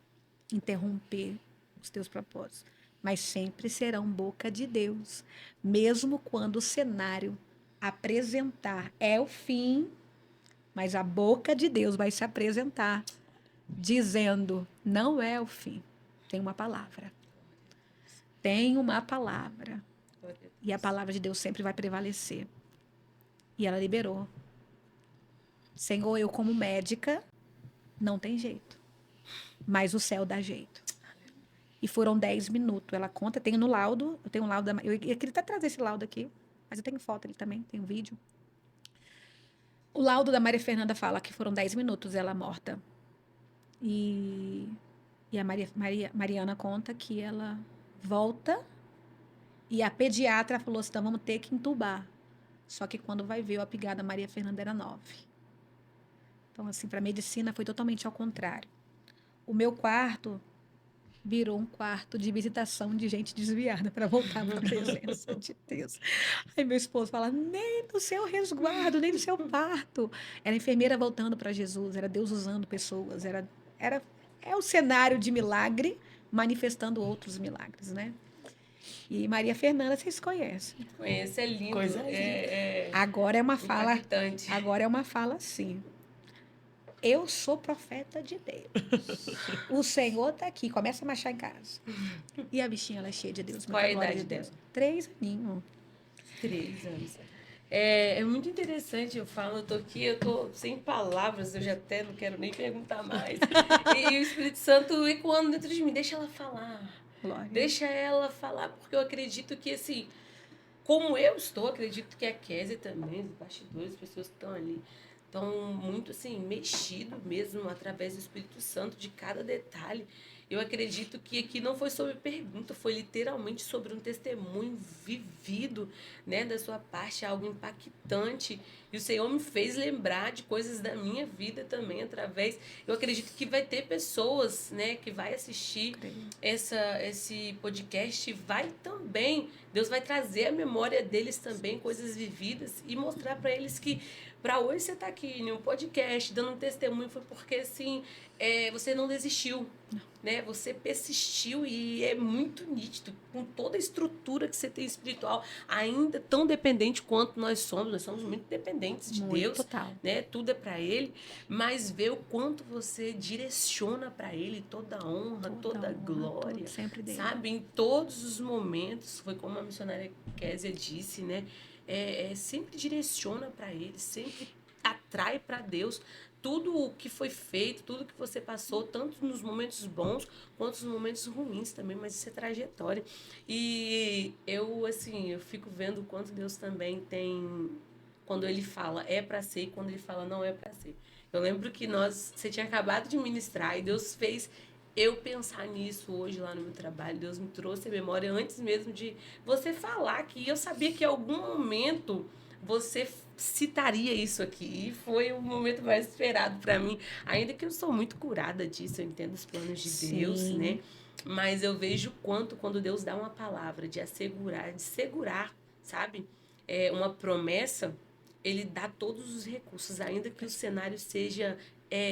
interromper os teus propósitos, mas sempre serão boca de Deus, mesmo quando o cenário apresentar é o fim, mas a boca de Deus vai se apresentar dizendo, não é o fim, tem uma palavra. Tem uma palavra. E a palavra de Deus sempre vai prevalecer. E ela liberou. Senhor, eu como médica, não tem jeito. Mas o céu dá jeito. E foram 10 minutos. Ela conta, tem no laudo, eu tenho um laudo, eu queria até trazer esse laudo aqui, mas eu tenho foto ali também, tem um vídeo. O laudo da Maria Fernanda fala que foram 10 minutos ela morta. E a Mariana conta que ela volta e a pediatra falou assim, então vamos ter que entubar. Só que quando vai ver, a pigada Maria Fernanda era 9. Então, assim, para a medicina foi totalmente ao contrário. O meu quarto virou um quarto de visitação de gente desviada para voltar para a presença de Deus. Aí meu esposo fala, nem do seu resguardo, nem do seu parto. Era enfermeira voltando para Jesus, era Deus usando pessoas, é o cenário de milagre manifestando outros milagres, né? E Maria Fernanda, vocês conhecem. Conheço, é lindo. Coisa Agora é uma fala, impactante. agora é uma fala assim. Eu sou profeta de Deus. O Senhor está aqui. Começa a marchar em casa. E a bichinha, ela é cheia de Deus. Qual é a glória idade de Deus. dela? 3 aninhos. 3 anos. É muito interessante, eu tô aqui, eu tô sem palavras, eu já até não quero nem perguntar mais. E o Espírito Santo ecoando dentro de mim, deixa ela falar. Glória. Deixa ela falar, porque eu acredito que, assim, como eu estou, acredito que a Kézia também, os bastidores, as pessoas que estão ali, estão muito, assim, mexido mesmo através do Espírito Santo de cada detalhe. Eu acredito que aqui não foi sobre pergunta, foi literalmente sobre um testemunho vivido, né, da sua parte, algo impactante. E o Senhor me fez lembrar de coisas da minha vida também através. Eu acredito que vai ter pessoas, né, que vai assistir esse podcast, vai também, Deus vai trazer à memória deles também coisas vividas e mostrar para eles que para hoje você está aqui em um podcast dando um testemunho foi porque assim você não desistiu, né? Você persistiu e é muito nítido com toda a estrutura que você tem espiritual, ainda tão dependente quanto nós somos muito dependentes de Muito, Deus, total. né? Tudo é para Ele, mas ver o quanto você direciona para Ele toda a honra, toda a glória, tudo sempre dele. sabe? Em todos os momentos, foi como a missionária Kézia disse, né? Sempre direciona para Ele, sempre atrai para Deus tudo o que foi feito, tudo que você passou, tanto nos momentos bons quanto nos momentos ruins também, mas isso é trajetória. E eu, assim, eu fico vendo o quanto Deus também tem, quando Ele fala é para ser e quando Ele fala não é para ser. Eu lembro que você tinha acabado de ministrar e Deus fez eu pensar nisso hoje lá no meu trabalho. Deus me trouxe a memória antes mesmo de você falar, que eu sabia que em algum momento você citaria isso aqui. E foi o momento mais esperado para mim. Ainda que eu sou muito curada disso, eu entendo os planos de Deus, né? Sim. Mas eu vejo quanto quando Deus dá uma palavra de assegurar, de segurar, sabe? Uma promessa, ele dá todos os recursos, ainda que o cenário seja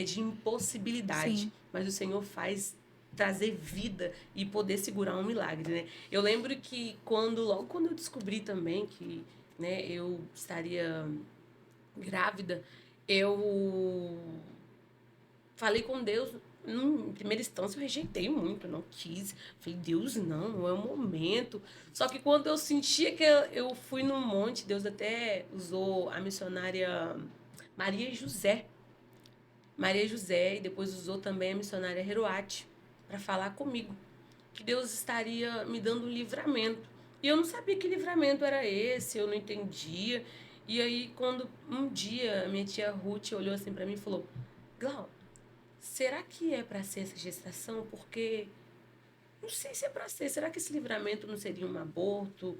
de impossibilidade. Sim. Mas o Senhor faz trazer vida e poder segurar um milagre, né? Eu lembro que logo quando eu descobri também que, né, eu estaria grávida, eu falei com Deus. Em primeira instância, eu rejeitei muito, não quis. Falei, Deus, não é o momento. Só que quando eu sentia que eu fui num monte, Deus até usou a missionária Maria José. Maria José, e depois usou também a missionária Heroate para falar comigo. Que Deus estaria me dando um livramento. E eu não sabia que livramento era esse, eu não entendia. E aí, quando um dia a minha tia Ruth olhou assim para mim e falou: Glau, será que é para ser essa gestação? Porque não sei se é para ser. Será que esse livramento não seria um aborto?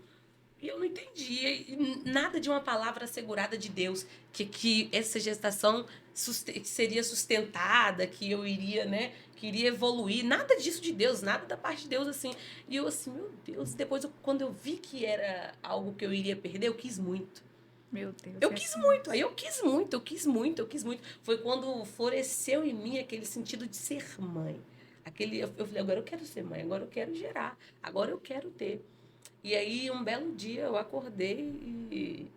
E eu não entendia. E nada de uma palavra assegurada de Deus. Que essa gestação seria sustentada, que eu iria, né? Que iria evoluir. Nada disso de Deus, nada da parte de Deus, assim. E eu assim, meu Deus. Depois, quando eu vi que era algo que eu iria perder, eu quis muito. Meu Deus. Eu quis muito, aí eu quis muito, eu quis muito, eu quis muito. Foi quando floresceu em mim aquele sentido de ser mãe. Eu falei, agora eu quero ser mãe, agora eu quero gerar, agora eu quero ter. E aí, um belo dia, eu acordei e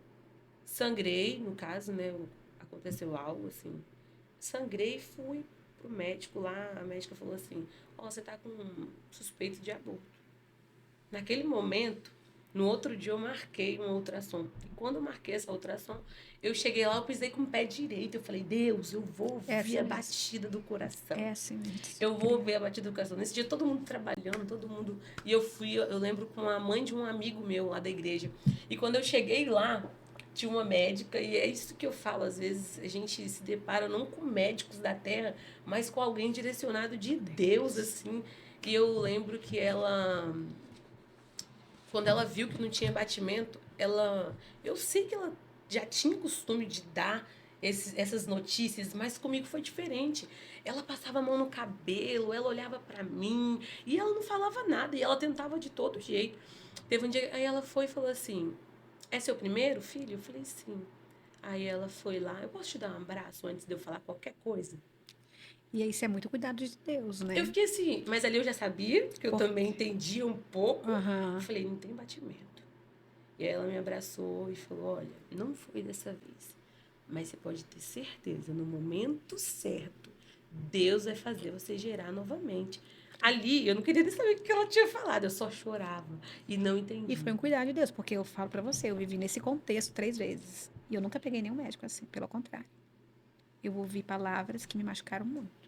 sangrei, no caso, né? Aconteceu algo assim. Sangrei e fui pro médico lá. A médica falou assim: ó, você tá com suspeito de aborto. Naquele momento, no outro dia eu marquei uma ultrassom. E quando eu marquei essa ultrassom, eu cheguei lá, eu pisei com o pé direito. Eu falei, Deus, eu vou ouvir assim a mesmo. batida do coração. É assim mesmo. Eu vou ver a batida do coração. Nesse dia, todo mundo trabalhando, todo mundo... E eu lembro com a mãe de um amigo meu lá da igreja. E quando eu cheguei lá, tinha uma médica, e é isso que eu falo, às vezes a gente se depara não com médicos da terra, mas com alguém direcionado de Deus, assim. E eu lembro que quando ela viu que não tinha batimento, eu sei que ela já tinha costume de dar essas notícias, mas comigo foi diferente. Ela passava a mão no cabelo, ela olhava pra mim e ela não falava nada e ela tentava de todo jeito. Teve um dia, aí ela foi e falou assim: "É seu primeiro filho?" Eu falei: "Sim." Aí ela foi lá: "Eu posso te dar um abraço antes de eu falar qualquer coisa?" E aí isso é muito cuidado de Deus, né? Eu fiquei assim, mas ali eu já sabia, que eu Por- também entendia um pouco. Aham. Eu falei: "Não tem batimento." E aí ela me abraçou e falou: "Olha, não foi dessa vez, mas você pode ter certeza, no momento certo, Deus vai fazer você gerar novamente." Ali, eu não queria nem saber o que ela tinha falado, eu só chorava e não entendi. E foi um cuidado de Deus, porque eu falo pra você, eu vivi nesse contexto 3 vezes. E eu nunca peguei nenhum médico assim, pelo contrário. Eu ouvi palavras que me machucaram muito.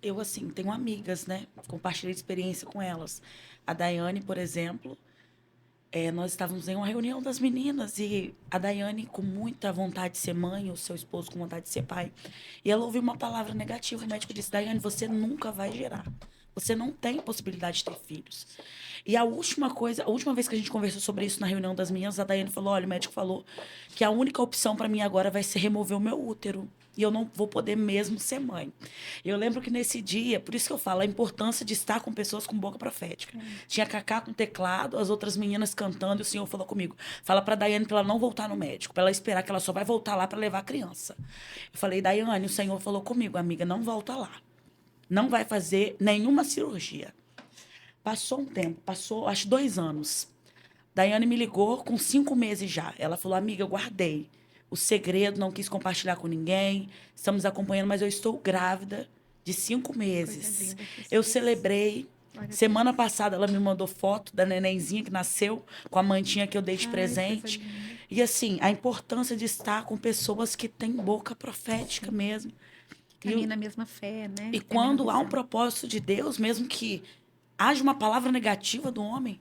Eu, assim, tenho amigas, né? Compartilhei experiência com elas. A Daiane, por exemplo, nós estávamos em uma reunião das meninas e a Daiane, com muita vontade de ser mãe, o seu esposo com vontade de ser pai, e ela ouviu uma palavra negativa. O médico disse: Daiane, você nunca vai gerar. Você não tem possibilidade de ter filhos. E a última vez que a gente conversou sobre isso na reunião das meninas, a Daiane falou: olha, o médico falou que a única opção para mim agora vai ser remover o meu útero. E eu não vou poder mesmo ser mãe. Eu lembro que nesse dia, por isso que eu falo, a importância de estar com pessoas com boca profética. Tinha Cacá com teclado, as outras meninas cantando, e o Senhor falou comigo: fala pra Daiane pra ela não voltar no médico, pra ela esperar que ela só vai voltar lá pra levar a criança. Eu falei: Daiane, o Senhor falou comigo, amiga, não volta lá. Não vai fazer nenhuma cirurgia. Passou um tempo, passou acho 2 anos. Daiane me ligou com 5 meses já. Ela falou: amiga, eu guardei o segredo, não quis compartilhar com ninguém. Estamos acompanhando, mas eu estou grávida de 5 meses. linda que Eu você- celebrei. Glória a Semana passada ela me mandou foto da nenenzinha que nasceu com a mantinha que eu dei de Ai, presente. coisa linda. E assim, a importância de estar com pessoas que têm boca profética mesmo. Caminha na mesma fé, né? E Tem a mesma quando há um visão. propósito de Deus, mesmo que haja uma palavra negativa do homem,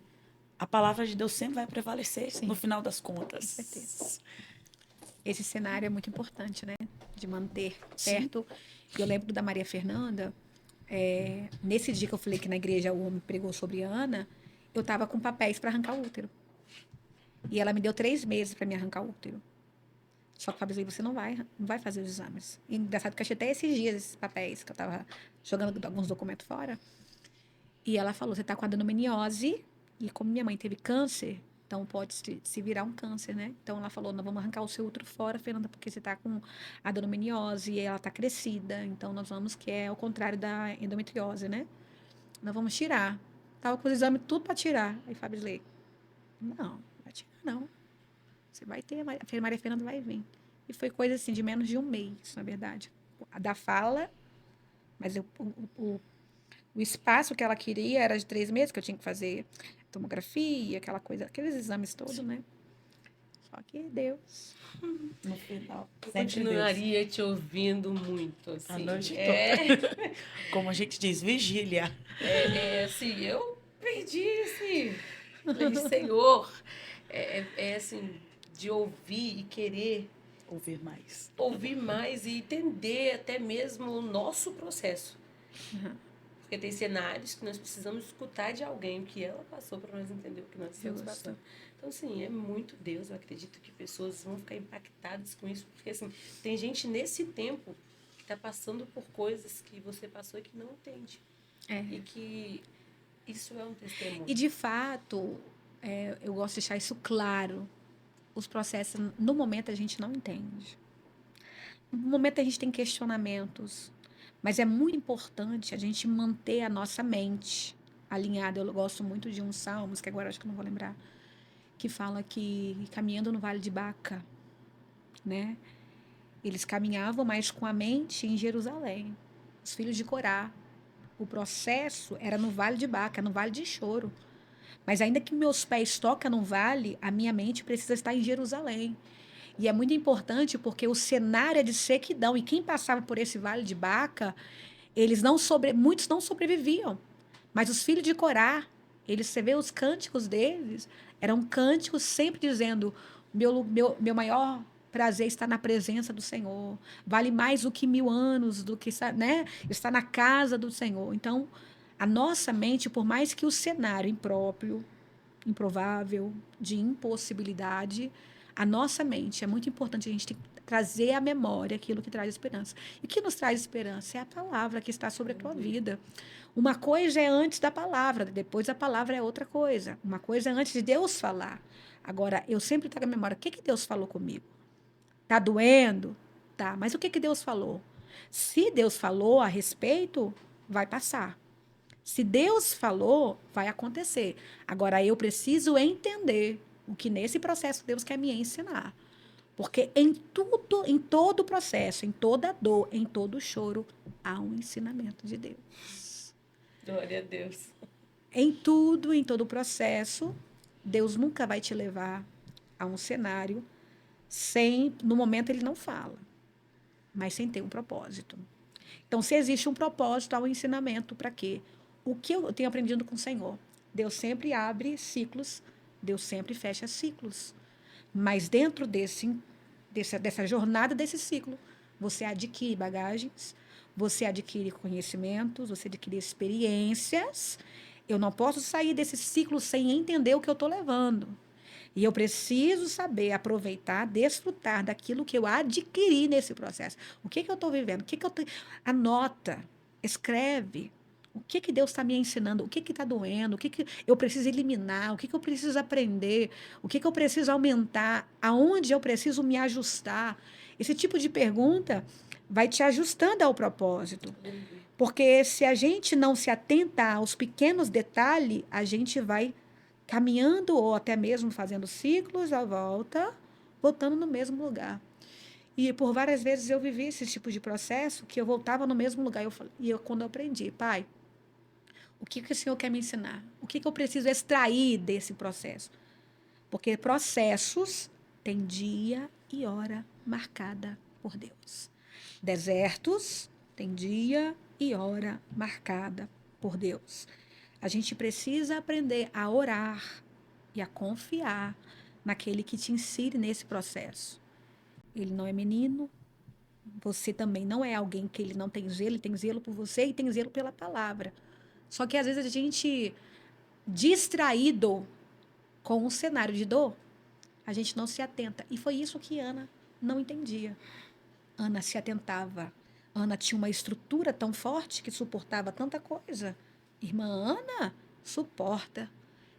a palavra de Deus sempre vai prevalecer Sim. no final das contas. Com certeza. esse cenário é muito importante, né? De manter Sim. perto. Eu lembro da Maria Fernanda, nesse dia que eu falei que na igreja o homem pregou sobre Ana, eu estava com papéis para arrancar o útero. E ela me deu 3 meses para me arrancar o útero. Só que o Fábio disse, você não vai fazer os exames. E engraçado que eu achei até esses dias esses papéis, que eu estava jogando alguns documentos fora. E ela falou, você está com adenomeniose, e como minha mãe teve câncer, então pode se virar um câncer, né? Então ela falou, nós vamos arrancar o seu útero fora, Fernanda, porque você está com adenomeniose e ela está crescida. Então nós vamos, que é o contrário da endometriose, né? Nós vamos tirar. Tava com os exames tudo para tirar. Aí Fábio disse, não vai tirar não. Você vai ter, a Maria Fernanda vai vir. E foi coisa assim, de menos de um mês, na verdade. Da fala, mas o espaço que ela queria era de 3 meses, que eu tinha que fazer tomografia, aquela coisa, aqueles exames todos, né? Só que Deus. No final. Eu Sempre Deus. continuaria te ouvindo muito, assim. A noite toda. Como a gente diz, vigília. Assim, eu perdi, assim. Falei, Senhor, assim, de ouvir e querer Ouvir mais e entender até mesmo o nosso processo. Porque tem cenários que nós precisamos escutar de alguém que ela passou para nós entender o que nós estamos passando. Então, assim, é muito Deus. Eu acredito que pessoas vão ficar impactadas com isso. Porque, assim, tem gente nesse tempo que está passando por coisas que você passou e que não entende. E que isso é um testemunho. E, de fato, eu gosto de deixar isso claro. Os processos, no momento, a gente não entende. No momento, a gente tem questionamentos. Mas é muito importante a gente manter a nossa mente alinhada. Eu gosto muito de uns salmos, que agora acho que eu não vou lembrar, que fala que caminhando no Vale de Baca, né? Eles caminhavam, mas com a mente em Jerusalém. Os filhos de Corá. O processo era no Vale de Baca, no Vale de Choro. Mas ainda que meus pés toquem no vale, a minha mente precisa estar em Jerusalém. E é muito importante porque o cenário é de sequidão. E quem passava por esse Vale de Baca, muitos não sobreviviam. Mas os filhos de Corá, você vê os cânticos deles, eram cânticos sempre dizendo: meu maior prazer está na presença do Senhor. Vale mais do que 1000 anos, do que, né? Está na casa do Senhor. Então, a nossa mente, por mais que o cenário impróprio, improvável, de impossibilidade, a nossa mente, é muito importante a gente trazer à memória aquilo que traz esperança. E o que nos traz esperança é a palavra que está sobre a tua vida. Uma coisa é antes da palavra, depois a palavra é outra coisa. Uma coisa é antes de Deus falar. Agora, eu sempre trago à memória, o que Deus falou comigo? Tá doendo? Tá, mas o que Deus falou? Se Deus falou a respeito, vai passar. Se Deus falou, vai acontecer. Agora, eu preciso entender o que nesse processo Deus quer me ensinar. Porque em tudo, em todo o processo, em toda dor, em todo choro, há um ensinamento de Deus. Glória a Deus. Em tudo, em todo o processo, Deus nunca vai te levar a um cenário no momento ele não fala, mas sem ter um propósito. Então, se existe um propósito, há um ensinamento para quê? O que eu tenho aprendido com o Senhor? Deus sempre abre ciclos, Deus sempre fecha ciclos. Mas dentro dessa jornada desse ciclo, você adquire bagagens, você adquire conhecimentos, você adquire experiências. Eu não posso sair desse ciclo sem entender o que eu estou levando. E eu preciso saber aproveitar, desfrutar daquilo que eu adquiri nesse processo. O que eu estou vivendo? Anota, escreve. O que Deus está me ensinando? O que está doendo? O que eu preciso eliminar? O que eu preciso aprender? O que eu preciso aumentar? Aonde eu preciso me ajustar? Esse tipo de pergunta vai te ajustando ao propósito. Porque se a gente não se atentar aos pequenos detalhes, a gente vai caminhando ou até mesmo fazendo ciclos à volta, voltando no mesmo lugar. E por várias vezes eu vivi esse tipo de processo que eu voltava no mesmo lugar. Quando eu aprendi, Pai, o que o Senhor quer me ensinar? O que eu preciso extrair desse processo? Porque processos têm dia e hora marcada por Deus. Desertos têm dia e hora marcada por Deus. A gente precisa aprender a orar e a confiar naquele que te insere nesse processo. ele não é menino. Você também não é alguém que ele não tem zelo, ele tem zelo por você e tem zelo pela palavra. Só que às vezes a gente, distraído com um cenário de dor, a gente não se atenta. E foi isso que Ana não entendia. Ana se atentava. Ana tinha uma estrutura tão forte que suportava tanta coisa. Irmã Ana suporta.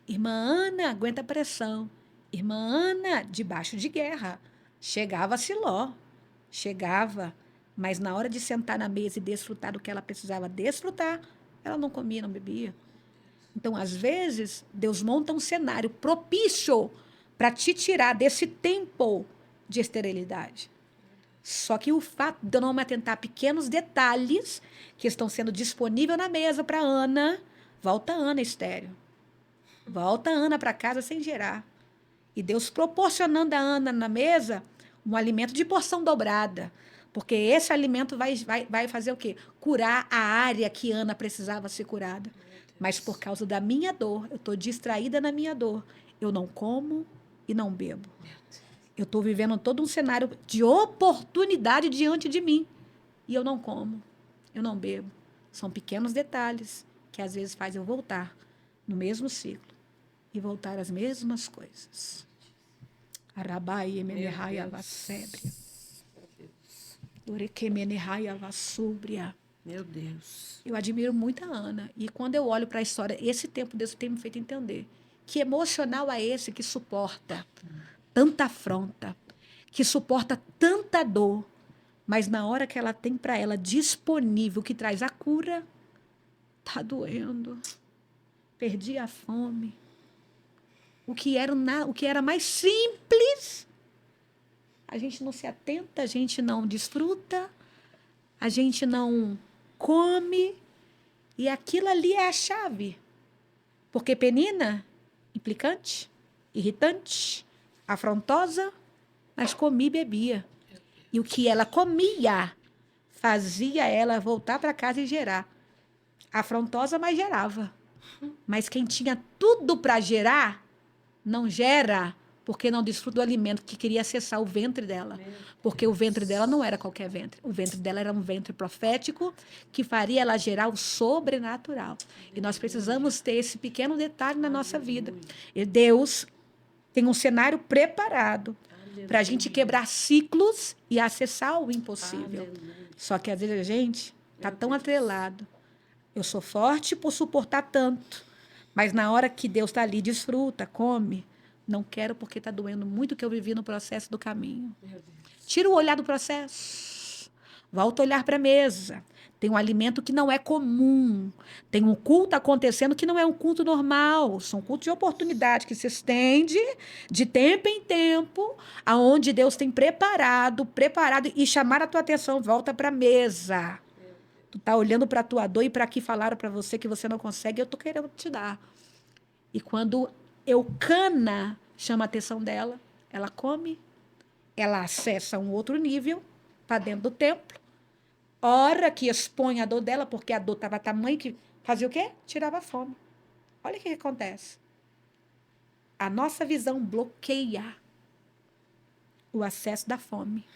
Irmã Ana aguenta pressão. Irmã Ana, debaixo de guerra. Chegava a Siló. Chegava. Mas na hora de sentar na mesa e desfrutar do que ela precisava desfrutar, ela não comia, não bebia. Então, às vezes, Deus monta um cenário propício para te tirar desse tempo de esterilidade. Só que o fato de eu não me atentar a pequenos detalhes que estão sendo disponíveis na mesa para Ana, volta Ana estéril. Volta Ana para casa sem gerar. E Deus proporcionando a Ana na mesa um alimento de porção dobrada. Porque esse alimento vai fazer o quê? Curar a área que Ana precisava ser curada. Mas por causa da minha dor, eu estou distraída na minha dor. Eu não como e não bebo. Eu estou vivendo todo um cenário de oportunidade diante de mim. E eu não como, eu não bebo. São pequenos detalhes que às vezes fazem eu voltar no mesmo ciclo e voltar às mesmas coisas. Arabai emenehai avassébria. Orekemenehai avassúbria. Meu Deus. Eu admiro muito a Ana. E quando eu olho para a história, esse tempo Deus tem me feito entender que emocional é esse que suporta tanta afronta, que suporta tanta dor, mas na hora que ela tem para ela disponível, que traz a cura, tá doendo. Perdi a fome. O que era mais simples, a gente não se atenta, a gente não desfruta, a gente não come, e aquilo ali é a chave. Porque Penina, implicante, irritante, afrontosa, mas comia e bebia. E o que ela comia fazia ela voltar para casa e gerar. Afrontosa, mas gerava. Mas quem tinha tudo para gerar, não gera, porque não desfruta do alimento que queria acessar o ventre dela. Porque o ventre dela não era qualquer ventre. O ventre dela era um ventre profético que faria ela gerar o sobrenatural. E nós precisamos ter esse pequeno detalhe na nossa vida. E Deus tem um cenário preparado para a gente quebrar ciclos e acessar o impossível. Aleluia. Só que às vezes a gente está tão atrelado. Eu sou forte por suportar tanto. Mas na hora que Deus está ali, desfruta, come. Não quero porque está doendo muito o que eu vivi no processo do caminho. Tira o olhar do processo. Volta a olhar para a mesa. Tem um alimento que não é comum. Tem um culto acontecendo que não é um culto normal. São cultos de oportunidade que se estende de tempo em tempo, aonde Deus tem preparado e chamar a tua atenção. Volta para a mesa. Tu tá olhando para a tua dor e para que falaram para você que você não consegue, eu tô querendo te dar. E quando Eucana chama a atenção dela, ela come, ela acessa um outro nível para dentro do templo. Ora que expõe a dor dela, porque a dor estava tamanho que fazia o quê? Tirava a fome. Olha o que acontece. A nossa visão bloqueia o acesso da fome.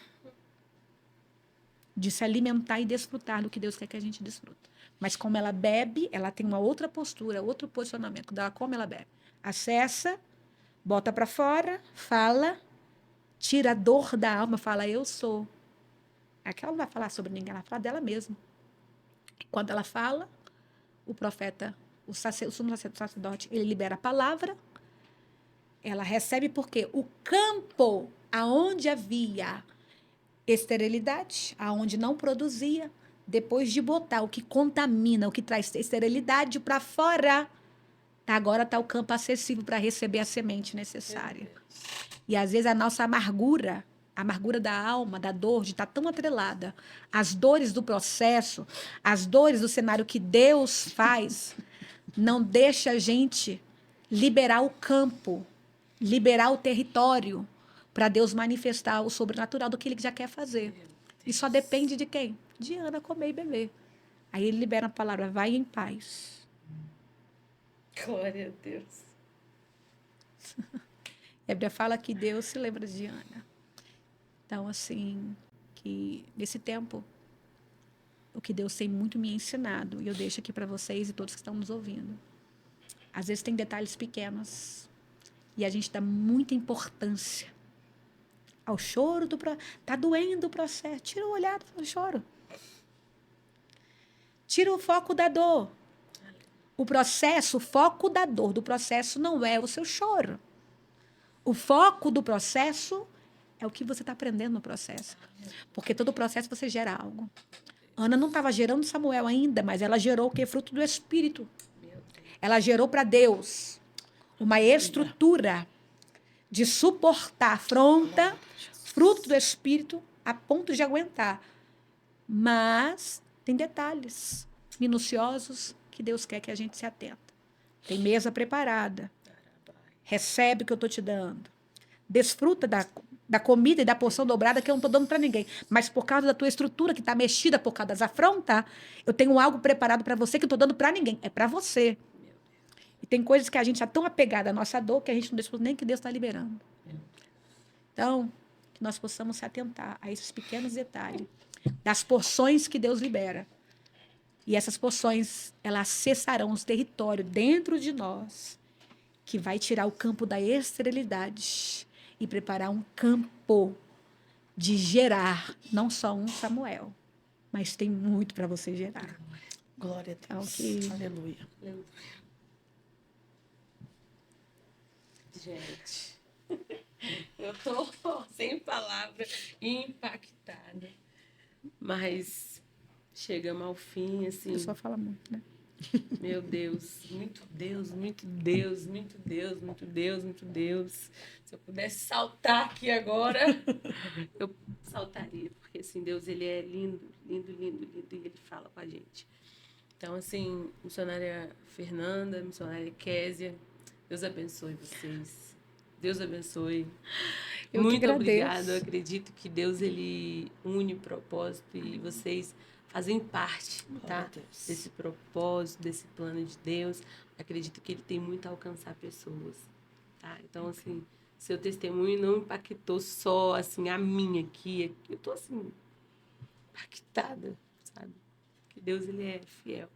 De se alimentar e desfrutar do que Deus quer que a gente desfrute. Mas como ela bebe, ela tem uma outra postura, outro posicionamento. Quando ela come, ela bebe. Acessa, bota para fora, fala, tira a dor da alma, fala, eu sou. Aqui ela não vai falar sobre ninguém, ela vai falar dela mesma. Quando ela fala, o profeta, o sumo sacerdote, ele libera a palavra, ela recebe porque o campo aonde havia esterilidade, aonde não produzia, depois de botar o que contamina, o que traz esterilidade para fora, agora está o campo acessível para receber a semente necessária. E às vezes a nossa amargura da alma, da dor, de estar tão atrelada às dores do processo, às dores do cenário que Deus faz, não deixa a gente liberar o campo, liberar o território para Deus manifestar o sobrenatural do que Ele já quer fazer. E só depende de quem? De Ana comer e beber. Aí Ele libera a palavra, vai em paz. Glória a Deus. A Bíblia fala que Deus se lembra de Ana. Então, assim, que nesse tempo, o que Deus tem muito me ensinado, e eu deixo aqui para vocês e todos que estão nos ouvindo. Às vezes tem detalhes pequenos e a gente dá muita importância ao choro tá doendo o processo. Tira o olhar do choro. Tira o foco da dor. O foco da dor do processo não é o seu choro. O foco do processo é o que você está aprendendo no processo. Porque todo processo você gera algo. Ana não estava gerando Samuel ainda, mas ela gerou o quê? Fruto do Espírito. Ela gerou para Deus uma estrutura de suportar afronta, fruto do Espírito, a ponto de aguentar. Mas tem detalhes minuciosos que Deus quer que a gente se atenta. Tem mesa preparada. Recebe o que eu estou te dando. Desfruta da comida e da porção dobrada que eu não estou dando para ninguém. Mas por causa da tua estrutura que está mexida por causa das afrontas, eu tenho algo preparado para você que eu estou dando para ninguém. É para você. E tem coisas que a gente está tão apegada à nossa dor que a gente não desfruta nem que Deus está liberando. Então, que nós possamos se atentar a esses pequenos detalhes das porções que Deus libera. E essas porções, elas acessarão os territórios dentro de nós, que vai tirar o campo da esterilidade e preparar um campo de gerar, não só um Samuel, mas tem muito para você gerar. Glória a Deus. Então, Aleluia. Gente, eu tô sem palavras, impactada. Mas chegamos ao fim, assim. A pessoa fala muito, né? Meu Deus, muito Deus, muito Deus, muito Deus, muito Deus, muito Deus. Se eu pudesse saltar aqui agora, eu saltaria, porque assim, Deus, ele é lindo, lindo, lindo, lindo, e ele fala com a gente. Então, assim, missionária Fernanda, missionária Késia, Deus abençoe vocês. Deus abençoe. Eu Muito que agradeço. obrigada. Eu acredito que Deus, ele une propósito e vocês fazem parte, tá? Desse propósito, desse plano de Deus. Acredito que ele tem muito a alcançar pessoas, tá? Então, assim, seu testemunho não impactou só, assim, a minha aqui. Eu tô, assim, impactada, sabe? Que Deus, ele é fiel.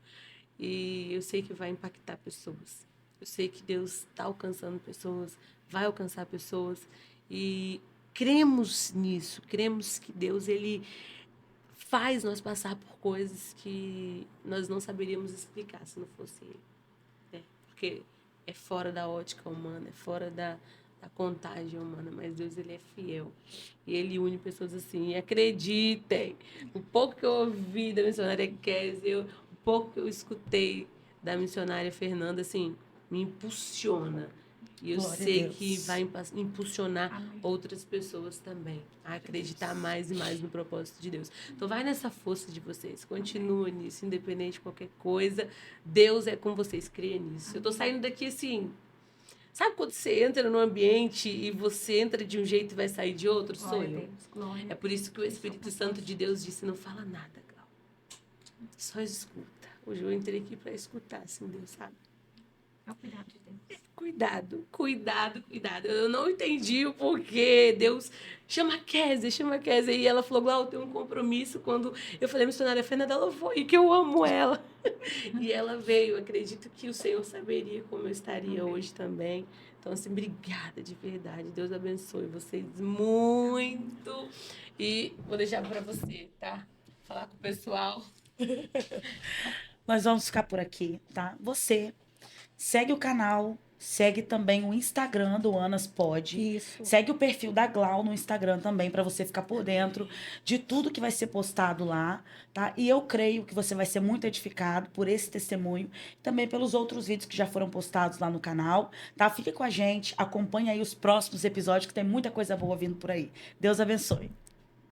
E eu sei que vai impactar pessoas. Eu sei que Deus está alcançando pessoas, vai alcançar pessoas. E cremos nisso, cremos que Deus, ele faz nós passar por coisas que nós não saberíamos explicar se não fosse ele, né? Porque é fora da ótica humana, é fora da contagem humana, mas Deus, ele é fiel e ele une pessoas assim. E acreditem, o pouco que eu ouvi da missionária Kézia, o pouco que eu escutei da missionária Fernanda, assim, me impulsiona. E eu Glória a sei Deus. que vai impulsionar Amém. outras pessoas também a acreditar mais e mais no propósito de Deus. Então vai nessa força de vocês, continua nisso, independente de qualquer coisa. Deus é com vocês, creia nisso. Eu tô saindo daqui assim, sabe quando você entra no ambiente e você entra de um jeito e vai sair de outro? Sou eu. É por isso que o Espírito Santo de Deus disse, não fala nada, Clau. Só escuta. Hoje eu entrei aqui para escutar, assim, Deus, sabe? É o cuidado de Deus. Cuidado, cuidado, cuidado. Eu não entendi o porquê. Deus chama a Kézia. E ela falou, Glau, eu tenho um compromisso. Quando eu falei, missionária Fernanda, ela foi, que eu amo ela. E ela veio. Acredito que o Senhor saberia como eu estaria hoje também. Então, assim, obrigada de verdade. Deus abençoe vocês muito. E vou deixar para você, tá? Falar com o pessoal. Nós vamos ficar por aqui, tá? Você segue o canal, segue também o Instagram do Anas Pod. Isso. Segue o perfil da Glau no Instagram também, para você ficar por dentro de tudo que vai ser postado lá, tá? E eu creio que você vai ser muito edificado por esse testemunho, também pelos outros vídeos que já foram postados lá no canal, tá? Fique com a gente, acompanhe aí os próximos episódios, que tem muita coisa boa vindo por aí. Deus abençoe.